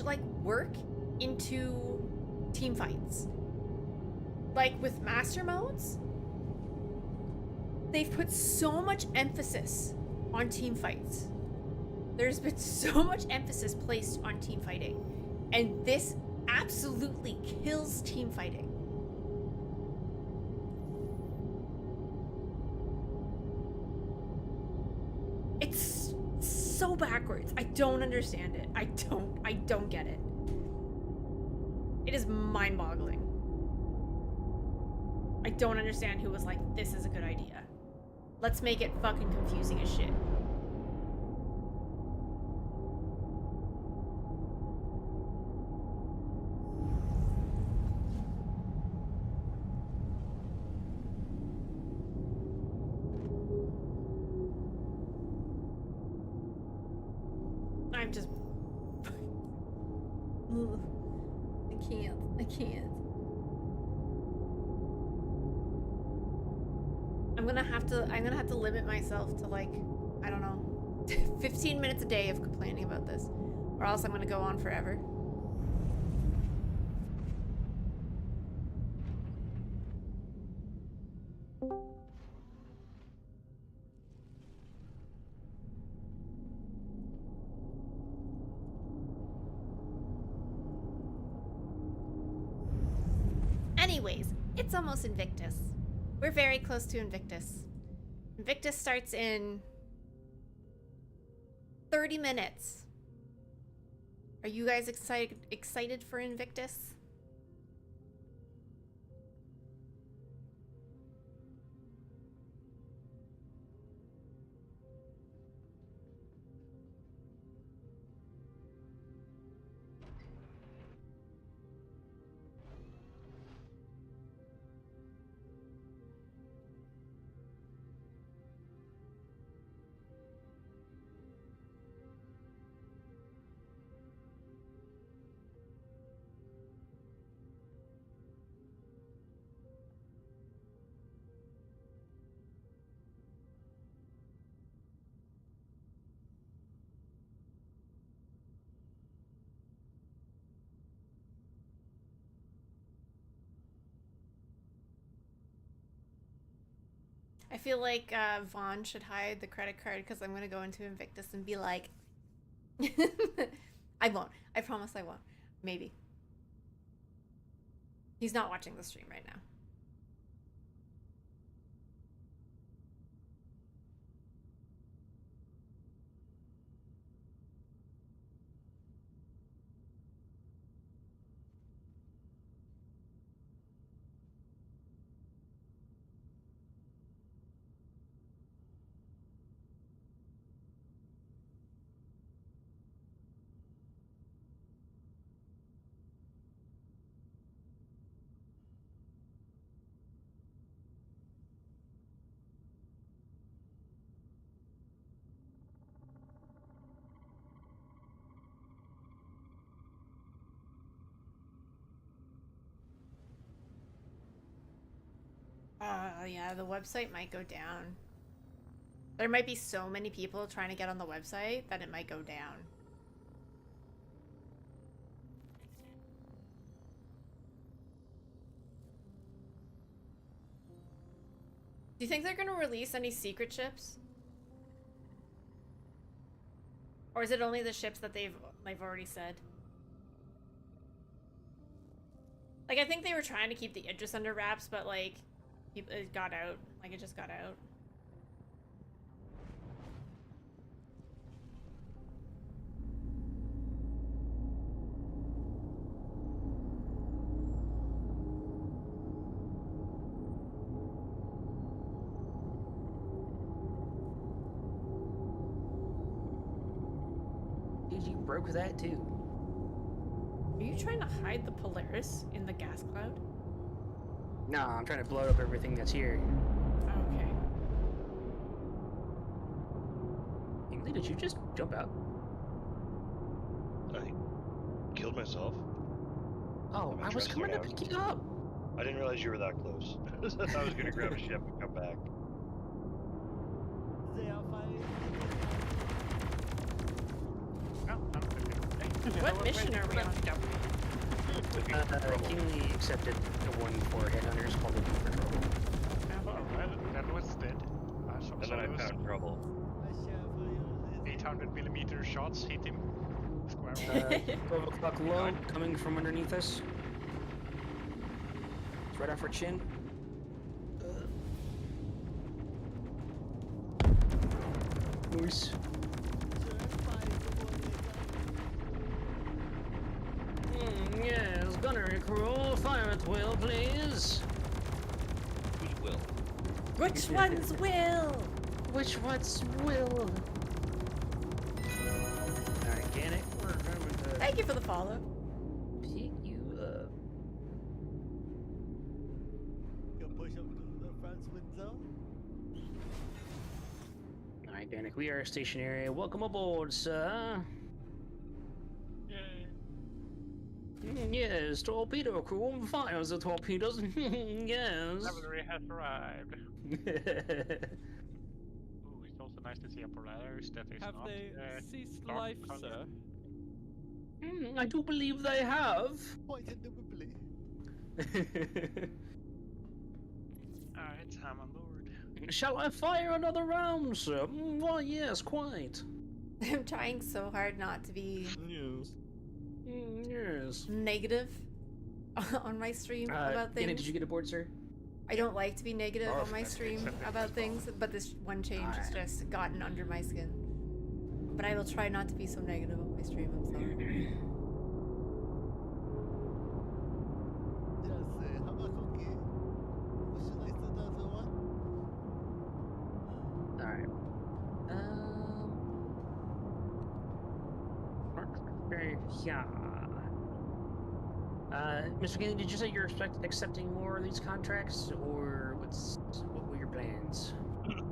like work into team fights. Like with master modes, they've put so much emphasis on team fights. There's been so much emphasis placed on team fighting, and this absolutely kills team fighting. It's so backwards. I don't understand it. I don't get it. It is mind-boggling. I don't understand who was like, this is a good idea. Let's make it fucking confusing as shit. I'm just... I can't. I'm gonna have to limit myself to, like, I don't know, 15 minutes a day of complaining about this, or else I'm gonna go on forever. Anyways, it's almost Invictus. We're very close to Invictus. Invictus starts in 30 minutes. Are you guys excited for Invictus? I feel like Vaughn should hide the credit card because I'm going to go into Invictus and be like... I won't. I promise I won't. Maybe. He's not watching the stream right now. Yeah, the website might go down. There might be so many people trying to get on the website that it might go down. Do you think they're going to release any secret ships? Or is it only the ships that they've already said? Like, I think they were trying to keep the Idris under wraps, but like, it got out. Like, it just got out. Dude, you broke that too. Are you trying to hide the Polaris in the gas cloud? Nah, I'm trying to blow up everything that's here. Okay. Ingley, did you just jump out? I killed myself. Oh, I was coming to pick you up. I didn't realize you were that close. I was gonna grab a ship and come back. They are fighting. What mission are we on? Kingly accepted the one for headhunters called the Deeper Trouble. Well, that was dead. And then I found trouble. 800mm shots hit him. Square. 12 o'clock low coming from underneath us. It's right off our chin. Nice. Yes, gunnery crew, fire at will, please. Who's will? Which one's will? Which one's will? Organic, we're going to... Thank you for the follow. Pick you up. Go push up to the France window. Alright, Danik, we are stationary. Welcome aboard, sir. Yes, torpedo crew fires the torpedoes. Yes. Cavalry has arrived. Ooh, it's also nice to see a Polaris that is Have not they ceased dark life, colour. sir? I do believe they have. Quite indubitably. Alright, how I'm on board. Shall I fire another round, sir? Why, yes, quite. I'm trying so hard not to be Yes. Yes. negative on my stream about Jenna, things. did you get aboard, sir? I don't like to be negative on my That's stream accepting about my things, but this one change has just gotten under my skin. But I will try not to be so negative on my stream, I'm sorry. Alright. Yeah. Mr. Ganley, did you say you're accepting more of these contracts, or what were your plans?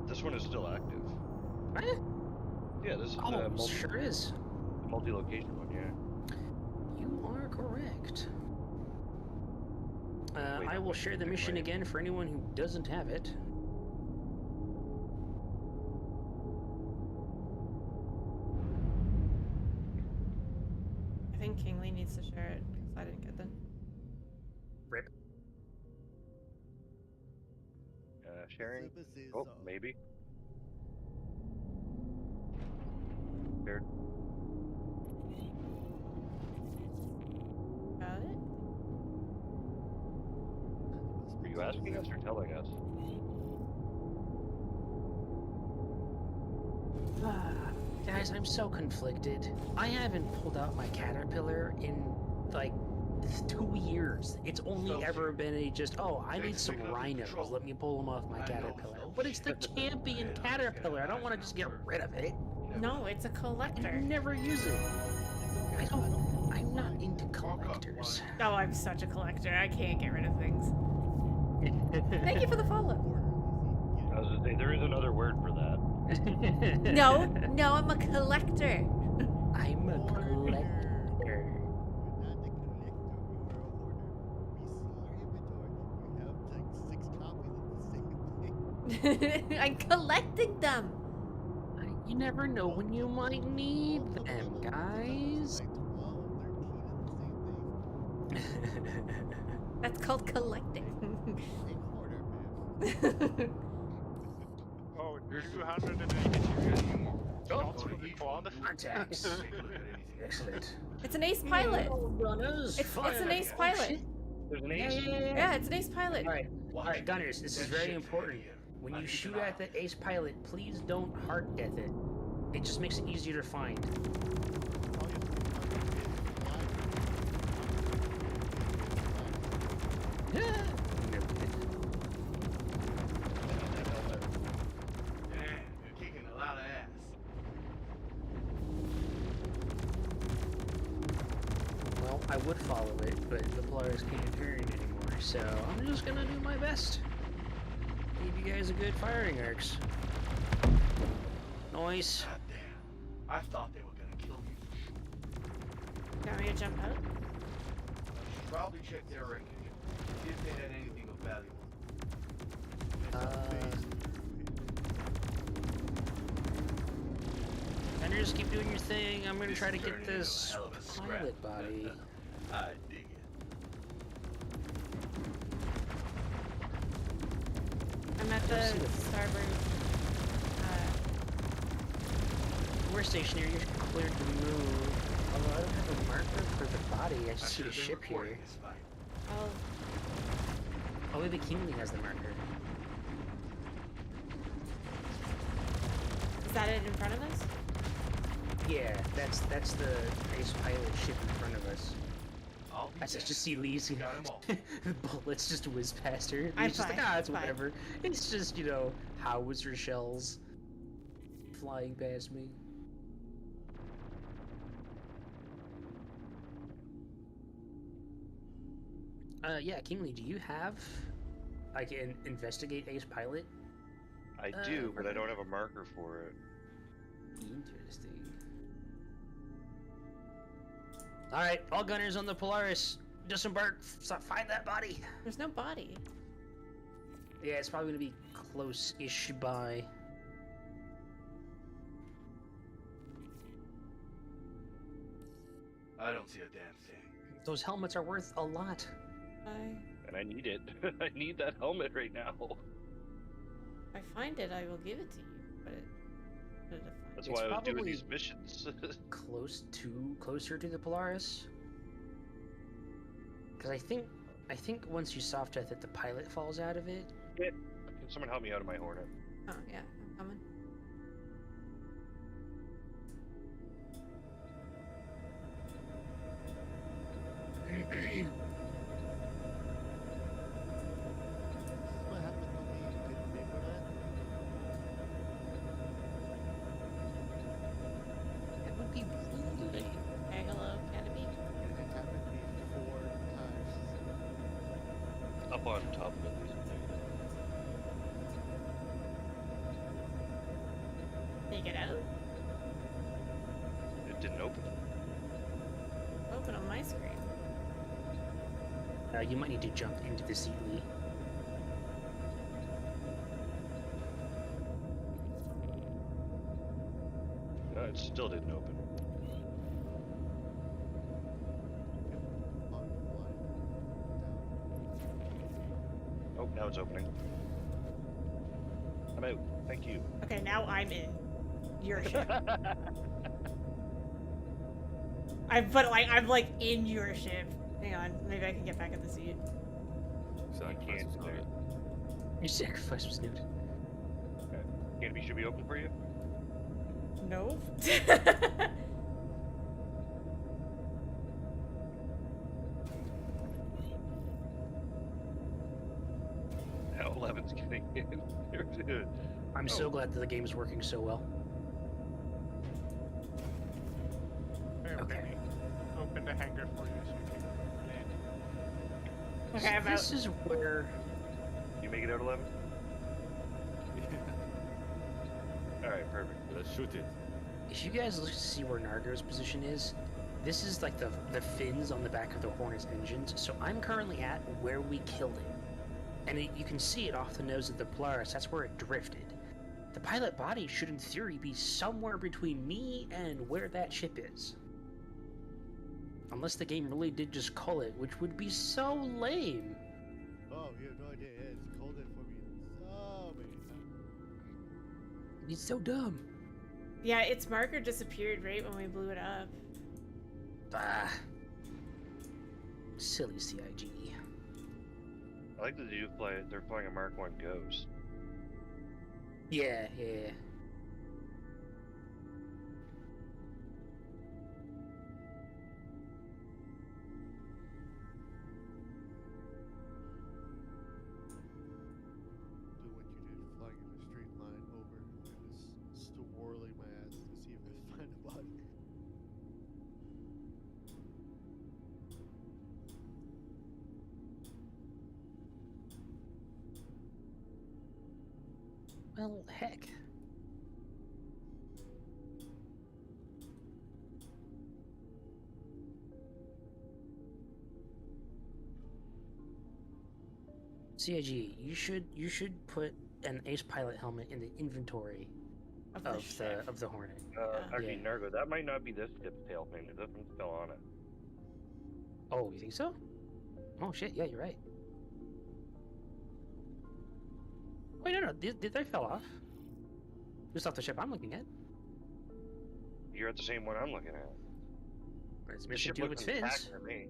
This one is still active. What? Yeah, this is Oh, sure is. Multi-location one, yeah. You are correct. Wait, I will share the mission again for anyone who doesn't have it. I think Kingsley needs to share it because I didn't get them. Rip. Sharing? Oh, maybe. Shared. Got it? Are you asking us or telling us? Guys, I'm so conflicted. I haven't pulled out my caterpillar in like 2 years. It's only ever been a just, oh, I need some rhinos. Let me pull them off my caterpillar. But it's the champion caterpillar. I don't want to just get rid of it. No, it's a collector. I never use it. I'm not into collectors. Oh, I'm such a collector. I can't get rid of things. Thank you for the follow. I was gonna say, there is another word for that. No, I'm a collector. I'm a collector. I'm collecting them. You never know when you might need them, guys. That's called collecting. Oh, 282 shots for the quad. Contacts. Excellent. It's an ace pilot. Runners, It's an ace pilot. There's an ace? Yeah, it's an ace pilot. Alright, gunners, this is very important. When you shoot at the ace pilot, please don't heart death it. It just makes it easier to find. You're kicking a lot of ass. Well, I would follow it, but the players can't turn anymore, so I'm just gonna do my best. Give you guys a good firing arcs. Noise. God damn. I thought they were gonna kill you. You want me to jump out? You should probably check their wreckage. See if they had anything of value. And just keep doing your thing. I'm gonna try to This is get turning into a this hell of a scrap. pilot body. I dig it. I'm at the starboard. We're stationary. You're cleared to move. Although I don't have a marker for the body. I just see a ship here. Oh. Oh, maybe Kingsley has the marker. Is that it in front of us? Yeah, that's the ace pilot ship in front of us. I just see Lee's bullets just whiz past her. I'm It's just fine, like, it's fine. whatever. It's just, howitzer shells flying past me. Yeah, Kingsley, do you have, an investigate ace pilot? I do, but I don't have a marker for it. Interesting. Alright, all gunners on the Polaris, disembark, find that body. There's no body. Yeah, it's probably gonna be close-ish by. I don't see a damn thing. Those helmets are worth a lot. And I need it. I need that helmet right now. If I find it, I will give it to you. But it That's It's why I was doing probably these missions. closer to the Polaris. Because I think once you soft death it, the pilot falls out of it. Yeah. Can someone help me out of my Hornet? Oh yeah, I'm coming. What happened when we didn't pay for that? It would be really lame. Hey, hello, Canopy. It happened before times. Up on top of it. Take it out. It didn't open. Open on my screen. You might need to jump into the seat, Lee. It still didn't open. Oh, now it's opening. I'm out. Thank you. Okay, now I'm in your ship. I'm like in your ship. Hang on, maybe I can get back in the seat. Sacrifice was noted. Your sacrifice was noted. Okay. Canopy should be open for you? No. Now 11's getting in. I'm so glad that the game is working so well. Okay. Open the hangar for you so you can land. Okay, I'm This out. is where You make it out 11? Alright, perfect. Let's shoot it. if you guys look to see where Nargo's position is, this is like the fins on the back of the Hornet's engines. So I'm currently at where we killed it. And you can see it off the nose of the Polaris. That's where it drifted. The pilot body should, in theory, be somewhere between me and where that ship is. Unless the game really did just cull it, which would be so lame. Oh, you have no idea. It's called it for me so many times. It's so dumb. Yeah, its marker disappeared right when we blew it up. Ah. Silly CIG. I like that they're flying a Mark 1 Ghost. Yeah. Do what you did, flying in a straight line over and just swirling my ass to see if I find a body. Well, heck. CIG, you should put an Ace Pilot helmet in the inventory of the Hornet. Actually, Nargo, that might not be this ship's tail fin. This one's still on it. Oh, you think so? Oh shit, yeah, you're right. Wait, no, they fell off. Just off the ship I'm looking at. You're at the same one I'm looking at. It's The missing ship two of looks its fins. intact for me.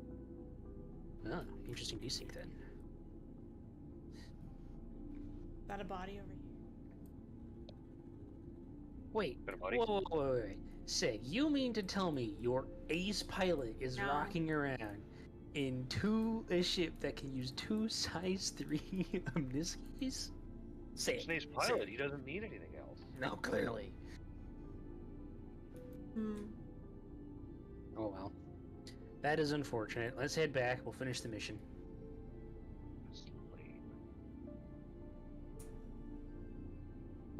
Ah, interesting desync then. Is that a body over here? Wait, Got a body? wait. Sig, you mean to tell me your Ace Pilot is No. rocking around in a ship that can use 2 size 3 omniskis? Say It's it. an Ace Pilot. He doesn't need anything else. No, clearly. Oh well. That is unfortunate. Let's head back. We'll finish the mission.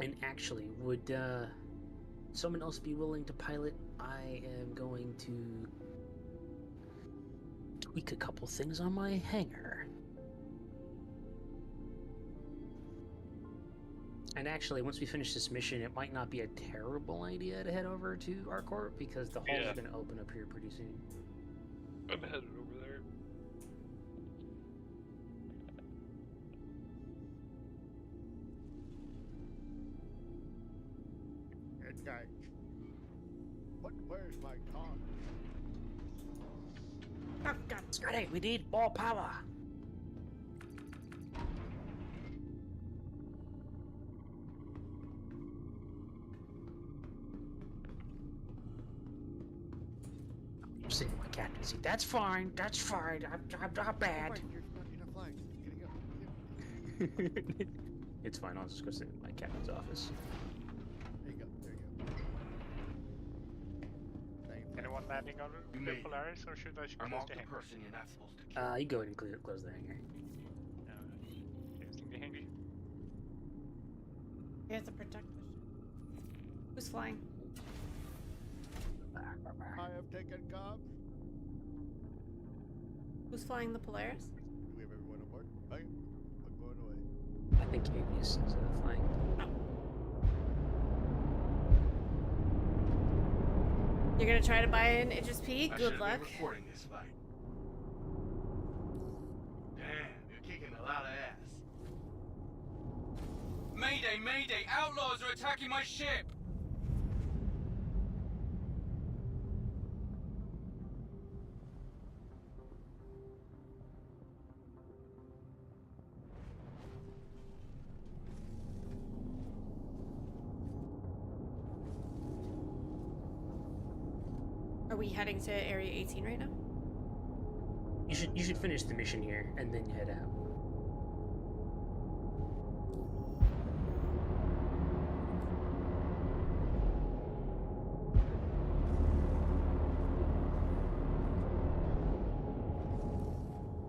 And actually, would someone else be willing to pilot? I am going to tweak a couple things on my hangar. And actually, once we finish this mission, it might not be a terrible idea to head over to Arcorp because the hull is going to open up here pretty soon. I'm headed over there. Okay. Where's my car? Oh, God, Scotty, we need more power. I'm sitting in my captain seat. That's fine. That's fine. I'm not bad. You're not flying. You're gonna go. It's fine. I'll just go sit in my captain's office. There you go. There you go. Anyone landing on the Me. Polaris, or should I I'm close off the the hangar? person you're not supposed to kill. You go ahead and close the hangar. Closing the hangar. Here's the protector. Who's flying? I have taken comms. Who's flying the Polaris? Do we have everyone aboard? Okay. I'm going away. I think Ignis is flying. You're gonna try to buy an Idris P? I Good should luck. have been recording this fight. Damn, you're kicking a lot of ass. Mayday, mayday! Outlaws are attacking my ship! Are we heading to Area 18 right now? You should finish the mission here and then head out.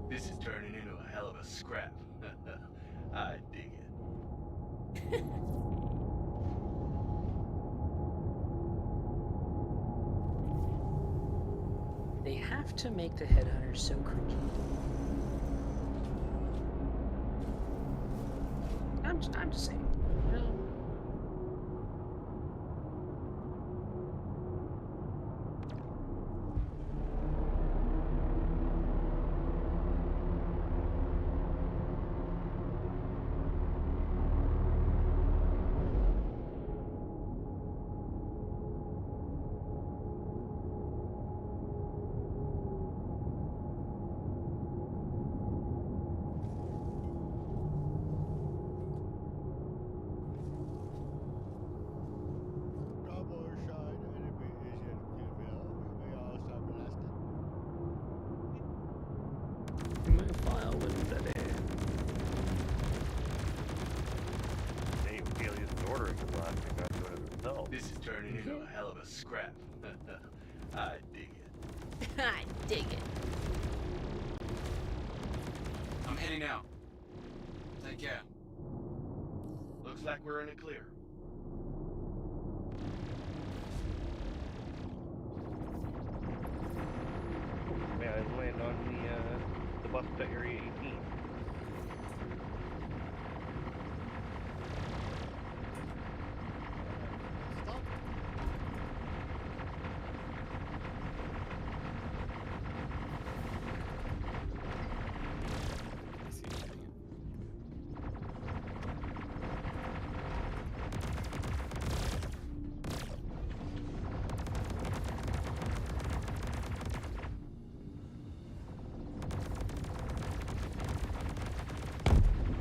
This is turning into a hell of a scrap. I dig it. They have to make the headhunters so cringy. I'm just saying. You know? This is turning into a hell of a scrap. I dig it. I dig it. I'm heading out. Take care. Looks like we're in the clear. May I land on the bus to Area 18?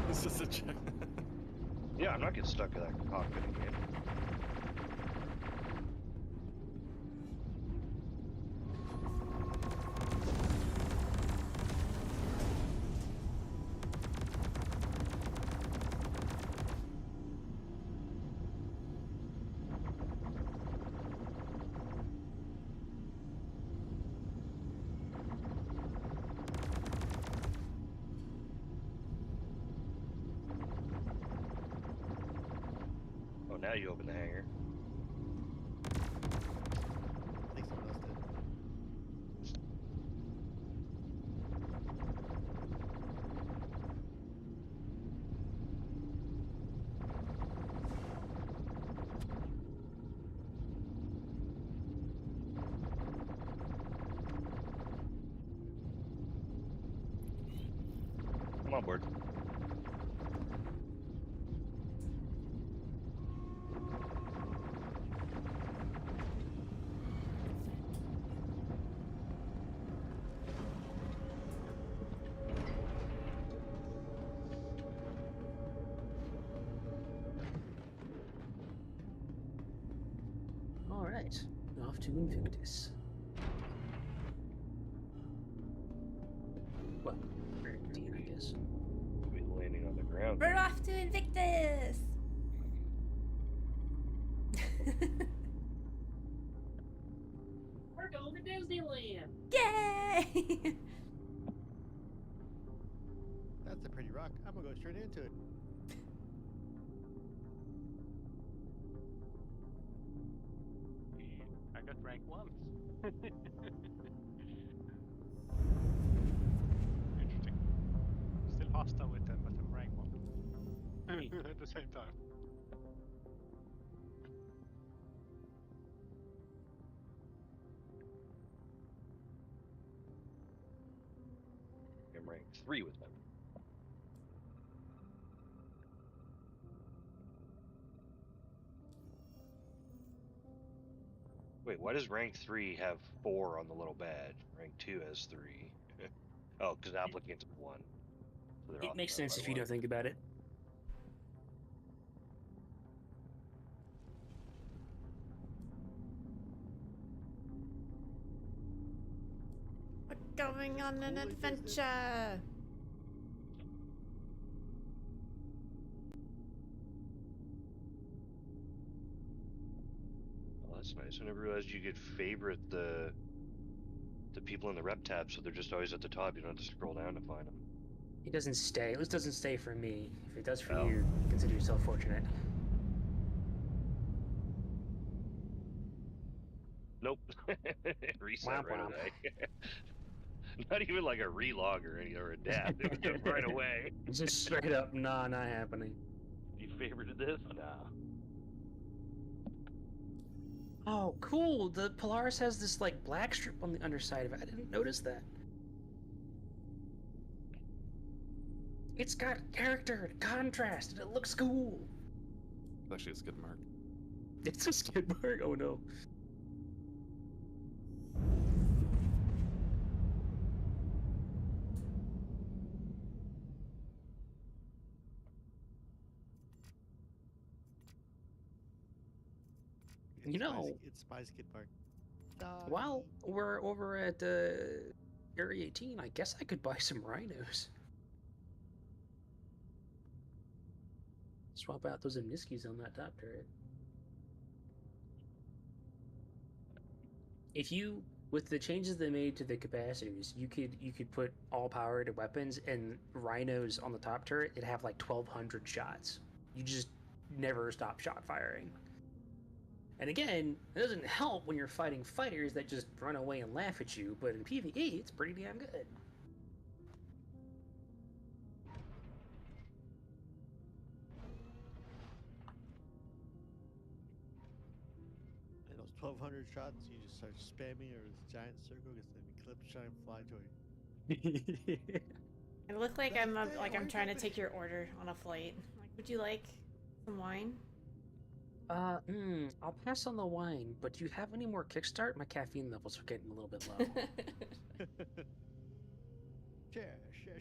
This is a check. Yeah, I'm not getting stuck in that cockpit again. Oh, now you open the hangar. I think someone else did. I'm on board. right, off to Invictus. Well, Area 18, I guess. We'll be landing on the ground. We're off to Invictus! We're going to Disneyland. Yay! That's a pretty rock. I'm gonna go straight into it. I got rank 1. Interesting. Still hostile with them, but I'm rank 1. At the same time. I'm ranked 3 with them. Wait, why does rank 3 have 4 on the little badge? Rank 2 has 3. Oh, because applicants have 1. So they're It off makes by sense if you 1. don't think about it. We're going on an adventure! Oh, that's nice. I never realized you could favorite the people in the rep tab, so they're just always at the top. You don't have to scroll down to find them. It doesn't stay. At least doesn't stay for me. If it does for Oh. you, consider yourself fortunate. Nope. Reset Womp right womp. away. Not even like a relog or a adapt. It was just right away. It's just straight up, nah, not happening. You favorited this? Nah. Oh, cool. The Polaris has this like black strip on the underside of it. I didn't notice that. It's got character and contrast, and it looks cool. Actually, a skid mark. It's a skid mark. Oh no. You know, It's my skid mark. while we're over at Area 18, I guess I could buy some rhinos. Swap out those Omniskis on that top turret. If you, with the changes they made to the capacitors, you could put all power to weapons, and rhinos on the top turret, it'd have like 1,200 shots. You just never stop shot firing. And again, it doesn't help when you're fighting fighters that just run away and laugh at you, but in PvE, it's pretty damn good. And those 1,200 shots, you just start spamming, or this giant circle gets an eclipse shine fly toward you. I look like I'm trying to take your order on a flight. Like, would you like some wine? I'll pass on the wine, but do you have any more Kickstart? My caffeine levels are getting a little bit low.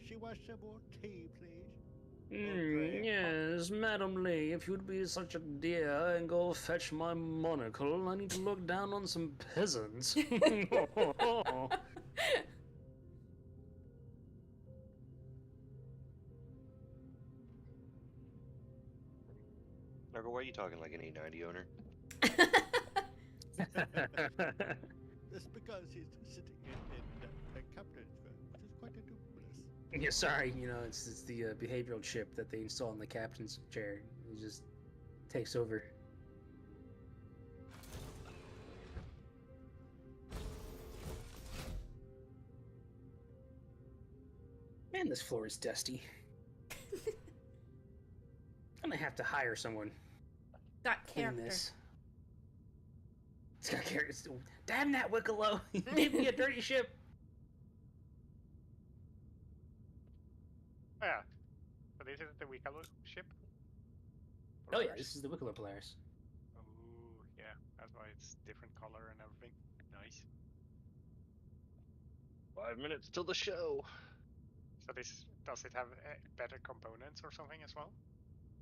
She wants some more tea, please. Yes, Madam Lee, if you'd be such a dear and go fetch my monocle, I need to look down on some peasants. Marco, why are you talking like an A90 owner? That's because he's sitting in captain's chair, which is quite a Yeah, sorry, you know, it's the behavioral chip that they install in the captain's chair. It just takes over. Man, this floor is dusty. I'm gonna have to hire someone. Got Clean character. this. It's got character. Damn that Wicklow! You gave me a dirty ship. Oh, yeah. So this is the Wicklow ship? Oh yeah, this is the Wicklow Polaris. Oh, yeah. That's why it's different color and everything. Nice. 5 minutes till the show. So this, does it have better components or something as well?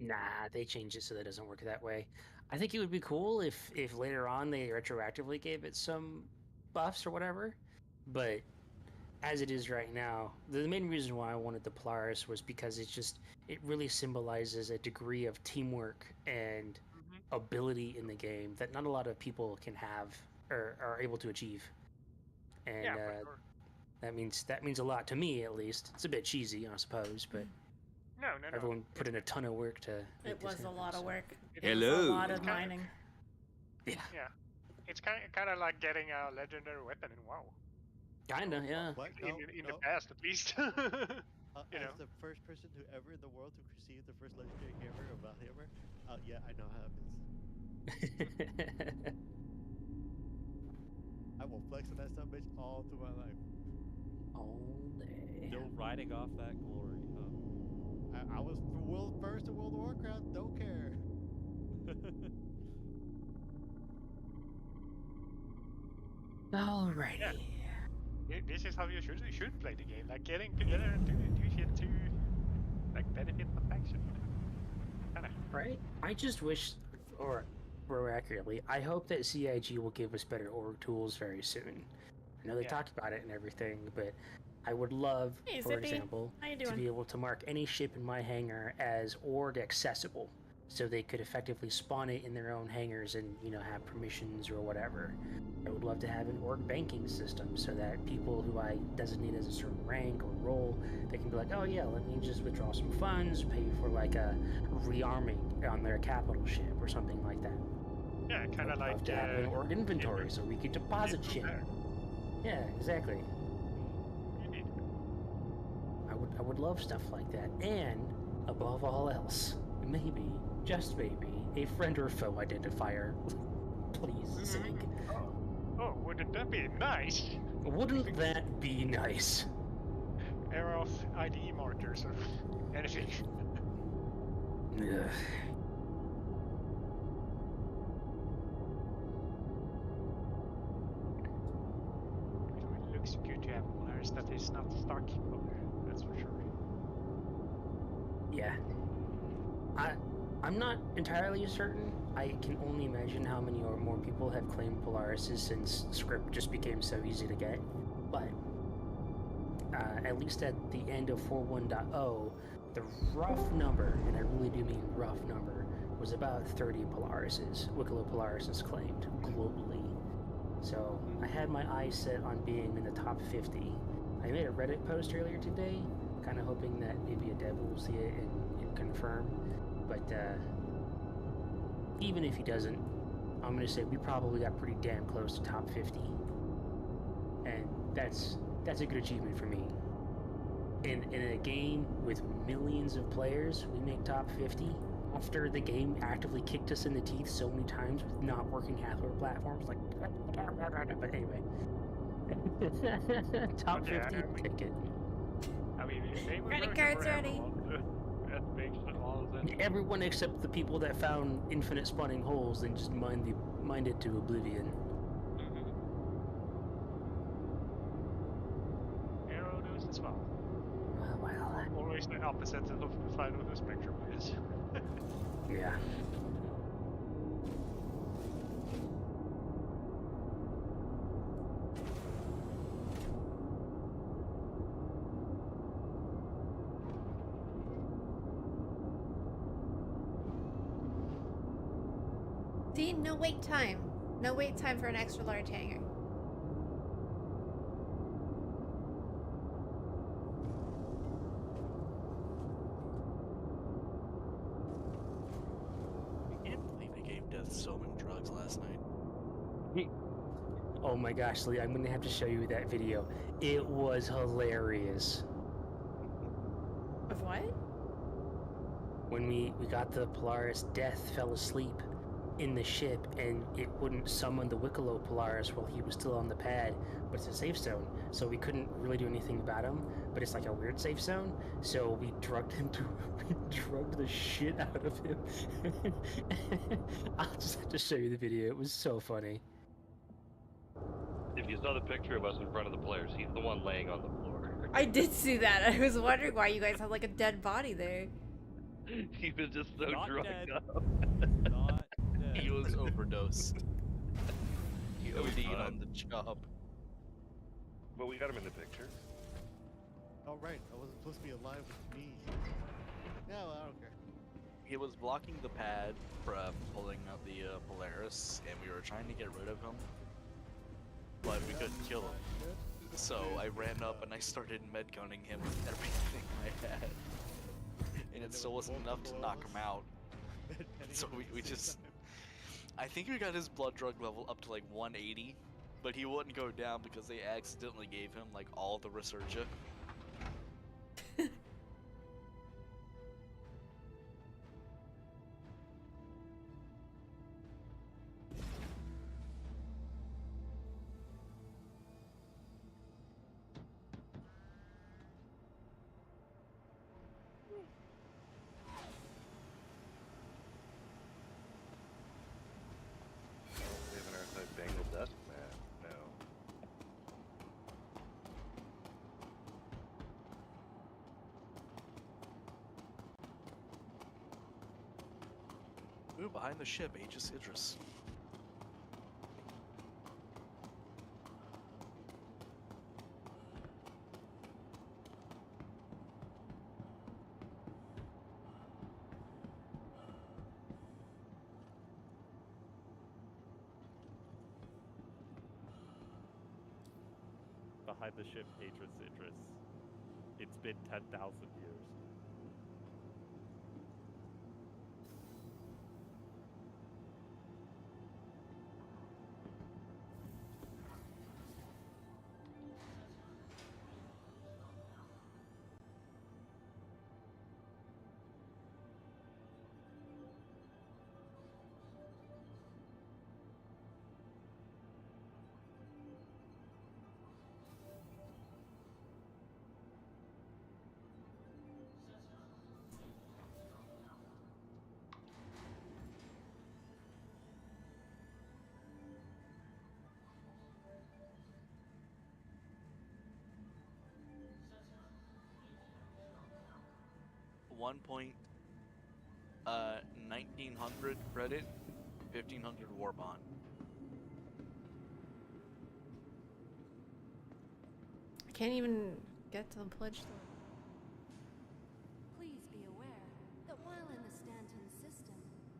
Nah, they changed it so that it doesn't work that way. I think it would be cool if later on they retroactively gave it some buffs or whatever, but as it is right now, the main reason why I wanted the Polaris was because it really symbolizes a degree of teamwork and ability in the game that not a lot of people can have or are able to achieve. And Yeah, for sure. that means a lot to me, at least. It's a bit cheesy, I suppose, but No. everyone put in a ton of work to. It was a lot of work. Hello. It was a lot of mining. Yeah. It's kind of like getting a legendary weapon in WoW. Kinda, yeah. What? In the past, at least. As the first person who ever in the world to receive the first legendary hammer or Val hammer, yeah, I know how it is. I will flex on that son bitch all through my life. All day. Still riding off that glory. I was first in World of Warcraft. Don't care. Alrighty. Yeah. This is how you should play the game, like getting together and do shit to like benefit the faction. Kinda. Right? I just wish, or more accurately, I hope that CIG will give us better org tools very soon. I know they talked about it and everything, but I would love, Hey, for Zippy. example, How you to doing? be able to mark any ship in my hangar as org accessible, so they could effectively spawn it in their own hangars and, have permissions or whatever. I would love to have an org banking system so that people who I designate as a certain rank or role, they can be like, oh yeah, let me just withdraw some funds, pay for like a rearming on their capital ship or something like that. Yeah, kind of like Love to have an org inventory so we could deposit shit. Yeah, exactly. I would love stuff like that, and above all else, maybe, just maybe, a friend or foe identifier. Please, Zig. Oh, wouldn't that be nice? Wouldn't that be nice? Era of ID markers or anything. Ugh. It looks good to have Polaris that is not stuck over, that's for sure. Yeah. I'm not entirely certain. I can only imagine how many or more people have claimed Polarises since script just became so easy to get. But at least at the end of 4.1.0, the rough number, and I really do mean rough number, was about 30 Polarises, Wicklow Polarises claimed globally. So I had my eyes set on being in the top 50. I made a Reddit post earlier today, kind of hoping that maybe a dev will see it and confirm. But even if he doesn't, I'm going to say we probably got pretty damn close to top 50. And that's a good achievement for me. In a game with millions of players, we make top 50 after the game actively kicked us in the teeth so many times with not working hardware platforms. Like, but anyway, top 50 ticket. I mean, they were Credit cards ready. Everyone except the people that found infinite spawning holes and just mined it to oblivion. Arrow knows as well. Well. Always the opposite of the side of the spectrum is. Yeah. See, no wait time. No wait time for an extra large hangar. I can't believe they gave Death so many drugs last night. Oh my gosh, Lee, I'm gonna have to show you that video. It was hilarious. Of what? When we got the Polaris, Death fell asleep in the ship and it wouldn't summon the Wicklow Polaris while he was still on the pad, but it's a safe zone, so we couldn't really do anything about him, but it's like a weird safe zone, so we drugged the shit out of him. I'll just have to show you the video. It was so funny. If you saw the picture of us in front of the players, he's the one laying on the floor. I did see that. I was wondering why you guys had like a dead body there. He was just so Not drunk dead. up. Not dead. He was overdosed. He He'll be OD'd fine. on the job. But we got him in the picture. Oh right, I wasn't supposed to be alive with me. No, I don't care. He was blocking the pad from pulling out the Polaris, and we were trying to get rid of him, but we couldn't kill him. So I ran up and I started medgunning him with everything I had, and it still wasn't enough to knock him out. So we just, I think we got his blood drug level up to like 180, but he wouldn't go down because they accidentally gave him like all the Resurgent. We have an Earthside Bengal Dust map. No. Ooh, behind the ship, Aegis Idris. Behind the ship, Idris. It's been 10,000 years. One point, 1900 credit, 1500 war bond. I can't even get to the pledge store. Please be aware that while in the Stanton system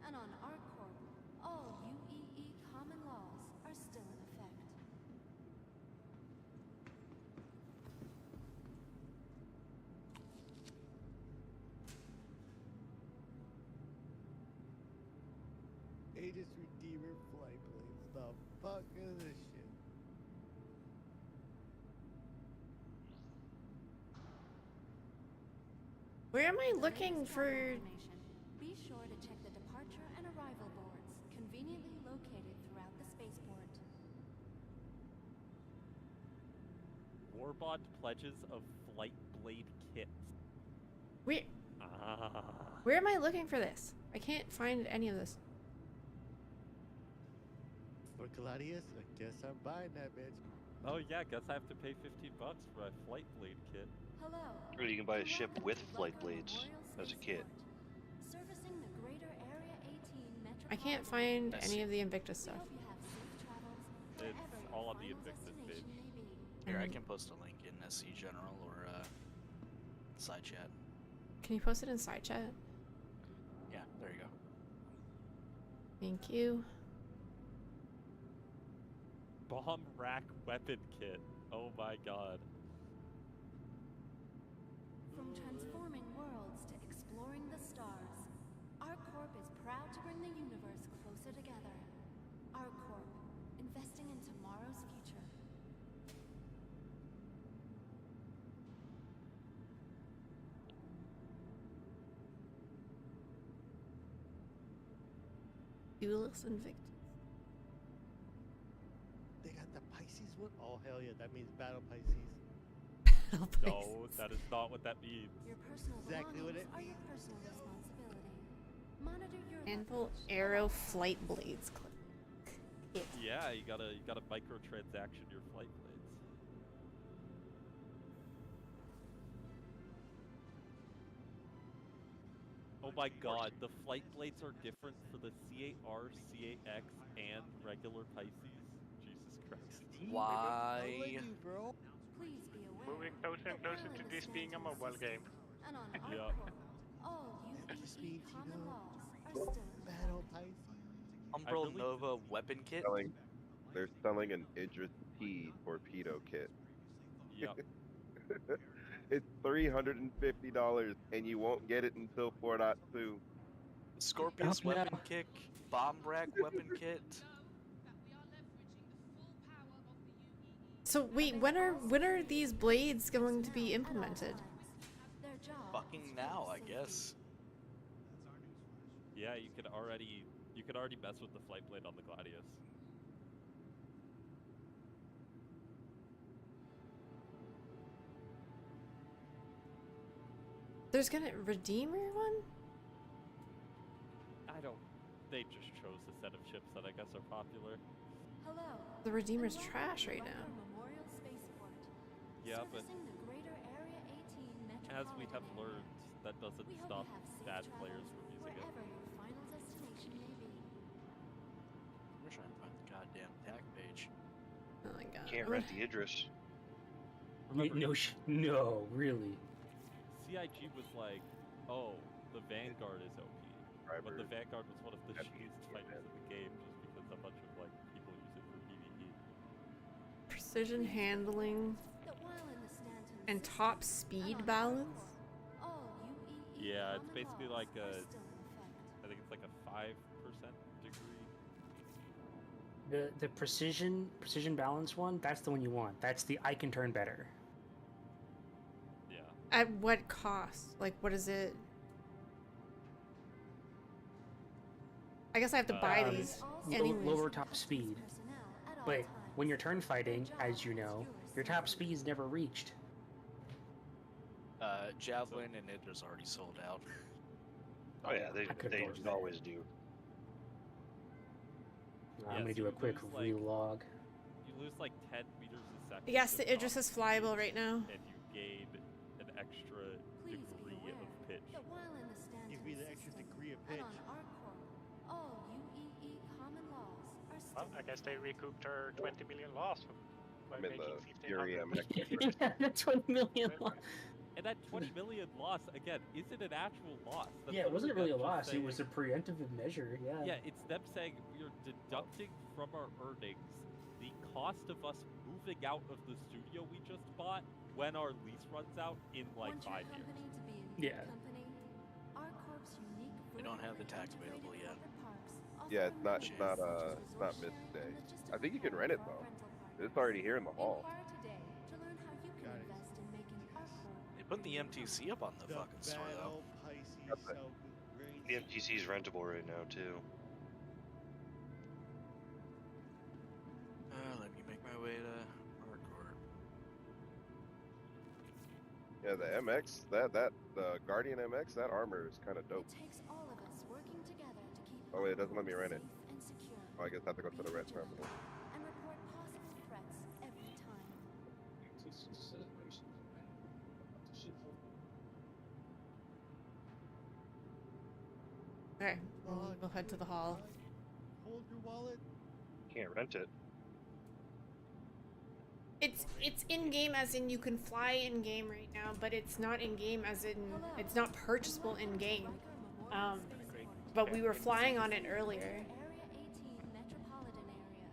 and on ArcCorp, all UEE common laws are still in effect. Aegis Redeemer flight blades. The fuck is this shit? Where am I looking for? Be sure to check the departure and arrival boards, conveniently located throughout the spaceport. Warbond pledges of flight blade kits. Where? Ah. Where am I looking for this? I can't find any of this. For Caladius, I guess I'm buying that bitch. Oh yeah, guess I have to pay $15 for a flight blade kit. Hello. Or you can buy a ship with flight blades as a kit. Servicing the greater Area 18 metropolitan. I can't find any of the Invictus stuff. We hope you have safe travels It's wherever all your on the final Invictus destination page. may be. Here, I can post a link in SC General or side chat. Can you post it in side chat? Yeah, there you go. Thank you. Bomb rack weapon kit. Oh my god. From transforming worlds to exploring the stars, ArcCorp is proud to bring the universe closer together. ArcCorp, investing in tomorrow's future. Duelist Invictus. They got the Pisces one? Oh hell yeah, that means Battle Pisces. No, that is not what that means. Your personal Exactly what belongings it are your personal responsibility. Monitor your Anvil levels. Arrow Flight Blades. Kit. Yeah, you gotta microtransaction your flight blades. Oh Oh my god, the flight blades are different for the C8R, C8X, and regular Pisces? Jesus Christ. Why? You, bro. Please be aware. Moving closer and that closer while to in the this being a Stanton mobile game. system And on our Yeah. core, all Just UEE means, common laws are don't still in battle effect. Pisces. Umbral really Nova weapon kit? They're selling an Idris T torpedo kit. Yep. It's $350 and you won't get it until 4.2. Scorpius Stop now. weapon kick, bomb rack weapon kit. So wait, when are these blades going to be implemented? Their job Fucking now, I guess. Yeah, you could already mess with the flight blade on the Gladius. There's gonna Redeemer one? They just chose a set of ships that I guess are popular. Hello. The Redeemer's trash right now. Memorial Spaceport. Yeah, but Servicing the greater Area 18 as we have metropolitan learned, that doesn't We hope stop you have safe bad travels players from using it. wherever your final destination may be. I'm trying to find the goddamn attack page. Oh my god. Can't rent the Idris. No, really. CIG was like, oh, the Vanguard is OP. But the Vanguard was one of the shittiest fighters in the game just because a bunch of like people use it for PvE. Precision handling That while in the Stanton and top speed balance? all UEE Yeah, it's common basically laws like are a, still in effect. I think it's like a 5% degree. The precision balance one, that's the one you want. That's the I can turn better. Yeah. At what cost? Like, what is it? I guess I have to buy these anyways. Lower top speed. But when you're turn fighting, as you know, your top speed is never reached. Javelin and Idris already sold out. Oh yeah, they always do. I'm gonna do a quick relog. You lose like 10 meters a second. Yes, the Idris is flyable right now. And you gain an extra degree of pitch. That while in the Stanton Give me the extra system degree of and pitch. on our core, all UEE common laws are still Well, I guess they recouped her 20 million loss by I'm in making the Fury 1500. That's 20 million loss. And that 20 million loss, again, isn't an actual loss. That's Yeah, it wasn't really a them just loss. It was a preemptive measure. Yeah. Yeah, it's them saying we are deducting from our earnings the cost of us moving out of the studio we just bought when our lease runs out in like Want your 5 years. company to be in Yeah. good company? Our corp's unique They don't have the vertically tax available yet. Yeah, it's not Miss Day. I think you can rent it though. It's already here in the hall. Inquire today to learn how you can invest in making our corp They put the MTC up on the fucking store though. The MTC is rentable right now too. Let me make my way to hardcore. Yeah, the MX, the Guardian MX, that armor is kind of dope. takes all of us working together to keep Oh wait, it doesn't let me rent it. safe and secure Oh, I guess I have to go to the rent terminal. and report possible threats every time. Okay, we'll head to the hall. Hold your wallet. Can't rent it. It's in game as in you can fly in game right now, but it's not in game as in it's not purchasable in game. But we were flying on it earlier. Area 18 metropolitan area.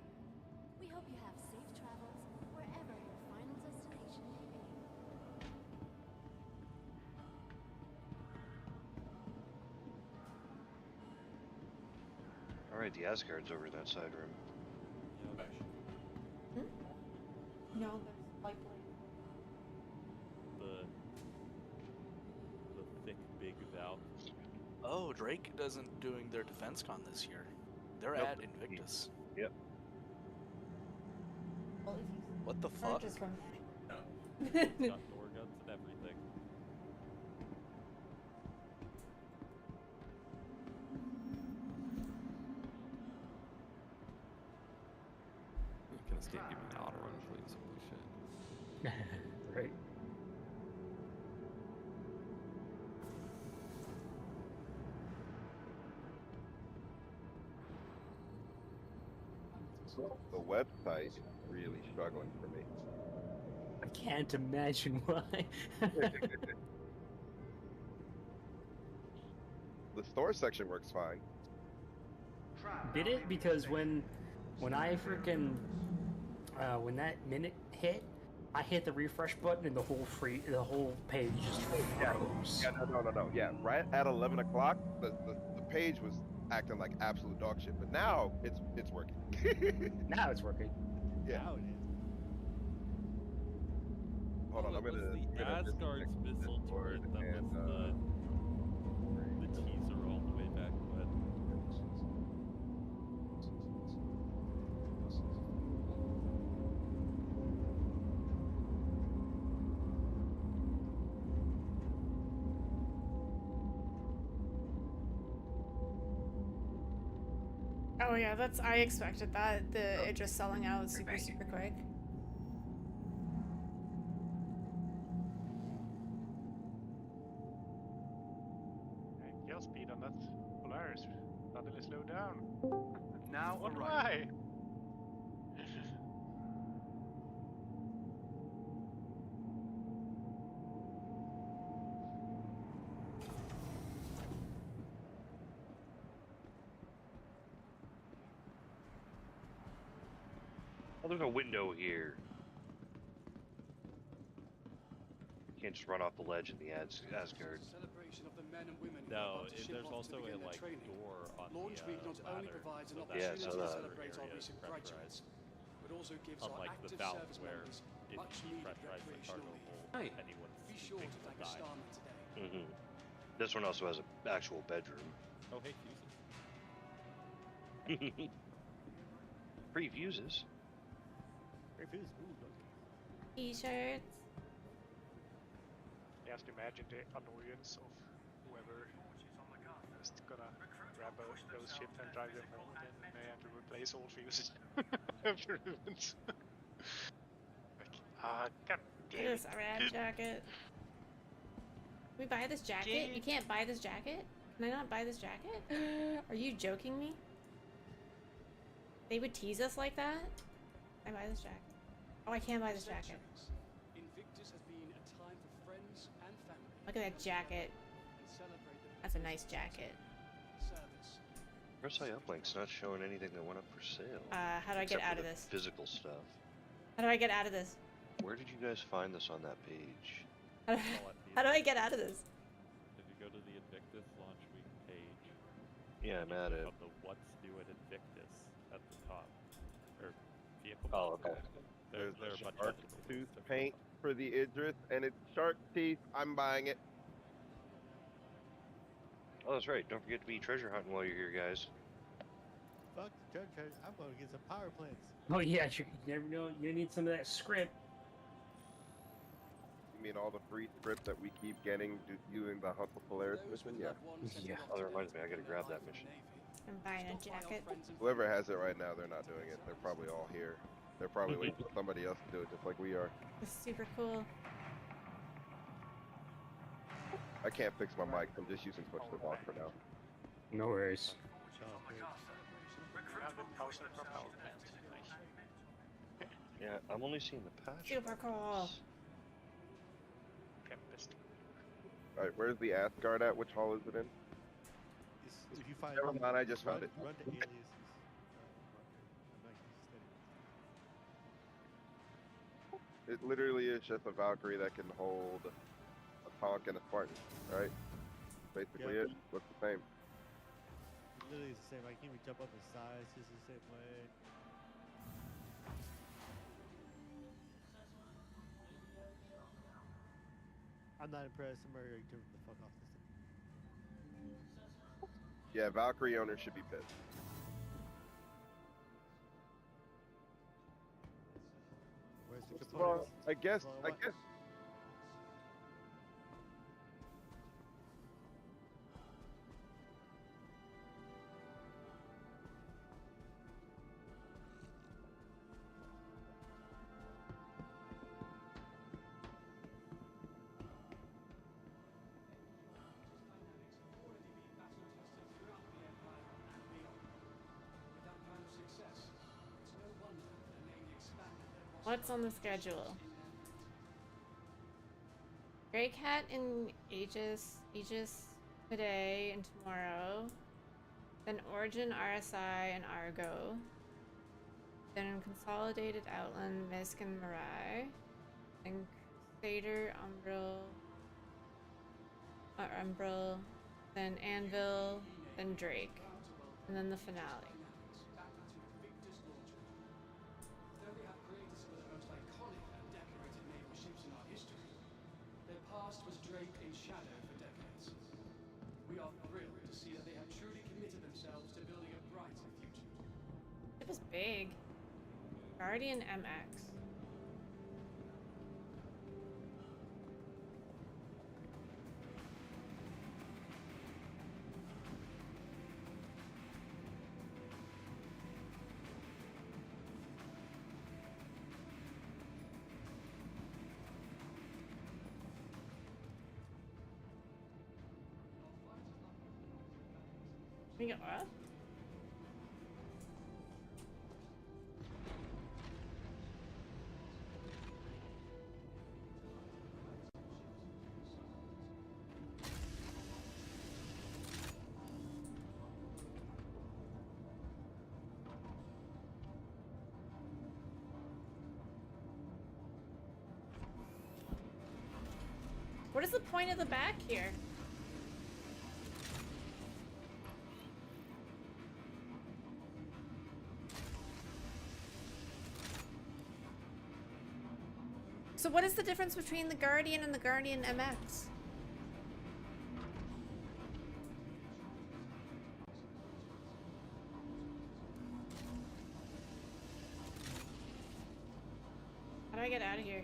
We hope you have safe travels wherever your final destination may be. Alright, the Asgard's over in that side room. No, there's like The thick big valve. Oh, Drake isn't doing their defense con this year. They're Nope. at Invictus. Yep. What the fuck? Got door guns and everything. Can this game give me an auto run, please? Holy shit. Right. The website is really struggling for me. I can't imagine why. The store section works fine. Did it? Because when I freaking when that minute hit, I hit the refresh button and the whole page just froze. Yeah, no. Yeah, right at 11 o'clock, the page was acting like absolute dog shit. But now it's working. Now it's working. Yeah. Now it is. Hold on, I'm was gonna the Asgard's missile turret that was the teaser all the way back when. Oh yeah, I expected that. It just selling out super quick. Kill speed on that Polaris suddenly slowed down. Now What arriving. why? Oh, there's a window here. You can't just run off the ledge in the Asgard. No, there's also a door on Launch Week not only ladder, provides an so opportunity that to other celebrate our area is recent pressurized. graduates, but also gives our Unlike active the Valve, service where members if much you needed pressurize the cargo recreational leave. hold, anyone Be sure to thank a starman today. This one also has an actual bedroom. Oh, hey, fuses. Free fuses. T-shirts. Just imagine the annoyance of whoever is gonna grab those ships and drive them home, and then they have to replace all fuses afterwards. God damn This it. red jacket. Can we buy this jacket? You can't buy this jacket? Can I not buy this jacket? Are you joking me? They would tease us like that? Can I buy this jacket? Oh, I can't buy this jacket. Invictus has been a time for friends and family. Look at that jacket. And celebrate the That's a nice jacket. service. Where's Uplink's not showing anything that went up for sale. How do I get Except for out of the this? Physical stuff. How do I get out of this? Where did you guys find this on that page? How do I get out of this? If you go to the Invictus launch week page, Yeah, I'm at it. of the what's new at Invictus at the top, or vehicle. Oh, okay. There are a bunch of Shark tooth paint for the Idris, and it's shark teeth. I'm buying it. Oh, that's right. Don't forget to be treasure hunting while you're here, guys. Fuck the treasure. I'm going to get some power plants. Oh yeah, you never know. You need some of that script. You mean all the free script that we keep getting doing the Hunt the Polaris mission? Yeah. Yeah. Oh, that reminds me. I gotta grab that mission. I'm buying a jacket. Whoever has it right now, they're not doing it. They're probably all here. They're probably waiting for somebody else to do it, just like we are. It's super cool. I can't fix my mic. I'm just using push to talk for now. No worries. Yeah, I'm only seeing the patch. Super cool. Alright, where's the Asgard at? Which hall is it in? If you find Never mind, I just found it. Run to aliases. It literally is just a Valkyrie that can hold a Tonk and a Spartan, right? Basically Yeah. it. Looks the same. Literally it's the same. I can't even jump up the sides just the same way. I'm not impressed. I'm ready to turn the fuck off this thing. Yeah, Valkyrie owners should be pissed. Where's the Well, components? I guess. What's on the schedule? Grey Cat in Aegis today and tomorrow. Then Origin, RSI, and Argo. Then Consolidated, Outland, Misk, and Mirai. Then Crusader, Umbril. Then Anvil. Then Drake. And then the finale. Though they have created some of the most iconic and decorated naval ships in our history, their past was draped in shadow for decades. We are thrilled to see that they have truly committed themselves to building a brighter future. It was big. Guardian MX. We got what? What is the point of the back here? So what is the difference between the Guardian and the Guardian MX? How do I get out of here?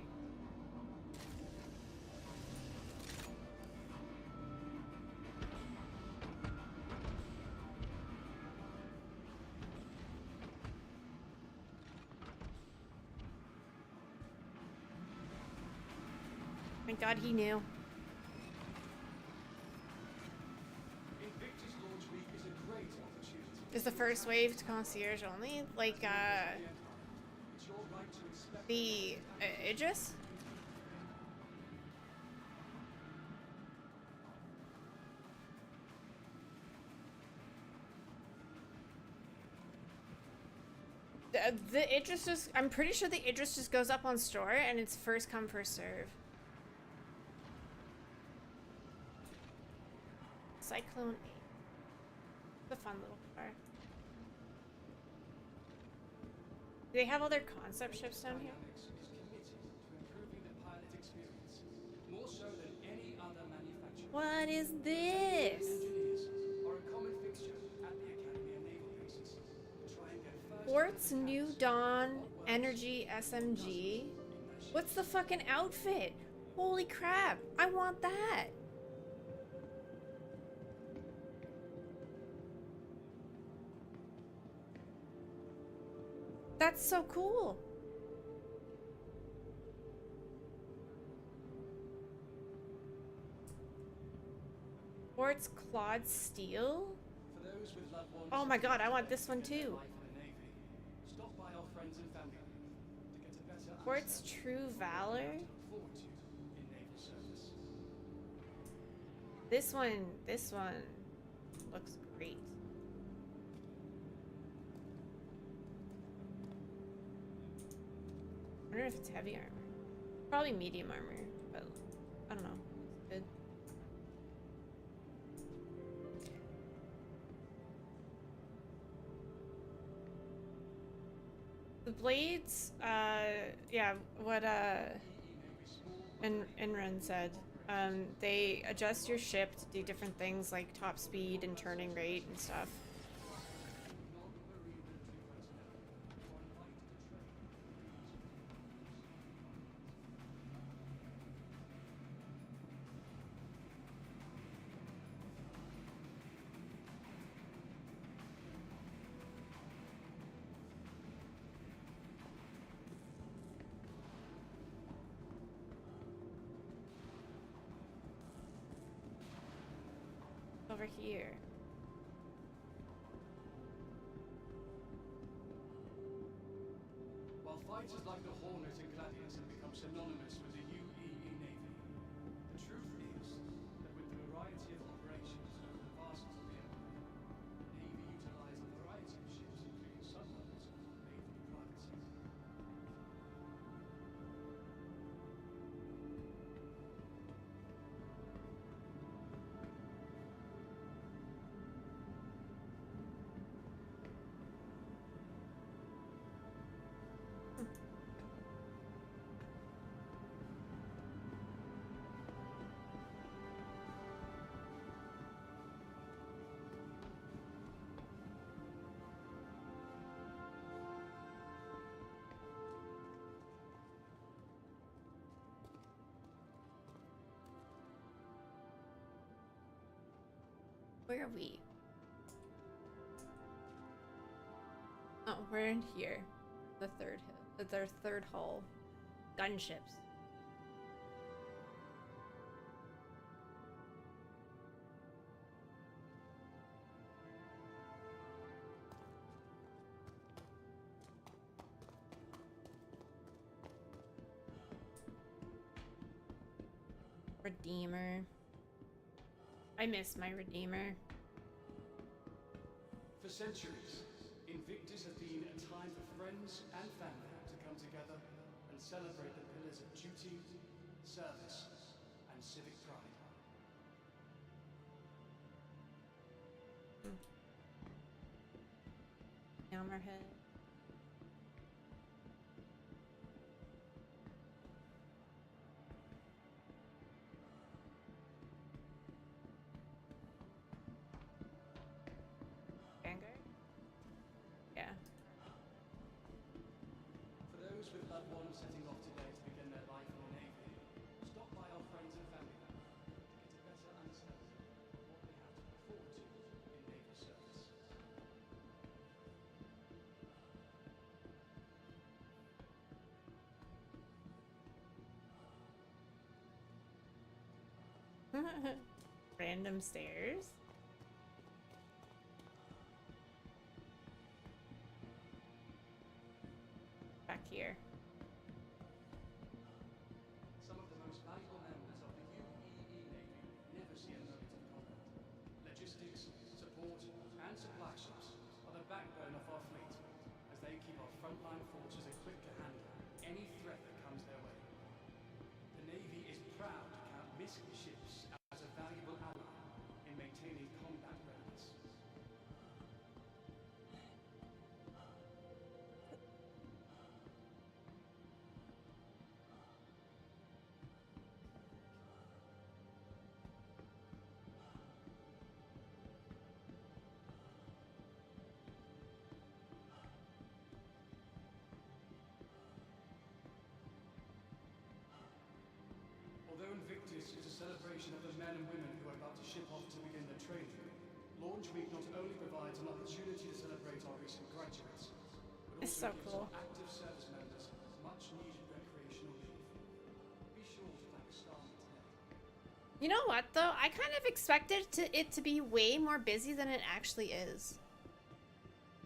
Thank God he knew. Invictus launch week is a great opportunity. Is the first wave to concierge only? Like, It's your right to inspect the Idris? The Idris just, I'm pretty sure the Idris just goes up on store and it's first come, first serve. Cyclone 8. It's a fun little car. Do they have all their concept ships down here? Dynamics is committed to improving the pilot experience, more so than any other manufacturer. What is this? Engineers are a common fixture at the Academy and Naval Bases to try and get first Quartz New Dawn Energy SMG. What's the fucking outfit? Holy crap! I want that. That's so cool. Quartz Clawed Steel? For those with loved ones Oh my god, I want this one too. life in the Navy, stop by our friends and family to get a better Quartz True Valor? look forward to in naval service. This one looks great. I wonder if it's heavy armor. Probably medium armor, but I don't know. It's good. The blades, yeah, what Enron said. They adjust your ship to do different things like top speed and turning rate and stuff. Over here. While Fighters like the Hornet and Gladius have become synonymous with the UEE Navy. The truth is that with the variety of operations over the vastness of the Empire, the Navy utilized a variety of ships, including submarines, made for the private sector. Where are we? Oh, we're in here. The third hill. Their third hull. Gunships. Redeemer. I miss my Redeemer. For centuries, Invictus has been a time for friends and family to come together and celebrate the pillars of duty, service, and civic pride. Hammerhead. Vanguard? Yeah. For those with loved ones setting off today to begin their life in the Navy, stop by our friends and family to get a better understanding of what they have to look forward to in Navy service. Random stairs. Back here. Some of the most valuable members of the UEE Navy never see a moment of combat. Logistics, support, and supply ships are the backbone of our fleet, as they keep our frontline forces equipped to handle any threat that comes their way. The Navy is proud to count missing ships as a valuable ally in maintaining combat readiness. Although Invictus is a celebration of the men and women who are about to ship off to begin their training, Launch Week not only provides an opportunity to celebrate our recent graduates, but It's also so gives cool. our active service members much needed recreational leave. Be sure to thank Starman today. You know what though? I kind of expected it to be way more busy than it actually is.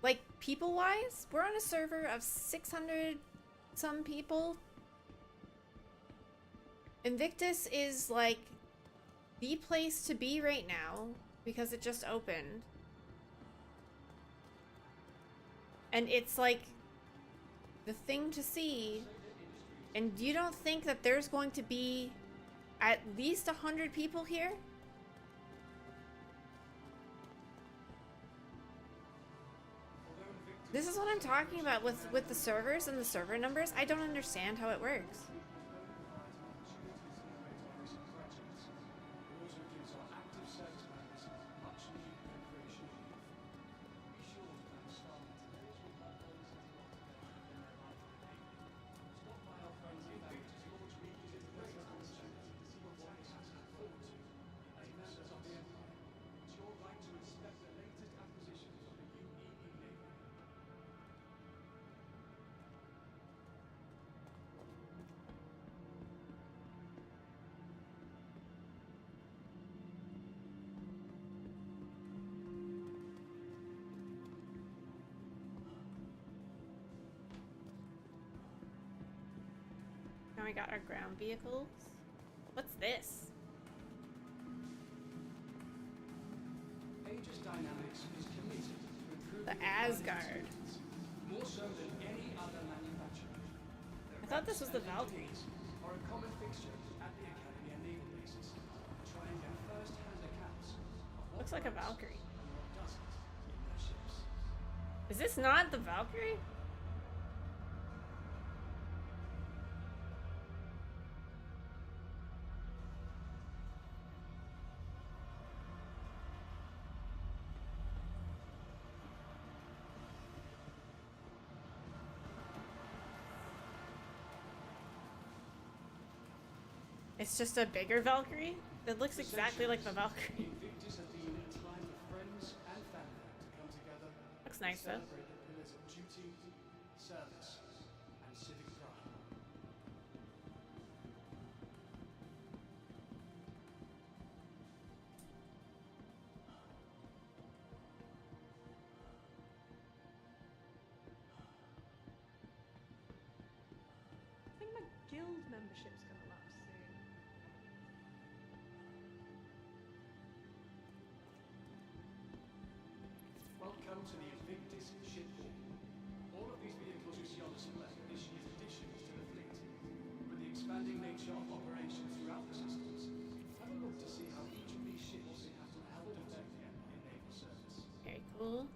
Like people-wise, we're on a server of 600 some people. Invictus is like the place to be right now because it just opened. And it's like the thing to see. And you don't think that there's going to be at least 100 people here? This is what I'm talking about with the servers and the server numbers. I don't understand how it works. we got our ground vehicles. What's this? Aegis Dynamics is committed to improving The Asgard. more so than any other manufacturer. I thought this was the Valkyrie. Are a common fixture at the Academy and naval bases. Try and get first-hand accounts of what Looks like a works Valkyrie. and what doesn't in their ships. Is this not the Valkyrie? It's just a bigger Valkyrie? It looks exactly like the Valkyrie. Invictus has been a time for friends and family to come together. Looks nice though. Celebrate the pillars of duty, service, and civic pride. I think my guild membership's gonna lapse soon. Welcome to the Invictus shipboard. All of these vehicles you see on display are this year's additions to the fleet. With the expanding nature of operations throughout the systems, have a look to see how each of these ships have to help protect the Empire naval service. Very cool.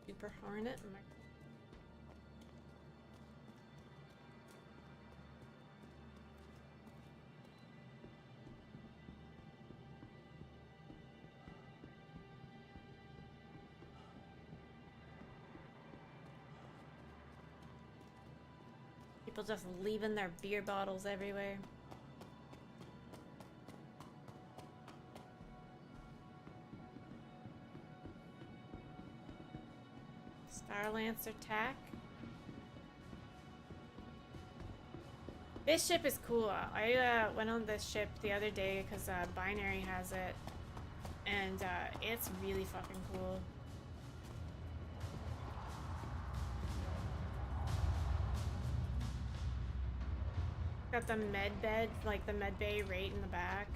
Super Hornet. People just leaving their beer bottles everywhere. Starlancer tack. This ship is cool. I went on this ship the other day because Binary has it, and it's really fucking cool. Got the med bed, like the med bay right in the back.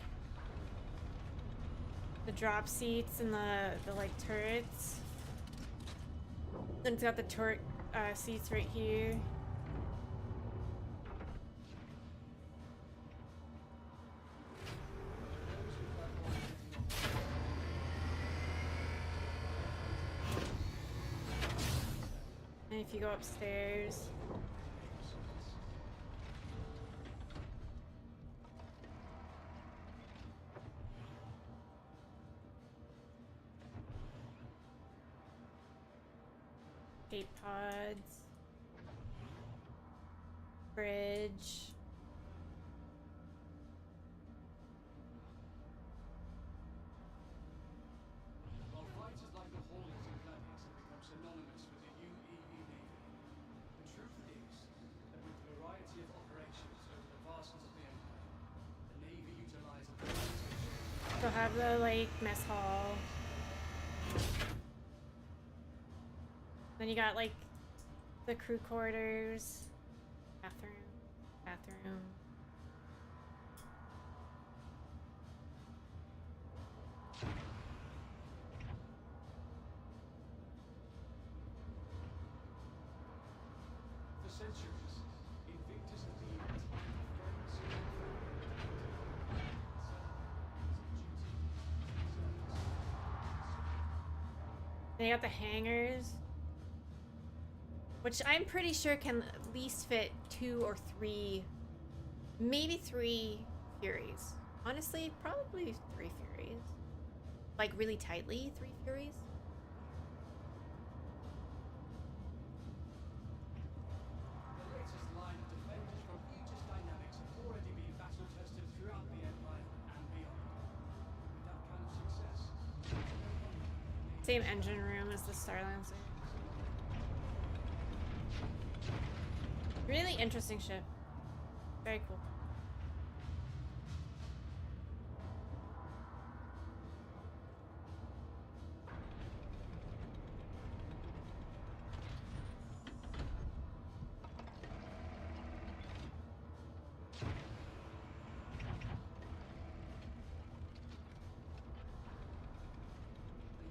The drop seats and the like turrets. Then it's got the turret seats right here. And if you go upstairs, escape pods, bridge. While fighters like the Hornets and Gladius have become synonymous with the UEE Navy, the truth is that with the variety of operations over the vastness of the Empire, the Navy utilized a variety They'll have the like mess hall. Then you got like the crew quarters, bathroom. For centuries, Invictus has been a team of friends and family. Then you got the hangars, which I'm pretty sure can at least fit 2 or 3, maybe 3 Furies. Honestly, probably 3 Furies. Like really tightly 3 Furies. The latest line of defenders from Aegis Dynamics have already been battle tested throughout the Empire and beyond. With that kind of success, no wonder Same engine room as the Starlancer. Really interesting ship. Very cool.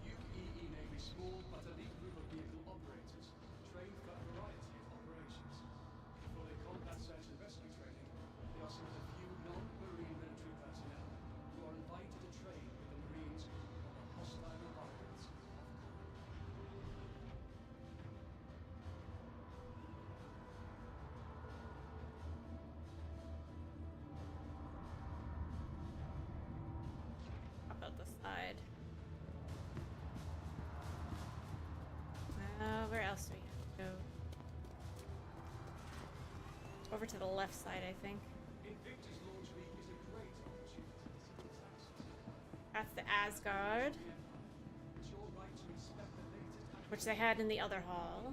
The UEE may be small but elite group of vehicle operators trained for a variety of operations. For their combat search and rescue training, they are some of the few non-marine military personnel who are invited to train with the Marines on the hostile environments of How about the side? Where else do we have to go? Over to the left side, I think. Invictus launch week is a great opportunity to see Texas. That's the Asgard, It's your right to inspect the latest which they had in the other hall.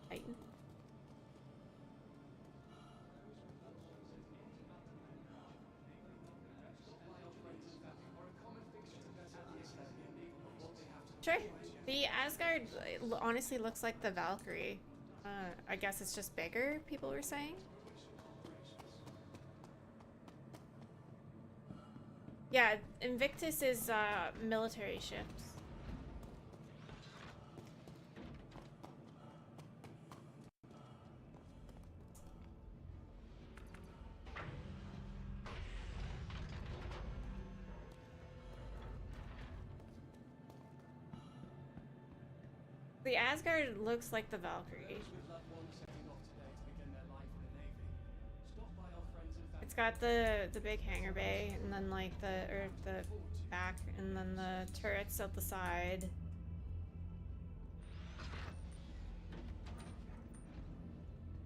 Titan. Sure. The Asgard honestly looks like the Valkyrie. I guess it's just bigger, people were saying. Yeah, Invictus is military ships. The Asgard looks like the Valkyrie. It's got the big hangar bay, and then like the back, and then the turrets at the side.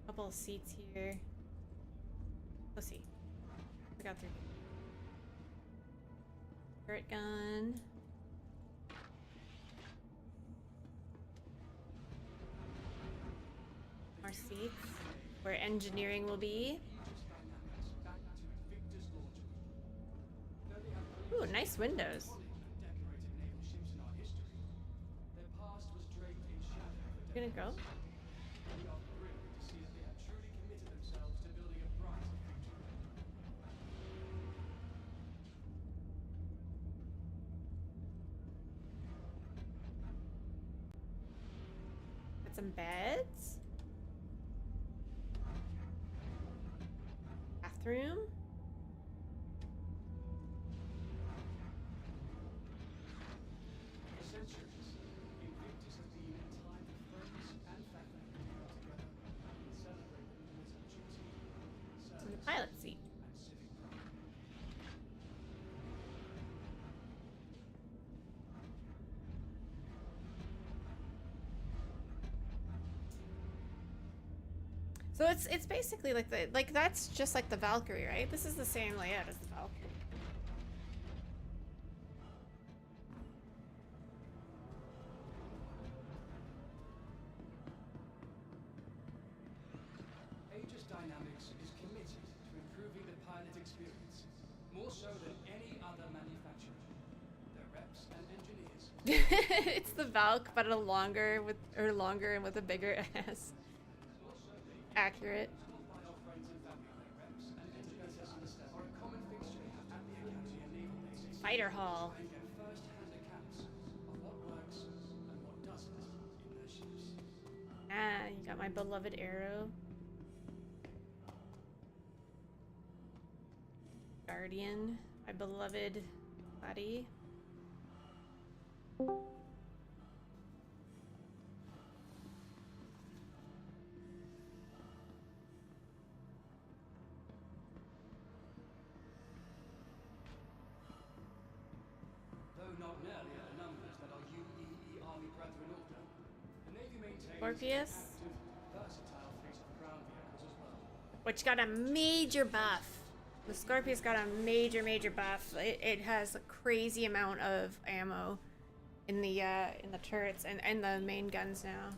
Couple of seats here. Let's see. We got through. Turret gun. More seats where engineering will be. Ooh, nice windows. You gonna go? Got some beds. Bathroom. And the pilot seat. So it's basically like that's just like the Valkyrie, right? This is the same layout as the Valkyrie. Aegis Dynamics is committed to improving the pilot experience, more so than any other manufacturer. Their reps and engineers. It's the Valk, but longer and with a bigger ass. Accurate. Fighter hall. Ah, you got my beloved arrow. Guardian, my beloved buddy. Scorpius, versatile fleet of ground vehicles as well. which got a major buff. The Scorpius got a major buff. It has a crazy amount of ammo in the turrets and the main guns now.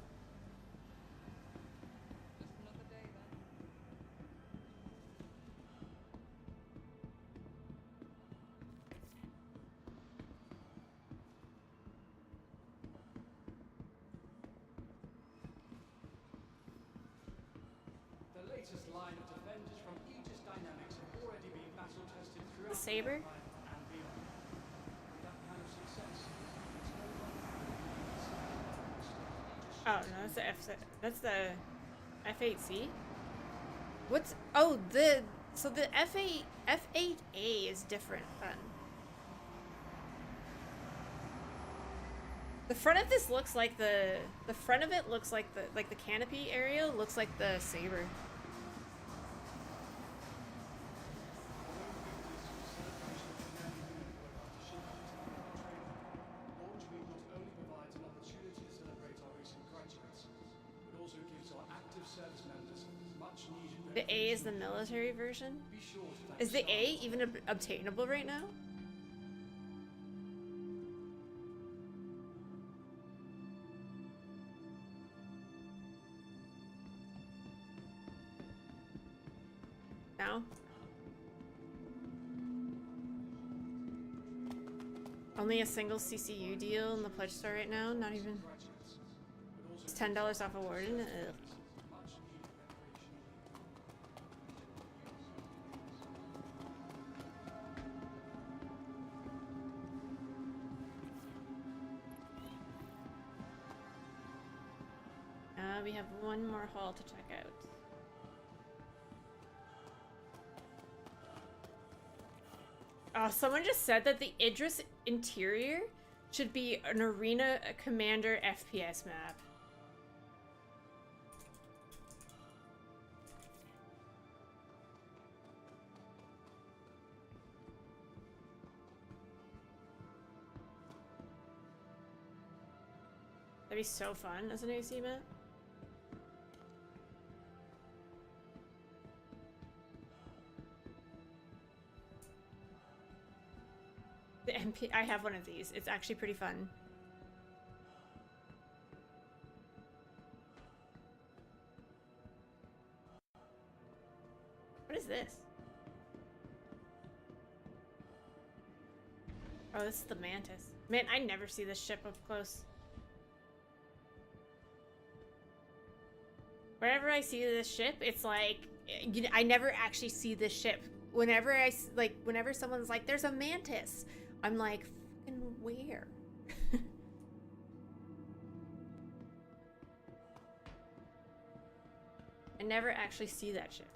The latest line of defenders from Aegis Dynamics have already been battle tested throughout The Saber? and beyond. With that kind of success, Oh no, that's the F8C. What's the F8A is different then. The front of this looks like the front of it looks like the canopy area looks like the Saber. Launch Week not only provides an opportunity to celebrate our recent graduates, but also gives our active service members much needed. The A is the military version. Be sure to thank Is the staff. A even obtainable right now? No. Only a single CCU deal in the pledge store right now. Not even. It's $10 off a warden. Ugh. We have one more hall to check out. Oh, someone just said that the Idris interior should be an Arena Commander FPS map. That'd be so fun as an AC map. The MP, I have one of these. It's actually pretty fun. What is this? Oh, this is the Mantis. Man, I never see this ship up close. Whenever I see this ship, it's like, you know, I never actually see this ship. Whenever whenever someone's like, there's a Mantis, I'm like, fucking where? I never actually see that ship.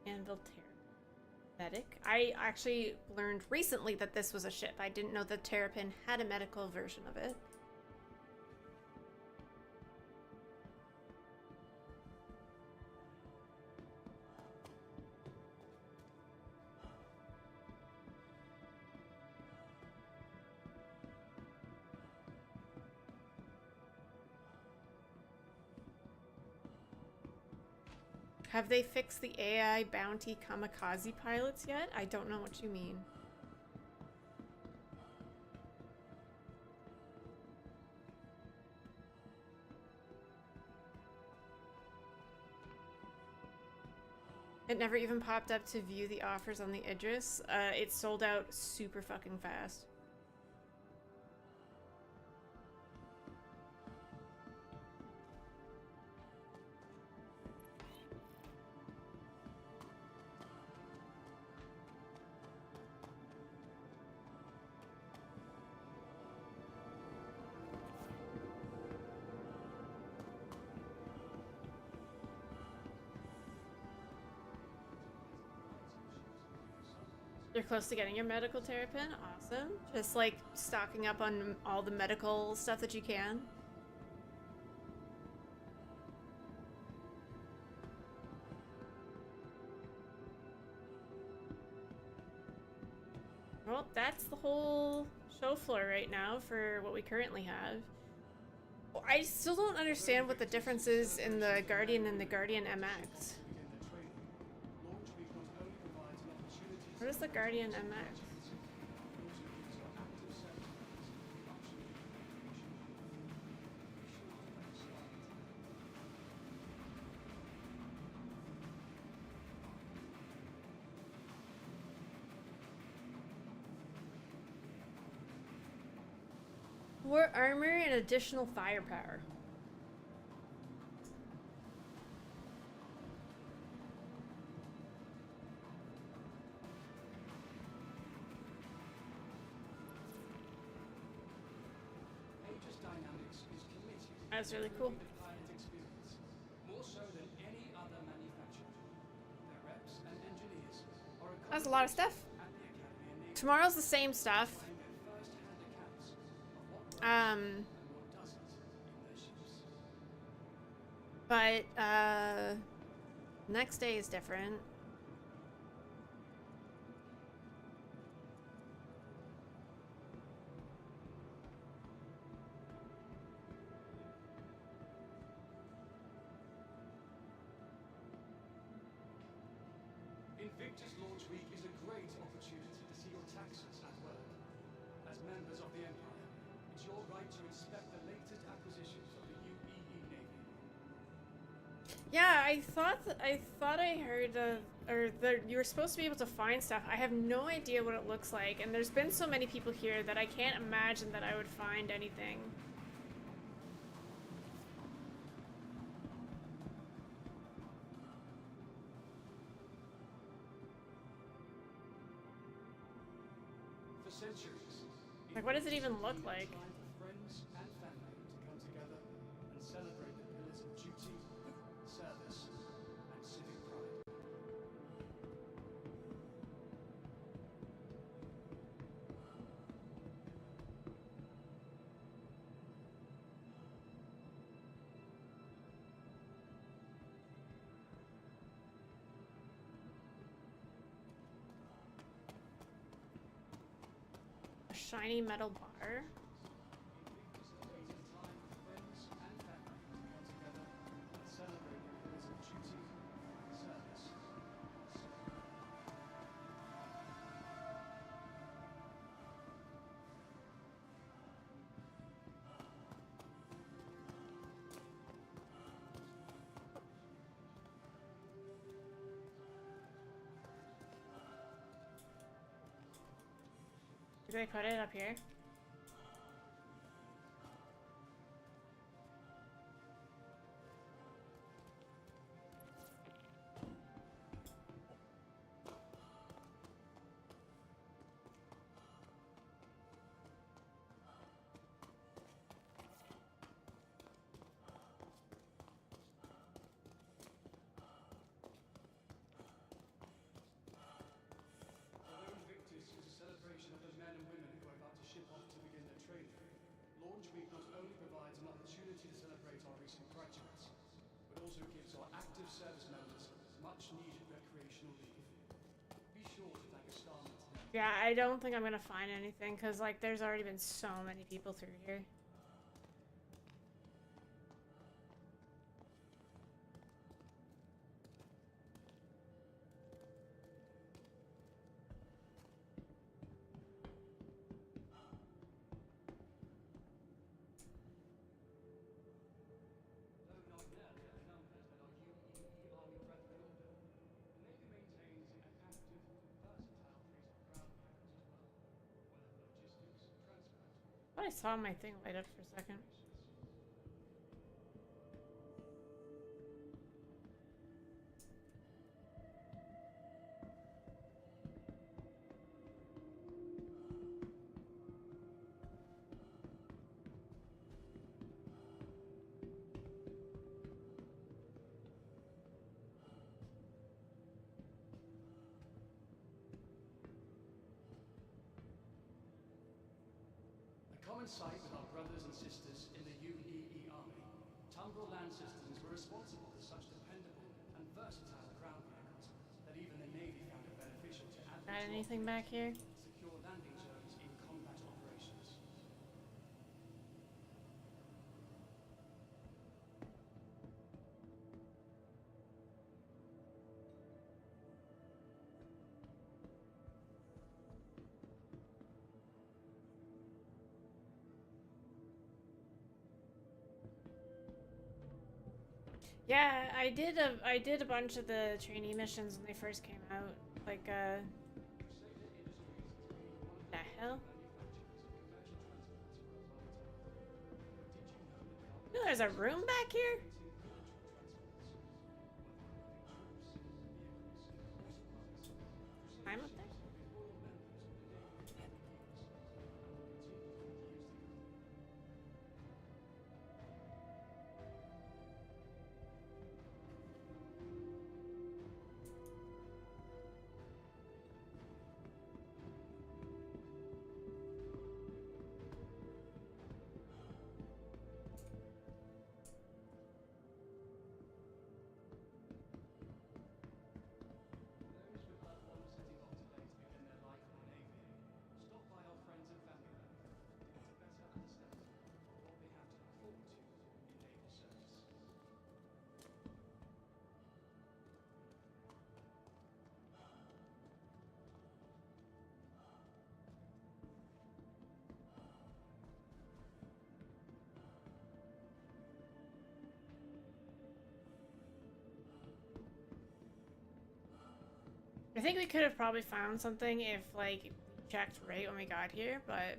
Anvil Medic. I actually learned recently that this was a ship. I didn't know that Terrapin had a medical version of it. Have they fixed the AI bounty kamikaze pilots yet? I don't know what you mean. It never even popped up to view the offers on the Idris. It sold out super fucking fast. You're close to getting your medical Terrapin? Awesome. Just like stocking up on all the medical stuff that you can. Well, that's the whole show floor right now for what we currently have. I still don't understand what the difference is in the Guardian and the Guardian MX. What is the Guardian MX? More armor and additional firepower. Aegis Dynamics is committed That's really cool. to the pilot experience, more so than any other manufacturer. Their reps and engineers are That's a lot of stuff. at the academy and they Tomorrow's the same stuff. find their first-hand accounts of what works and what doesn't in their ships. But next day is different. Invictus Launch Week is a great opportunity to see your taxes at work. As members of the Empire, it's your right to inspect the latest acquisitions of the UEE Navy. Yeah, I thought I heard you were supposed to be able to find stuff. I have no idea what it looks like, and there's been so many people here that I can't imagine that I would find anything. For centuries, Like, what does it even look like? time for friends and family to come together and celebrate the pillars of duty, service, and civic pride. A shiny metal bar. Do I put it up here? Although Invictus is a celebration of the men and women who are about to ship off to begin their training, Launch Week not only provides an opportunity to celebrate our recent graduates, but also gives our active service members much needed recreational leave. Be sure to thank a starman today. Yeah, I don't think I'm gonna find anything because, like, there's already been so many people through here. Though not nearly as numbers than our UEE Army Brethren order, the Navy maintains an active, versatile fleet of ground vehicles as well, whether logistics, transport, I thought I saw my thing light up for a second. a common sight with our brothers and sisters in the UEE Army. Tumbrel Land Systems were responsible for such dependable and versatile ground vehicles that even the Navy found it beneficial to add them Got to anything our back here? fleet and secure landing Yeah, I did a bunch of the trainee missions when they first came out. Like the hell? No, there's a room back here? I'm up there? I think we could have probably found something if, like, we checked right when we got here, but...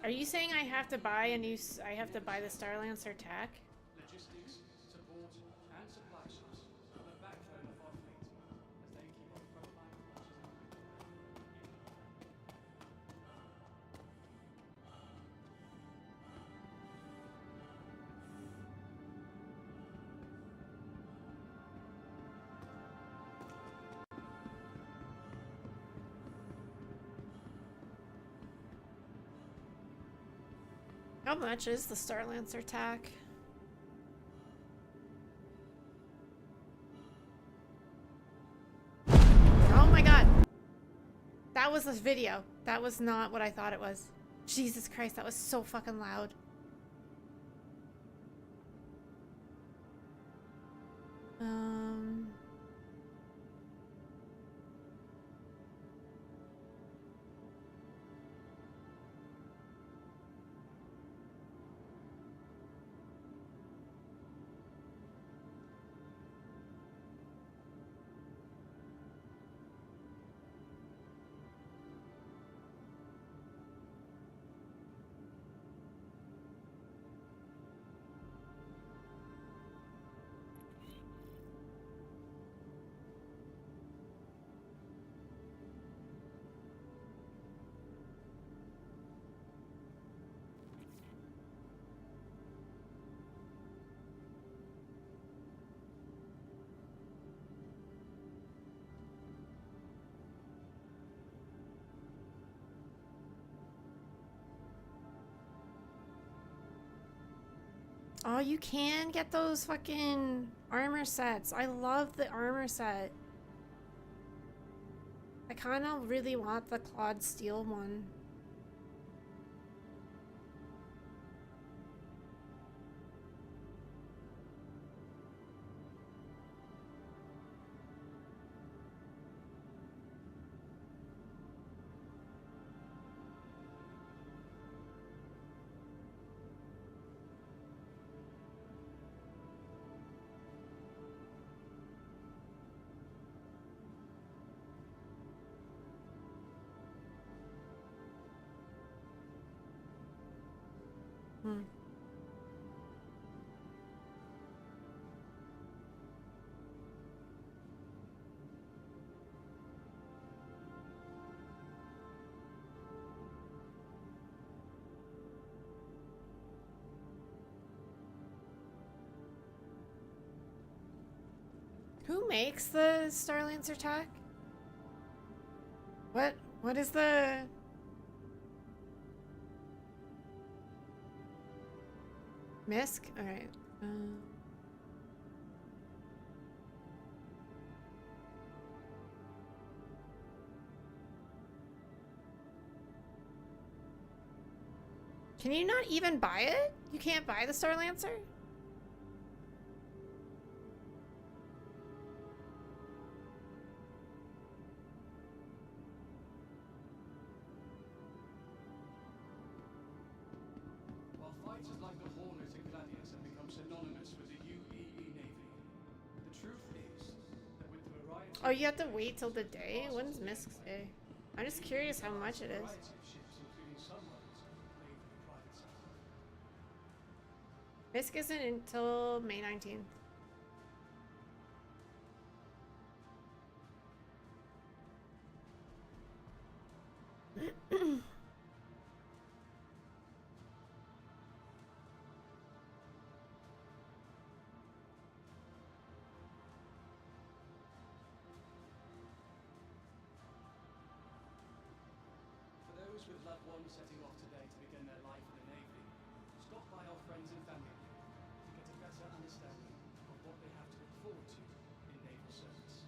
Are you saying I have to buy a new... I have to buy the Starlancer tack? Logistics, support, and supply ships are the backbone of our fleet, as they keep our frontline forces How much is the Starlancer tack? Oh my god! That was this video. That was not what I thought it was. Jesus Christ, that was so fucking loud. Oh, you can get those fucking armor sets. I love the armor set. I kind of really want the clawed steel one. Who makes the Starlancer tack? What is the... Misk? Alright. Can you not even buy it? You can't buy the Starlancer? While fighters like the Hornet and Gladius synonymous with the UEE Navy. The truth is that with the variety Oh, you have to wait till the day? When's Misk's day? I'm just curious how much it is. variety of ships, including some models made for the private sector. Misk isn't until May 19th. For those with loved ones setting off today to begin their life in the Navy, stop by our friends and family to get a better understanding of what they have to look forward to in naval service.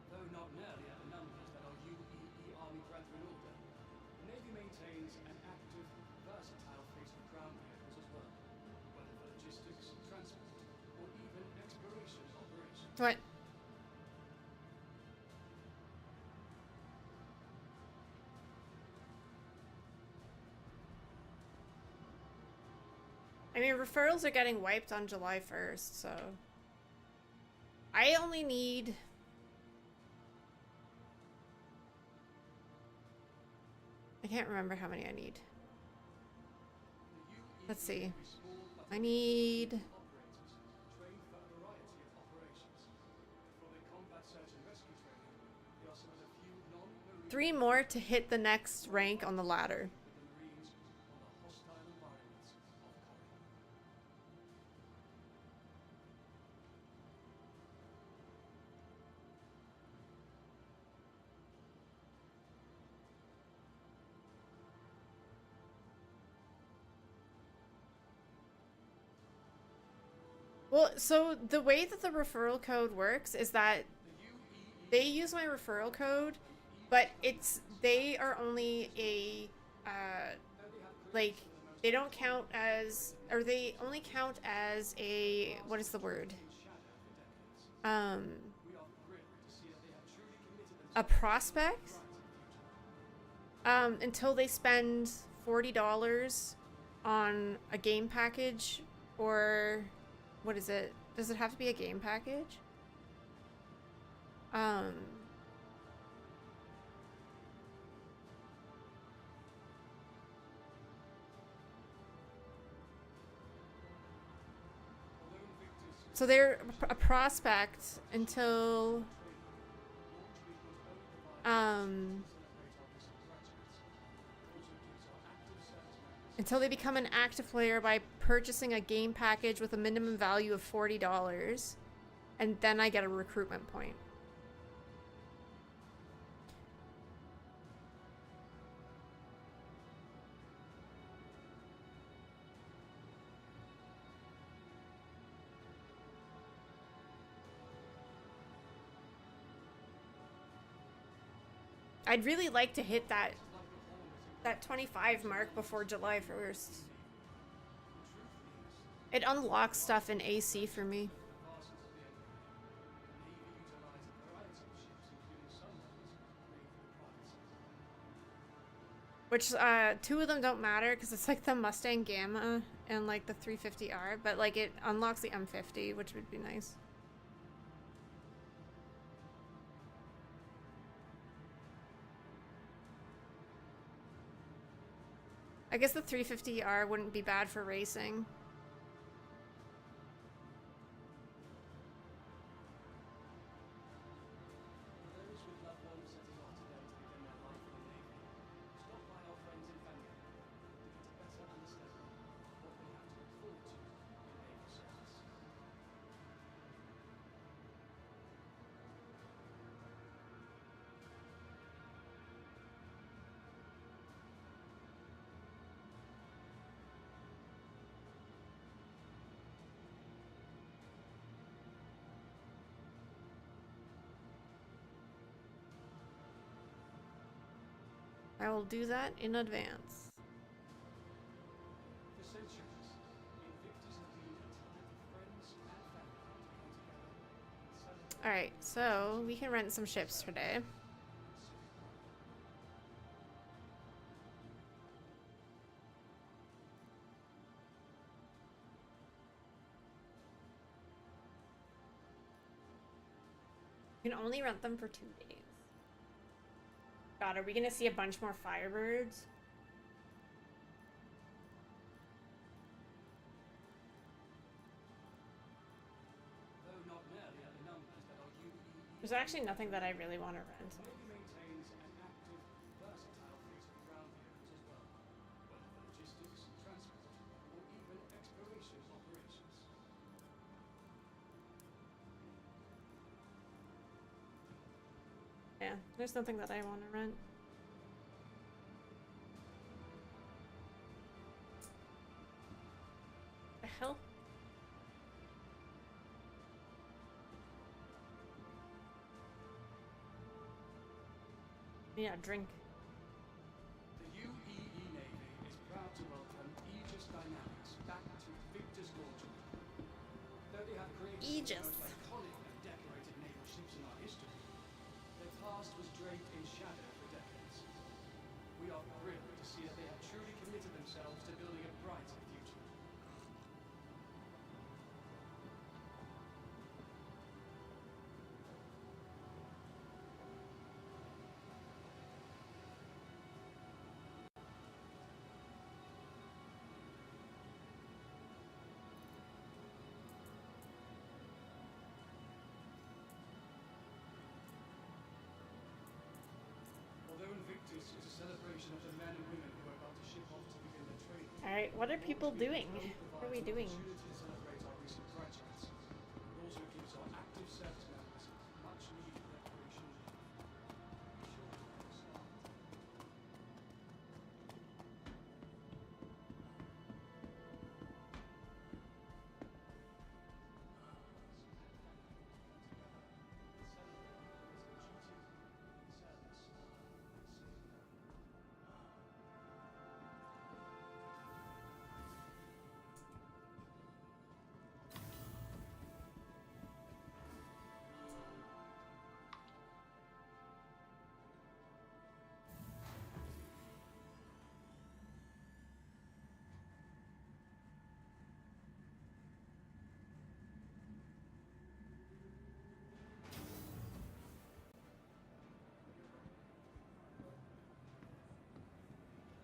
Though not nearly at the numbers that our UEE Army brethren order, the Navy maintains an active, versatile fleet of ground vehicles as well, whether for logistics, transport, or even exploration operations. What? I mean, referrals are getting wiped on July 1st, so... I only need... I can't remember how many I need. Let's see. I need... Trained for a variety of operations. For their combat search and rescue training, they are some of the few non-marine 3 more to hit the next rank on the ladder. Marines on the hostile environments of Korea. Well, so the way that the referral code works is that they use my referral code, but they are only a, like, they don't count as, or they only count as a, what is the word? A prospect, until they spend $40 on a game package, or what is it? Does it have to be a game package? So they're a prospect until they become an active player by purchasing a game package with a minimum value of $40, and then I get a recruitment point. I'd really like to hit that 25 mark before July 1st. It unlocks stuff in AC for me. Which, 2 of them don't matter because it's like the Mustang Gamma and like the 350R, but like it unlocks the M50, which would be nice. I guess the 350R wouldn't be bad for racing. I will do that in advance. For centuries, Invictus have been a time for friends and family to come together and celebrate. Alright, so we can rent some ships today. You can only rent them for 2 days. God, are we gonna see a bunch more Firebirds? Though not merely at the numbers that are There's actually nothing that I really want to rent. Navy maintains an active, versatile fleet of ground vehicles as well, whether for logistics, transport, or even exploration operations. Yeah, there's nothing that I want to rent. The hell? Yeah, drink. The UEE Navy is proud to welcome Aegis Dynamics back to Victor's Launcher. Though they have created Aegis. the most iconic and decorated naval ships in our history, their past was draped in shadow for decades. We are thrilled to see that they have truly committed themselves to building a brighter future. Although Invictus is a celebration of the men and women who are about to ship off to begin their training, Alright, what are people doing? What are we doing? opportunity to celebrate our recent graduates. It also gives our active service members much needed recreation. Be sure to let us know.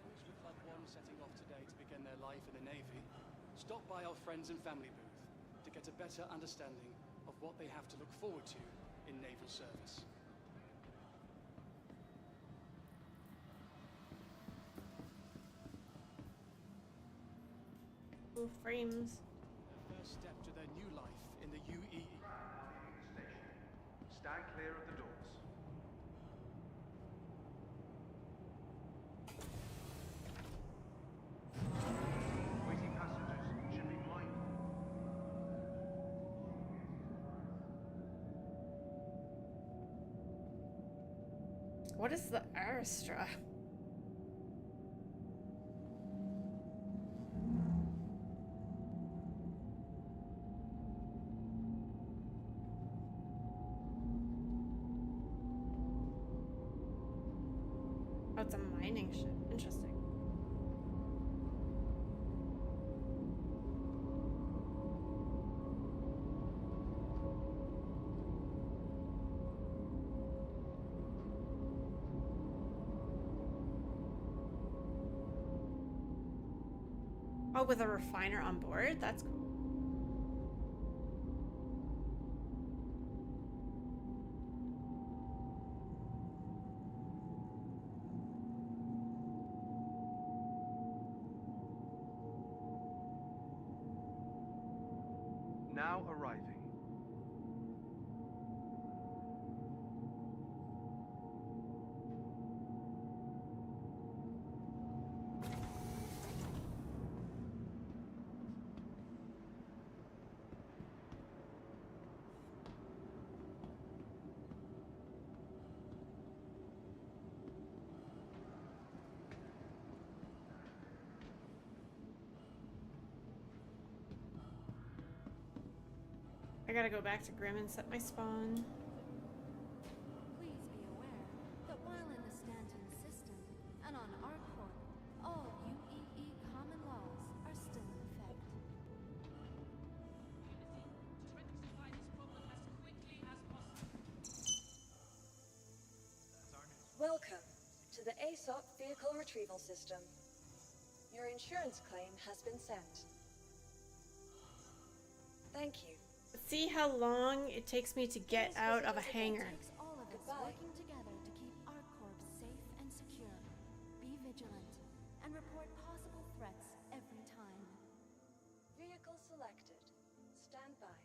Those with loved ones setting off today to begin their life in the Navy, stop by our friends and family booth to get a better understanding of what they have to look forward to in naval service. Ooh, frames. Their first step to their new life in the UEE. Stand clear of the doors. Waiting passengers should be mindful. What is the Aristra? Oh, it's a mining ship. Interesting. Oh, with a refiner on board? That's cool. Now arriving. I gotta go back to Grim and set my spawn. Please be aware that while in the Stanton system and on ArcCorp, all UEE common laws are still in effect. Welcome to the ASOP Vehicle Retrieval System. Your insurance claim has been sent. Thank you. Let's see how long it takes me to get out of a hangar. It takes all of us working together to keep ArcCorp safe and secure. Be vigilant and report possible threats every time. Vehicle selected. Stand by.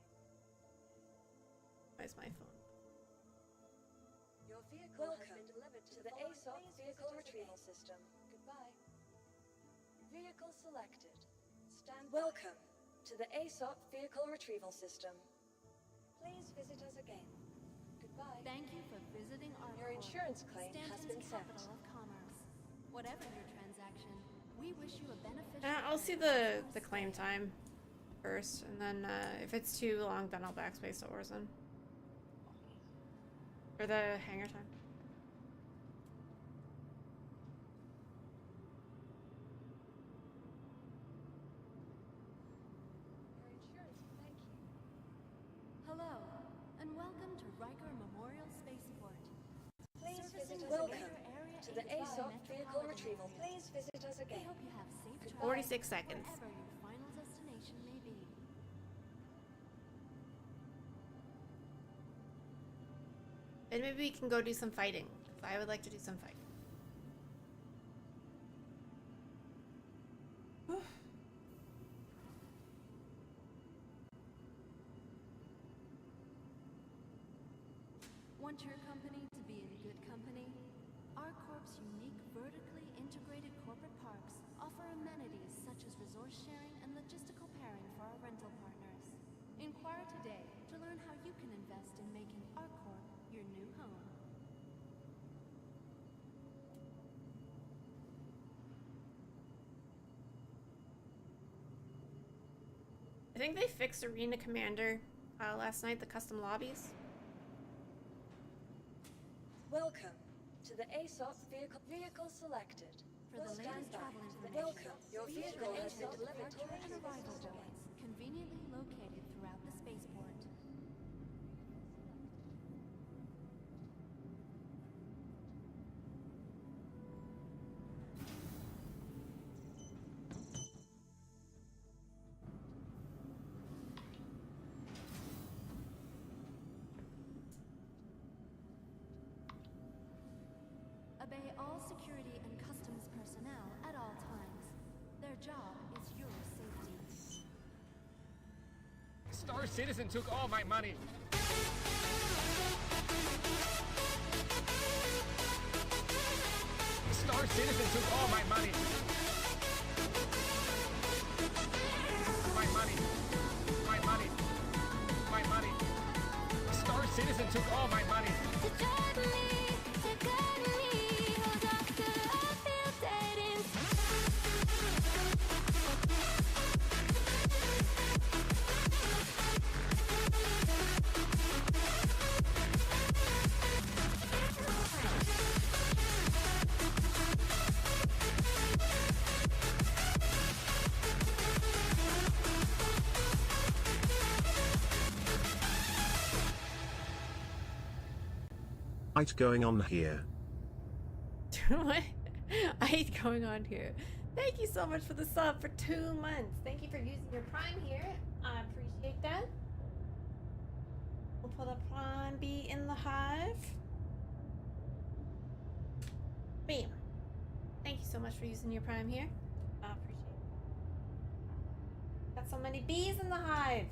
Where's my phone? Your vehicle has been delivered to the ASOP Vehicle Retrieval System. Goodbye. Vehicle selected. Stand by. Welcome to the ASOP Vehicle Retrieval System. Please visit us again. Goodbye. Thank you for visiting ArcCorp. Your insurance claim has been sent. Capital of commerce. Whatever your transaction, we wish you a beneficial. I'll see the claim time first, and then if it's too long, then I'll backspace to Orson. Or the hangar time. Hello, and welcome to Riker Memorial Spaceport. Please visit us Welcome again to the ASOP Vehicle Retrieval. Please visit us again. We hope you have safe travels 46 seconds. wherever your final destination may be. And maybe we can go do some fighting. 'Cause I would like to do some fighting. Want your company to be in good company? ArcCorp's unique vertically integrated corporate parks offer amenities such as resource sharing and logistical pairing for our rental partners. Inquire today to learn how you can invest in making ArcCorp your new home. I think they fixed Arena Commander last night, the custom lobbies. Welcome to the ASOP Vehicle selected. For the Stand latest by. travel information, Welcome. Your see the vehicle has been ASOP delivered to departure and the arrival system. boards, conveniently located throughout the spaceport. Obey all security and customs personnel at all times. Their job is your safety. Star Citizen took all my money. Star Citizen took all my money. My money. My money. My money. Star Citizen took all my money. Fight going on here. What? I hate going on here. Thank you so much for the sub for 2 months. Thank you for using your Prime here. I appreciate that. We'll put a Prime B in the hive. Bam. Thank you so much for using your Prime here. I appreciate it. Got so many bees in the hive.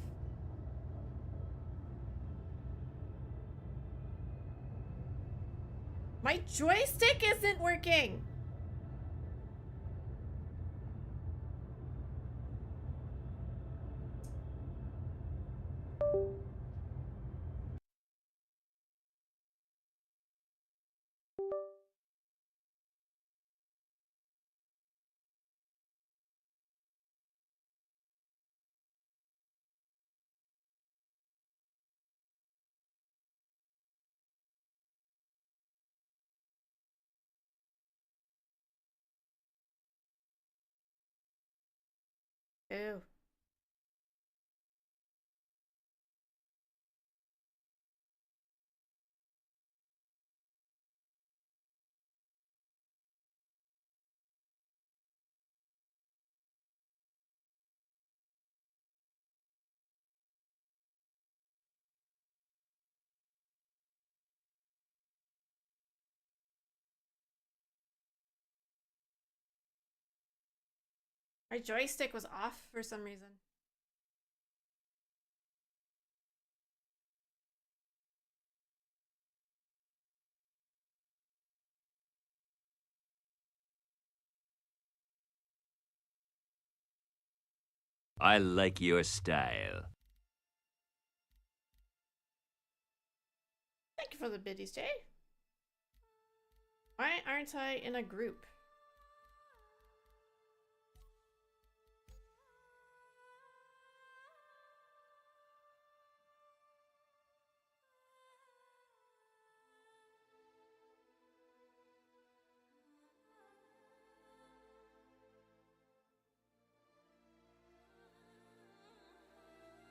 My joystick isn't working. Ew. My joystick was off for some reason. I like your style. Thank you for the biddies, Jay. Why aren't I in a group?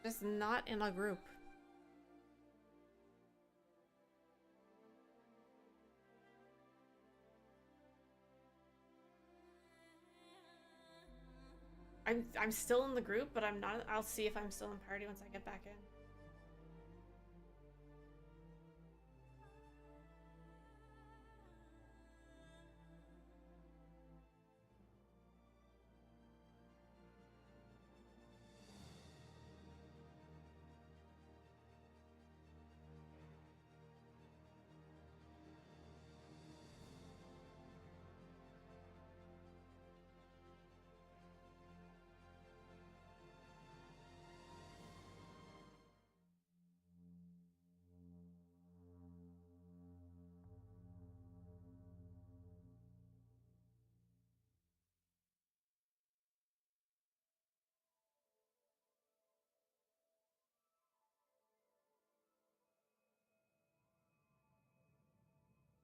Just not in a group. I'm still in the group, but I'm not. I'll see if I'm still in party once I get back in.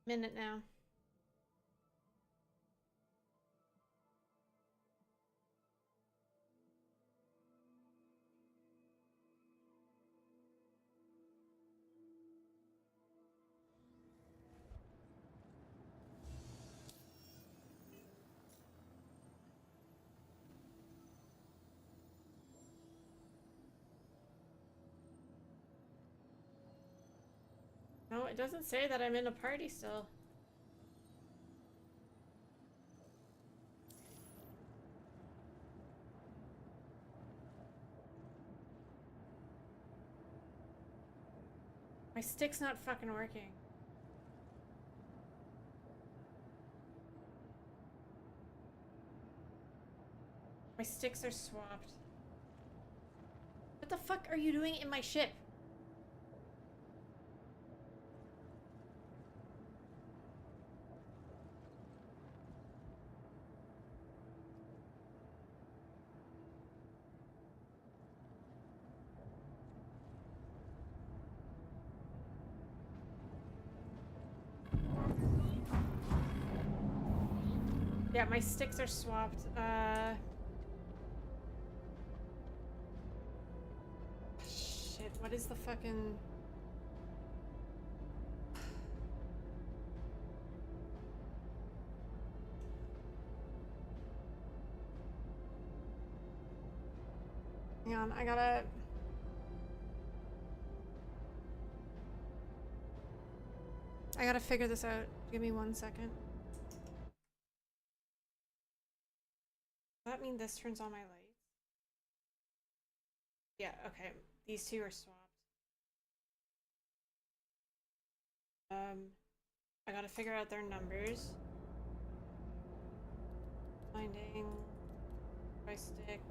Minute now. No, it doesn't say that I'm in a party still. My stick's not fucking working. My sticks are swapped. What the fuck are you doing in my ship? Yeah, my sticks are swapped. Shit, what is the fucking... Hang on, I gotta figure this out. Give me 1 second. Does that mean this turns on my lights? Yeah, okay. These two are swapped. I gotta figure out their numbers. Finding my sticks.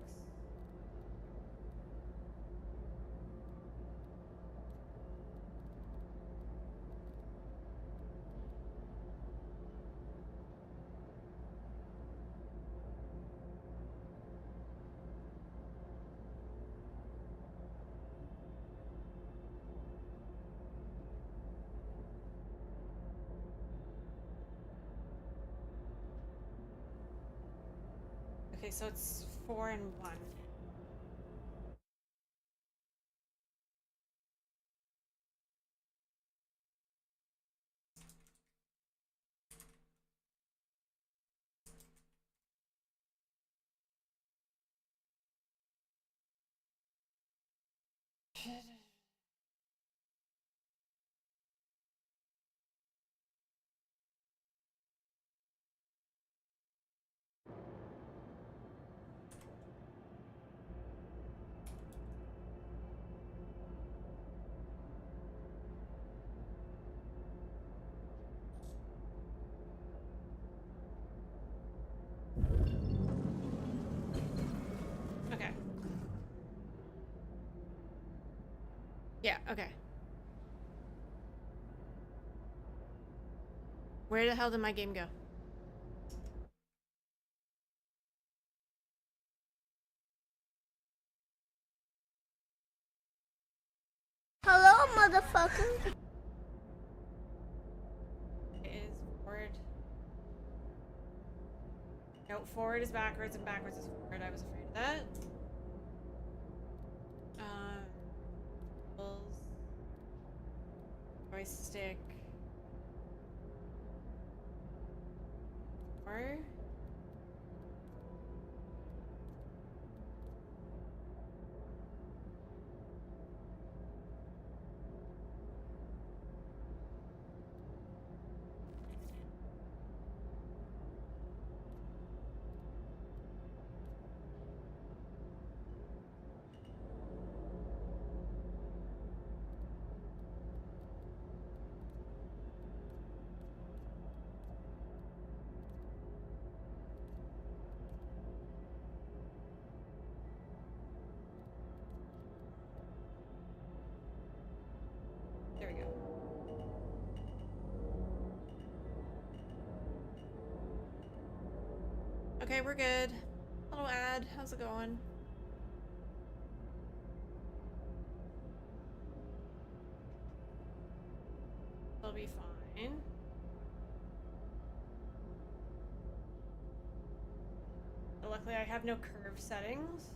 Okay, so it's 4 and 1. Okay. Yeah, okay. Where the hell did my game go? Hello, motherfucker. It is forward. No, forward is backwards and backwards is forward. I was afraid of that. Pulls. Joystick. Or. There we go. Okay, we're good. Hello, ad. How's it going? It'll be fine. But luckily, I have no curve settings.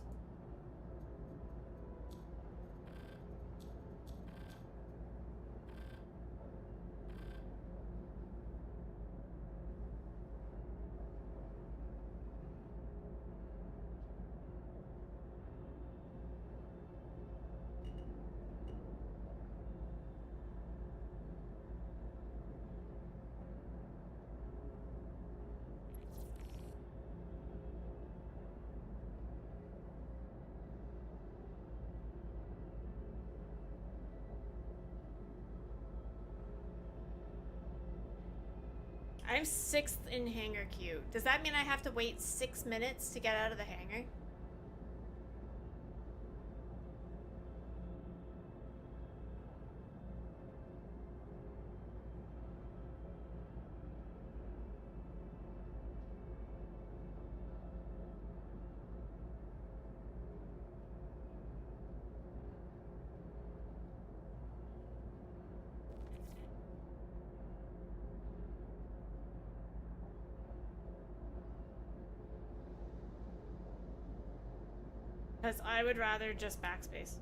I'm 6th in hangar queue. Does that mean I have to wait 6 minutes to get out of the hangar? Because I would rather just backspace.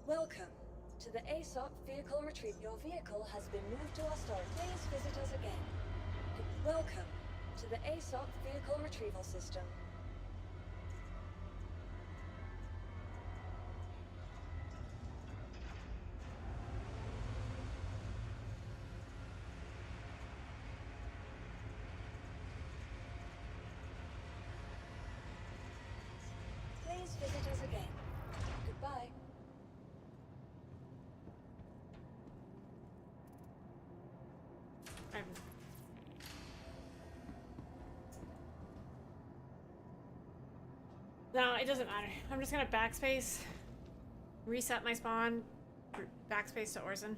Welcome to the ASOP vehicle retrieve. Your vehicle has been moved to our storage. Please visit us again. Welcome to the ASOP vehicle retrieval system. Please visit us again. Goodbye. No, it doesn't matter. I'm just gonna backspace, reset my spawn, backspace to Orson.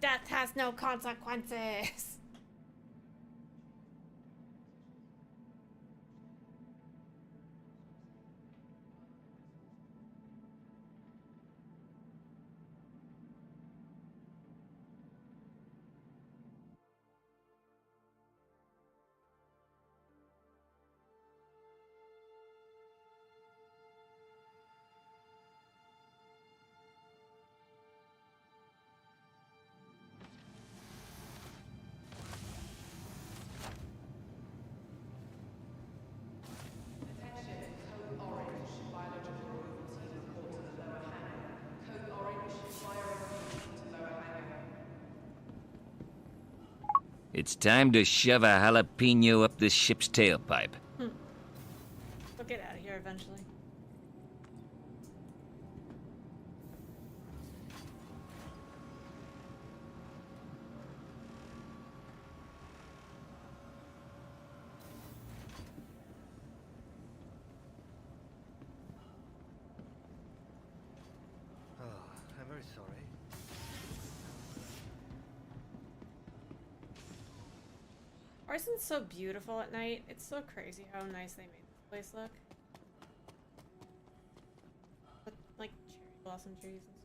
death has no consequences. It's time to shove a jalapeno up this ship's tailpipe. We'll get out of here eventually. Oh, I'm very sorry. Arson's so beautiful at night. It's so crazy how nice they made this place look. With, like, cherry blossom trees and stuff.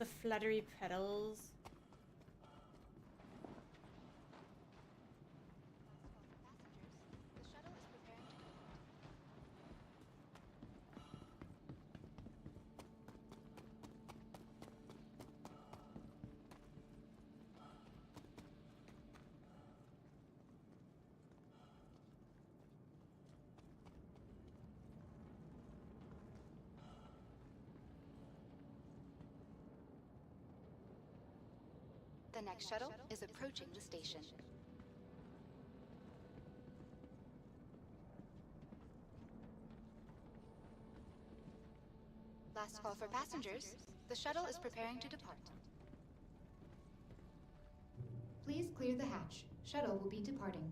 The fluttery petals. The next shuttle is approaching the station. Last call for passengers. The shuttle is preparing to depart. Please clear the hatch. Shuttle will be departing.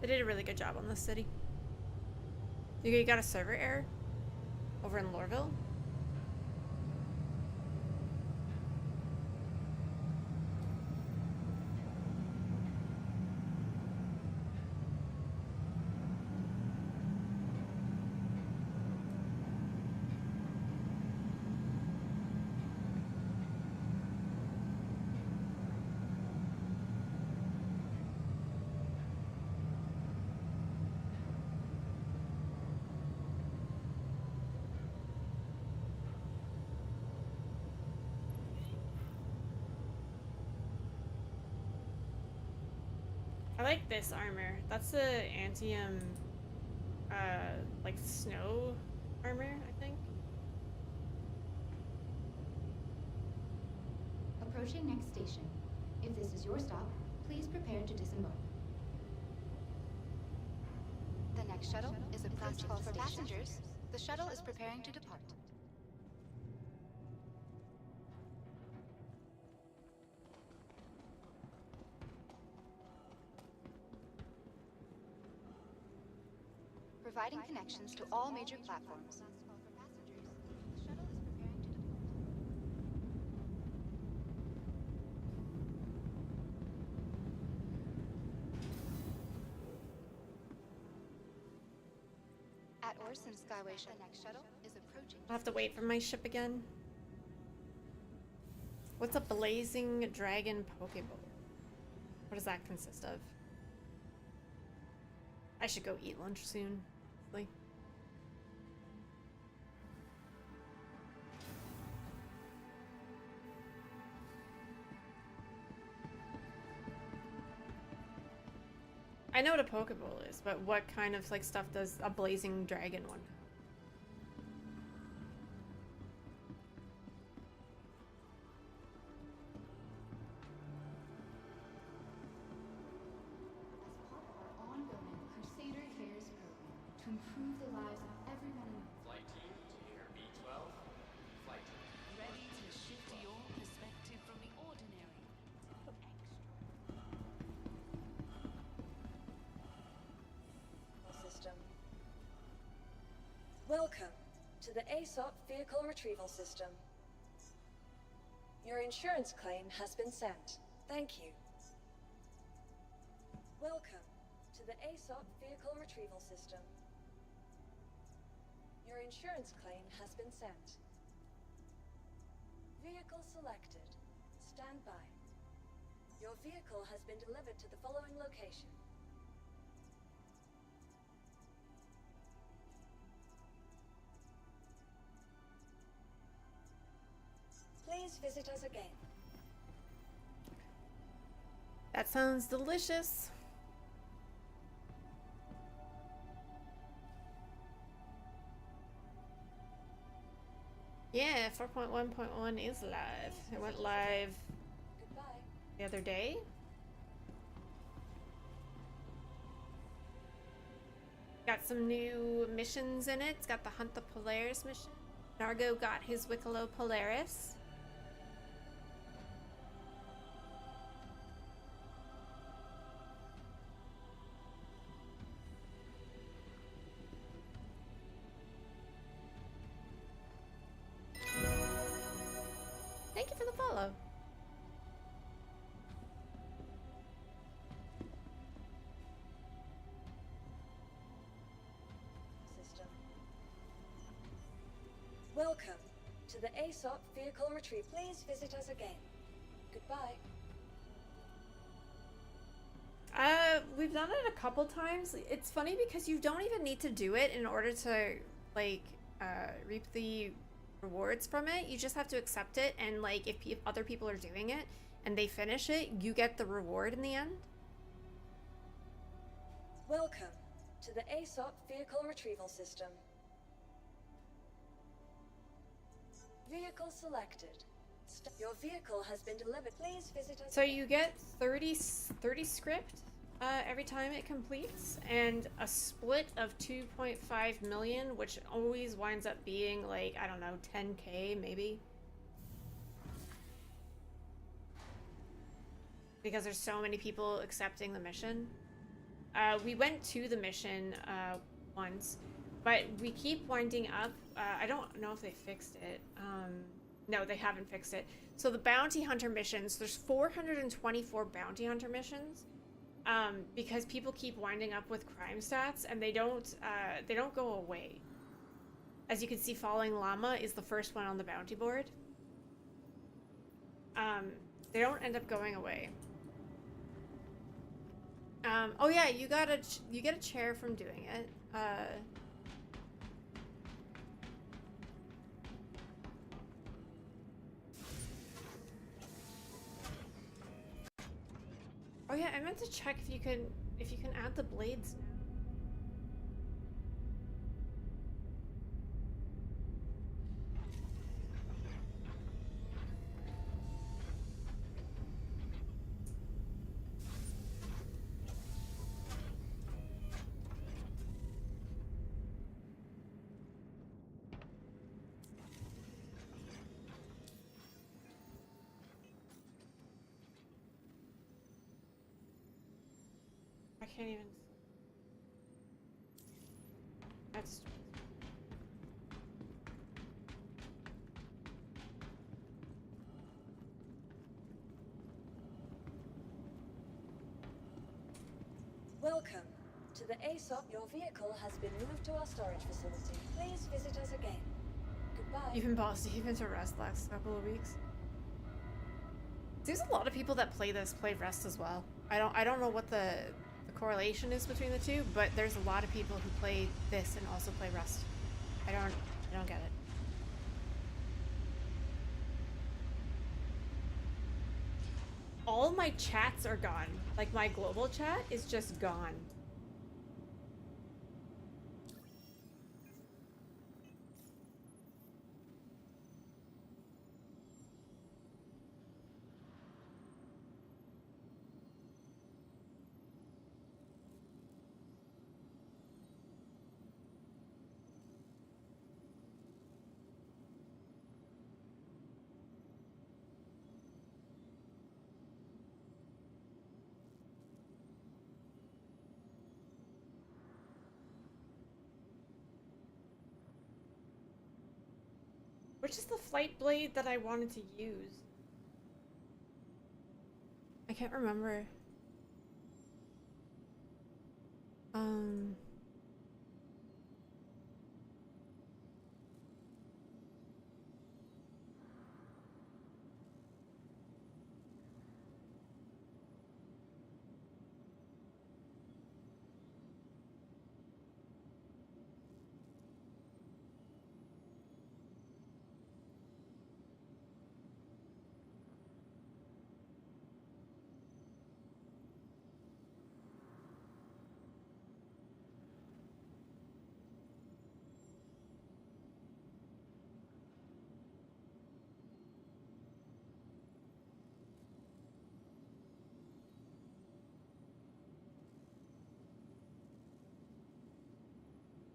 They did a really good job on this city. You got a server error over in Lorville? I like this armor. That's the antium, like snow armor, I think. Approaching next station. If this is your stop, please prepare to disembark. The next shuttle is a last call for passengers. The shuttle is preparing to depart. Providing connections to all major platforms. At Orson Skyway, the next shuttle is approaching. I'll have to wait for my ship again. What's a blazing dragon Pokeball? What does that consist of? I should go eat lunch soon. Like, I know what a Pokeball is, but what kind of like stuff does a blazing dragon one have? to improve the lives of everyone in Flight team to hangar B12. Flight team. Ready to shift your perspective from the ordinary to System. Welcome to the ASOP Vehicle Retrieval System. Your insurance claim has been sent. Thank you. Welcome to the ASOP Vehicle Retrieval System. Your insurance claim has been sent. Vehicle selected. Stand by. Your vehicle has been delivered to the following location. Please visit us again. That sounds delicious. Yeah, 4.1.1 is live. It went live the other day. Got some new missions in it. It's got the Hunt the Polaris mission. Nargo got his Wicklow Polaris. Thank you for the follow. System. Welcome to the ASOP Vehicle Retrieve. Please visit us again. Goodbye. We've done it a couple times. It's funny because you don't even need to do it in order to, like, reap the rewards from it. You just have to accept it, and, like, if other people are doing it and they finish it, you get the reward in the end. Welcome to the ASOP Vehicle Retrieval System. Vehicle selected. Your vehicle has been delivered. Please visit us. So you get 30 script every time it completes, and a split of 2.5 million, which always winds up being like, I don't know, 10K maybe. Because there's so many people accepting the mission. We went to the mission once, but we keep winding up. I don't know if they fixed it. No, they haven't fixed it. So the bounty hunter missions, there's 424 bounty hunter missions, because people keep winding up with crime stats, and they don't go away. As you can see, Falling Llama is the first one on the bounty board. They don't end up going away. Oh yeah, you get a chair from doing it. Oh yeah, I meant to check if you can add the blades now. I can't even. That's. Welcome to the ASOP. Your vehicle has been moved to our storage facility. Please visit us again. Goodbye. You've been paused even to rest last couple of weeks. There's a lot of people that play Rest as well. I don't know what the correlation is between the two, but there's a lot of people who play this and also play Rust. I don't get it. All my chats are gone. Like, my global chat is just gone. Which is the flight blade that I wanted to use? I can't remember.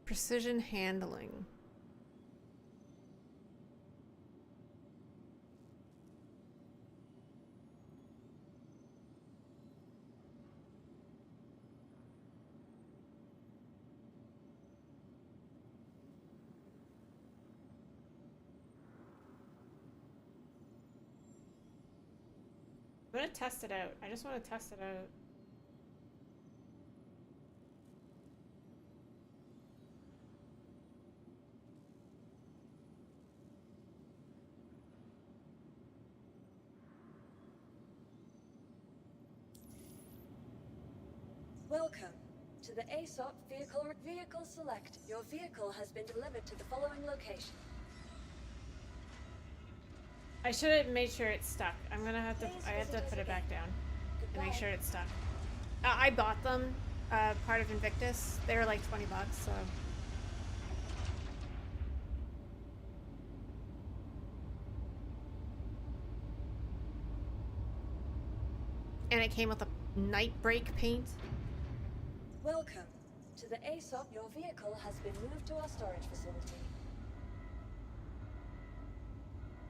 Precision handling. I'm gonna test it out. I just want to test it out. Welcome to the ASOP vehicle select. Your vehicle has been delivered to the following location. I should have made sure it's stuck. I'm gonna have to. I have to put it back down and make sure it's stuck. I bought them, part of Invictus. They were like $20, so. And it came with a night brake paint. Welcome to the ASOP. Your vehicle has been moved to our storage facility.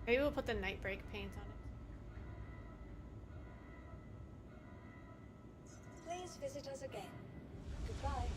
Maybe we'll put the night brake paint on it. Please visit us again. Goodbye.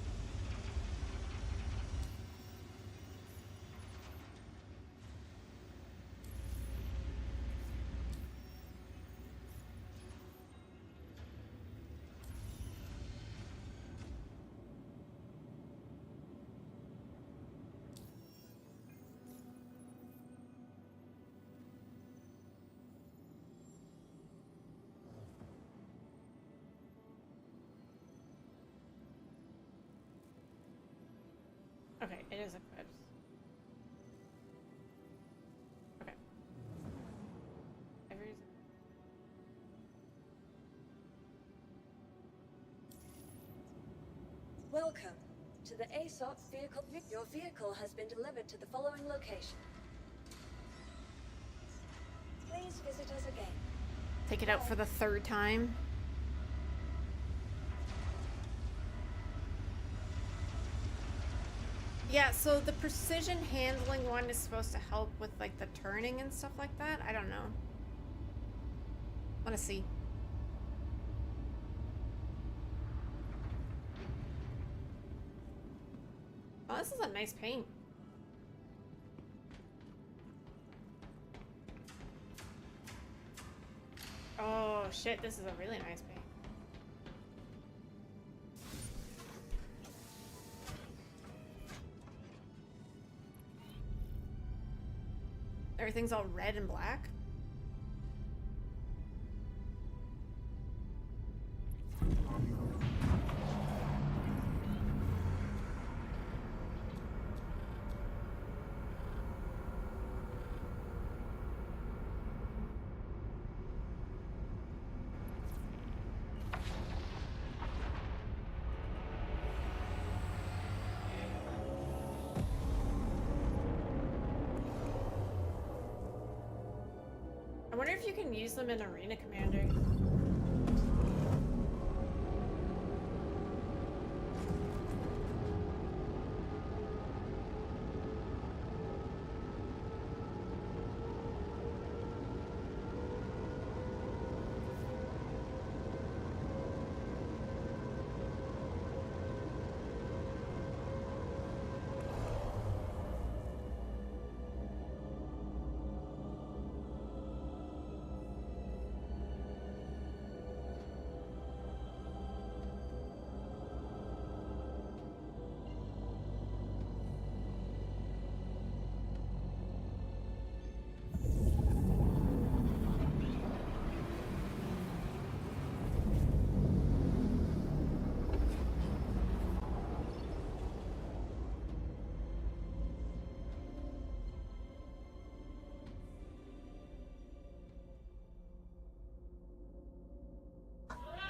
Okay, it is equipped. Okay. Welcome to the ASOP vehicle. Your vehicle has been delivered to the following location. Please visit us again. Take it out for the third time. Yeah, so the precision handling one is supposed to help with like the turning and stuff like that. I don't know. Wanna see. Oh, this is a nice paint. Oh shit, this is a really nice paint. Everything's all red and black. I wonder if you can use them in Arena Commander.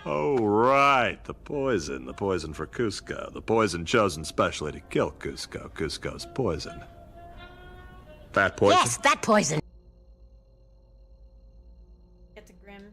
Oh, right. The poison. The poison for Cusco. The poison chosen specially to kill Cusco. Cusco's poison. That poison? Yes, that poison. Get to Grim.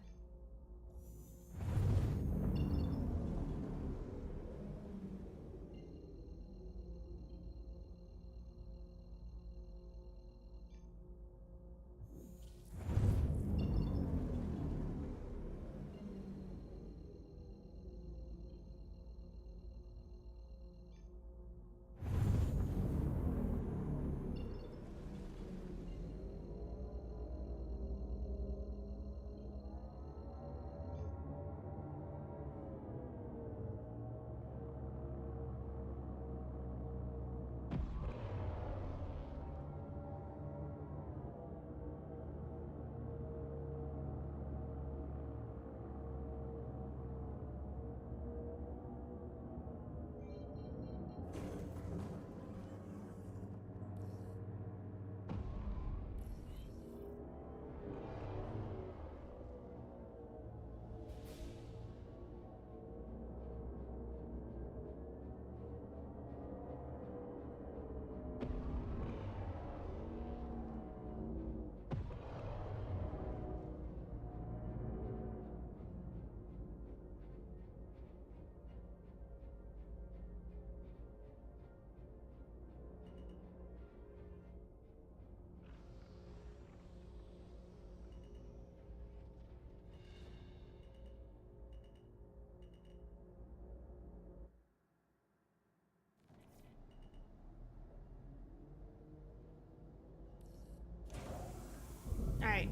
Alright.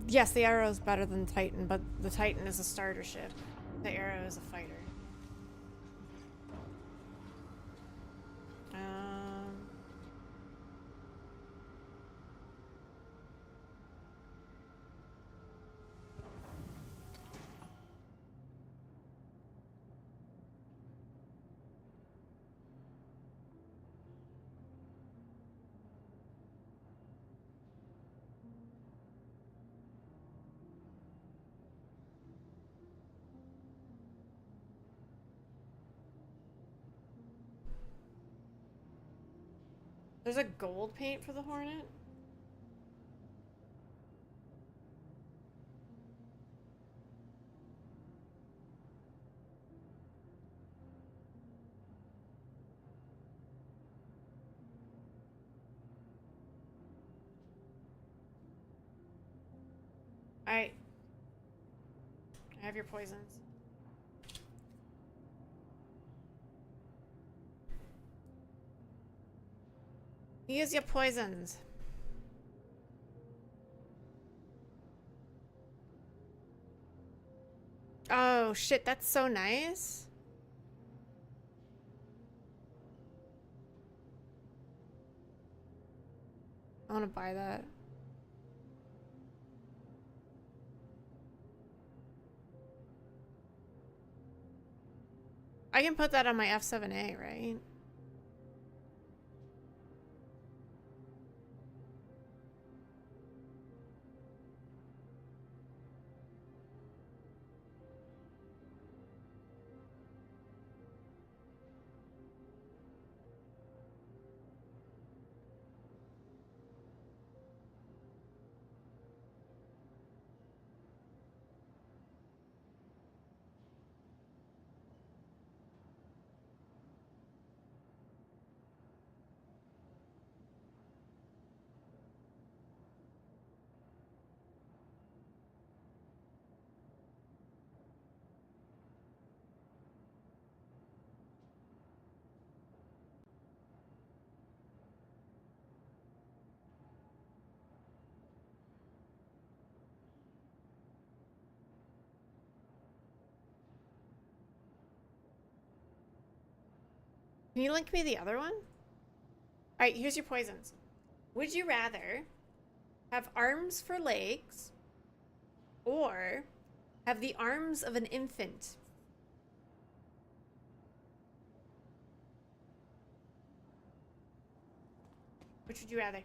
Yes, the Arrow is better than the Titan, but the Titan is a starter ship. The Arrow is a fighter. There's a gold paint for the Hornet? Alright. I have your poisons. Use your poisons. Oh shit, that's so nice. I want to buy that. I can put that on my F7A, right? Can you link me the other one? Alright, here's your poisons. Would you rather have arms for legs or have the arms of an infant? Which would you rather?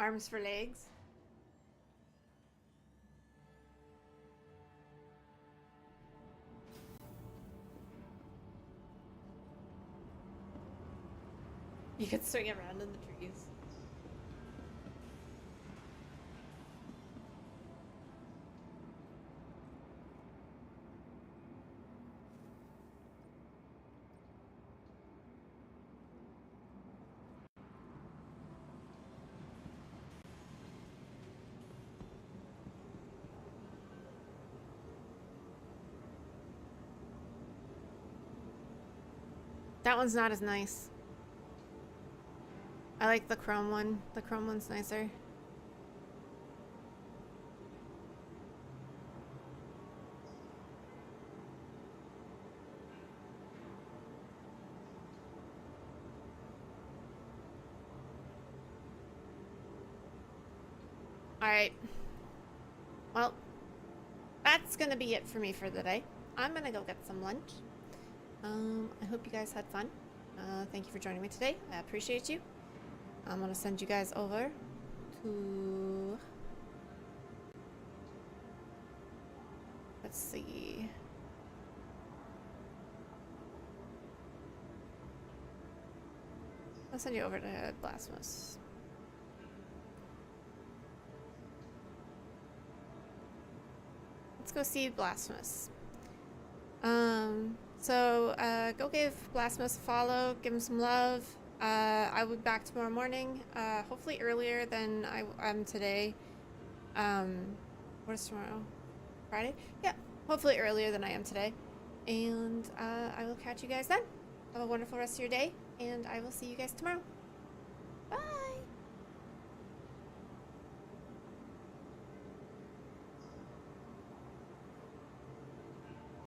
Arms for legs. You could swing around in the trees. That one's not as nice. I like the chrome one. The chrome one's nicer. Alright. Well, that's gonna be it for me for the day. I'm gonna go get some lunch. I hope you guys had fun. Thank you for joining me today. I appreciate you. I'm gonna send you guys over to... Let's see. I'll send you over to Blasphemous. Let's go see Blasphemous. Go give Blasphemous a follow, give him some love. I will be back tomorrow morning, hopefully earlier than I am today. What is tomorrow? Friday? Yeah, hopefully earlier than I am today. And I will catch you guys then. Have a wonderful rest of your day, and I will see you guys tomorrow.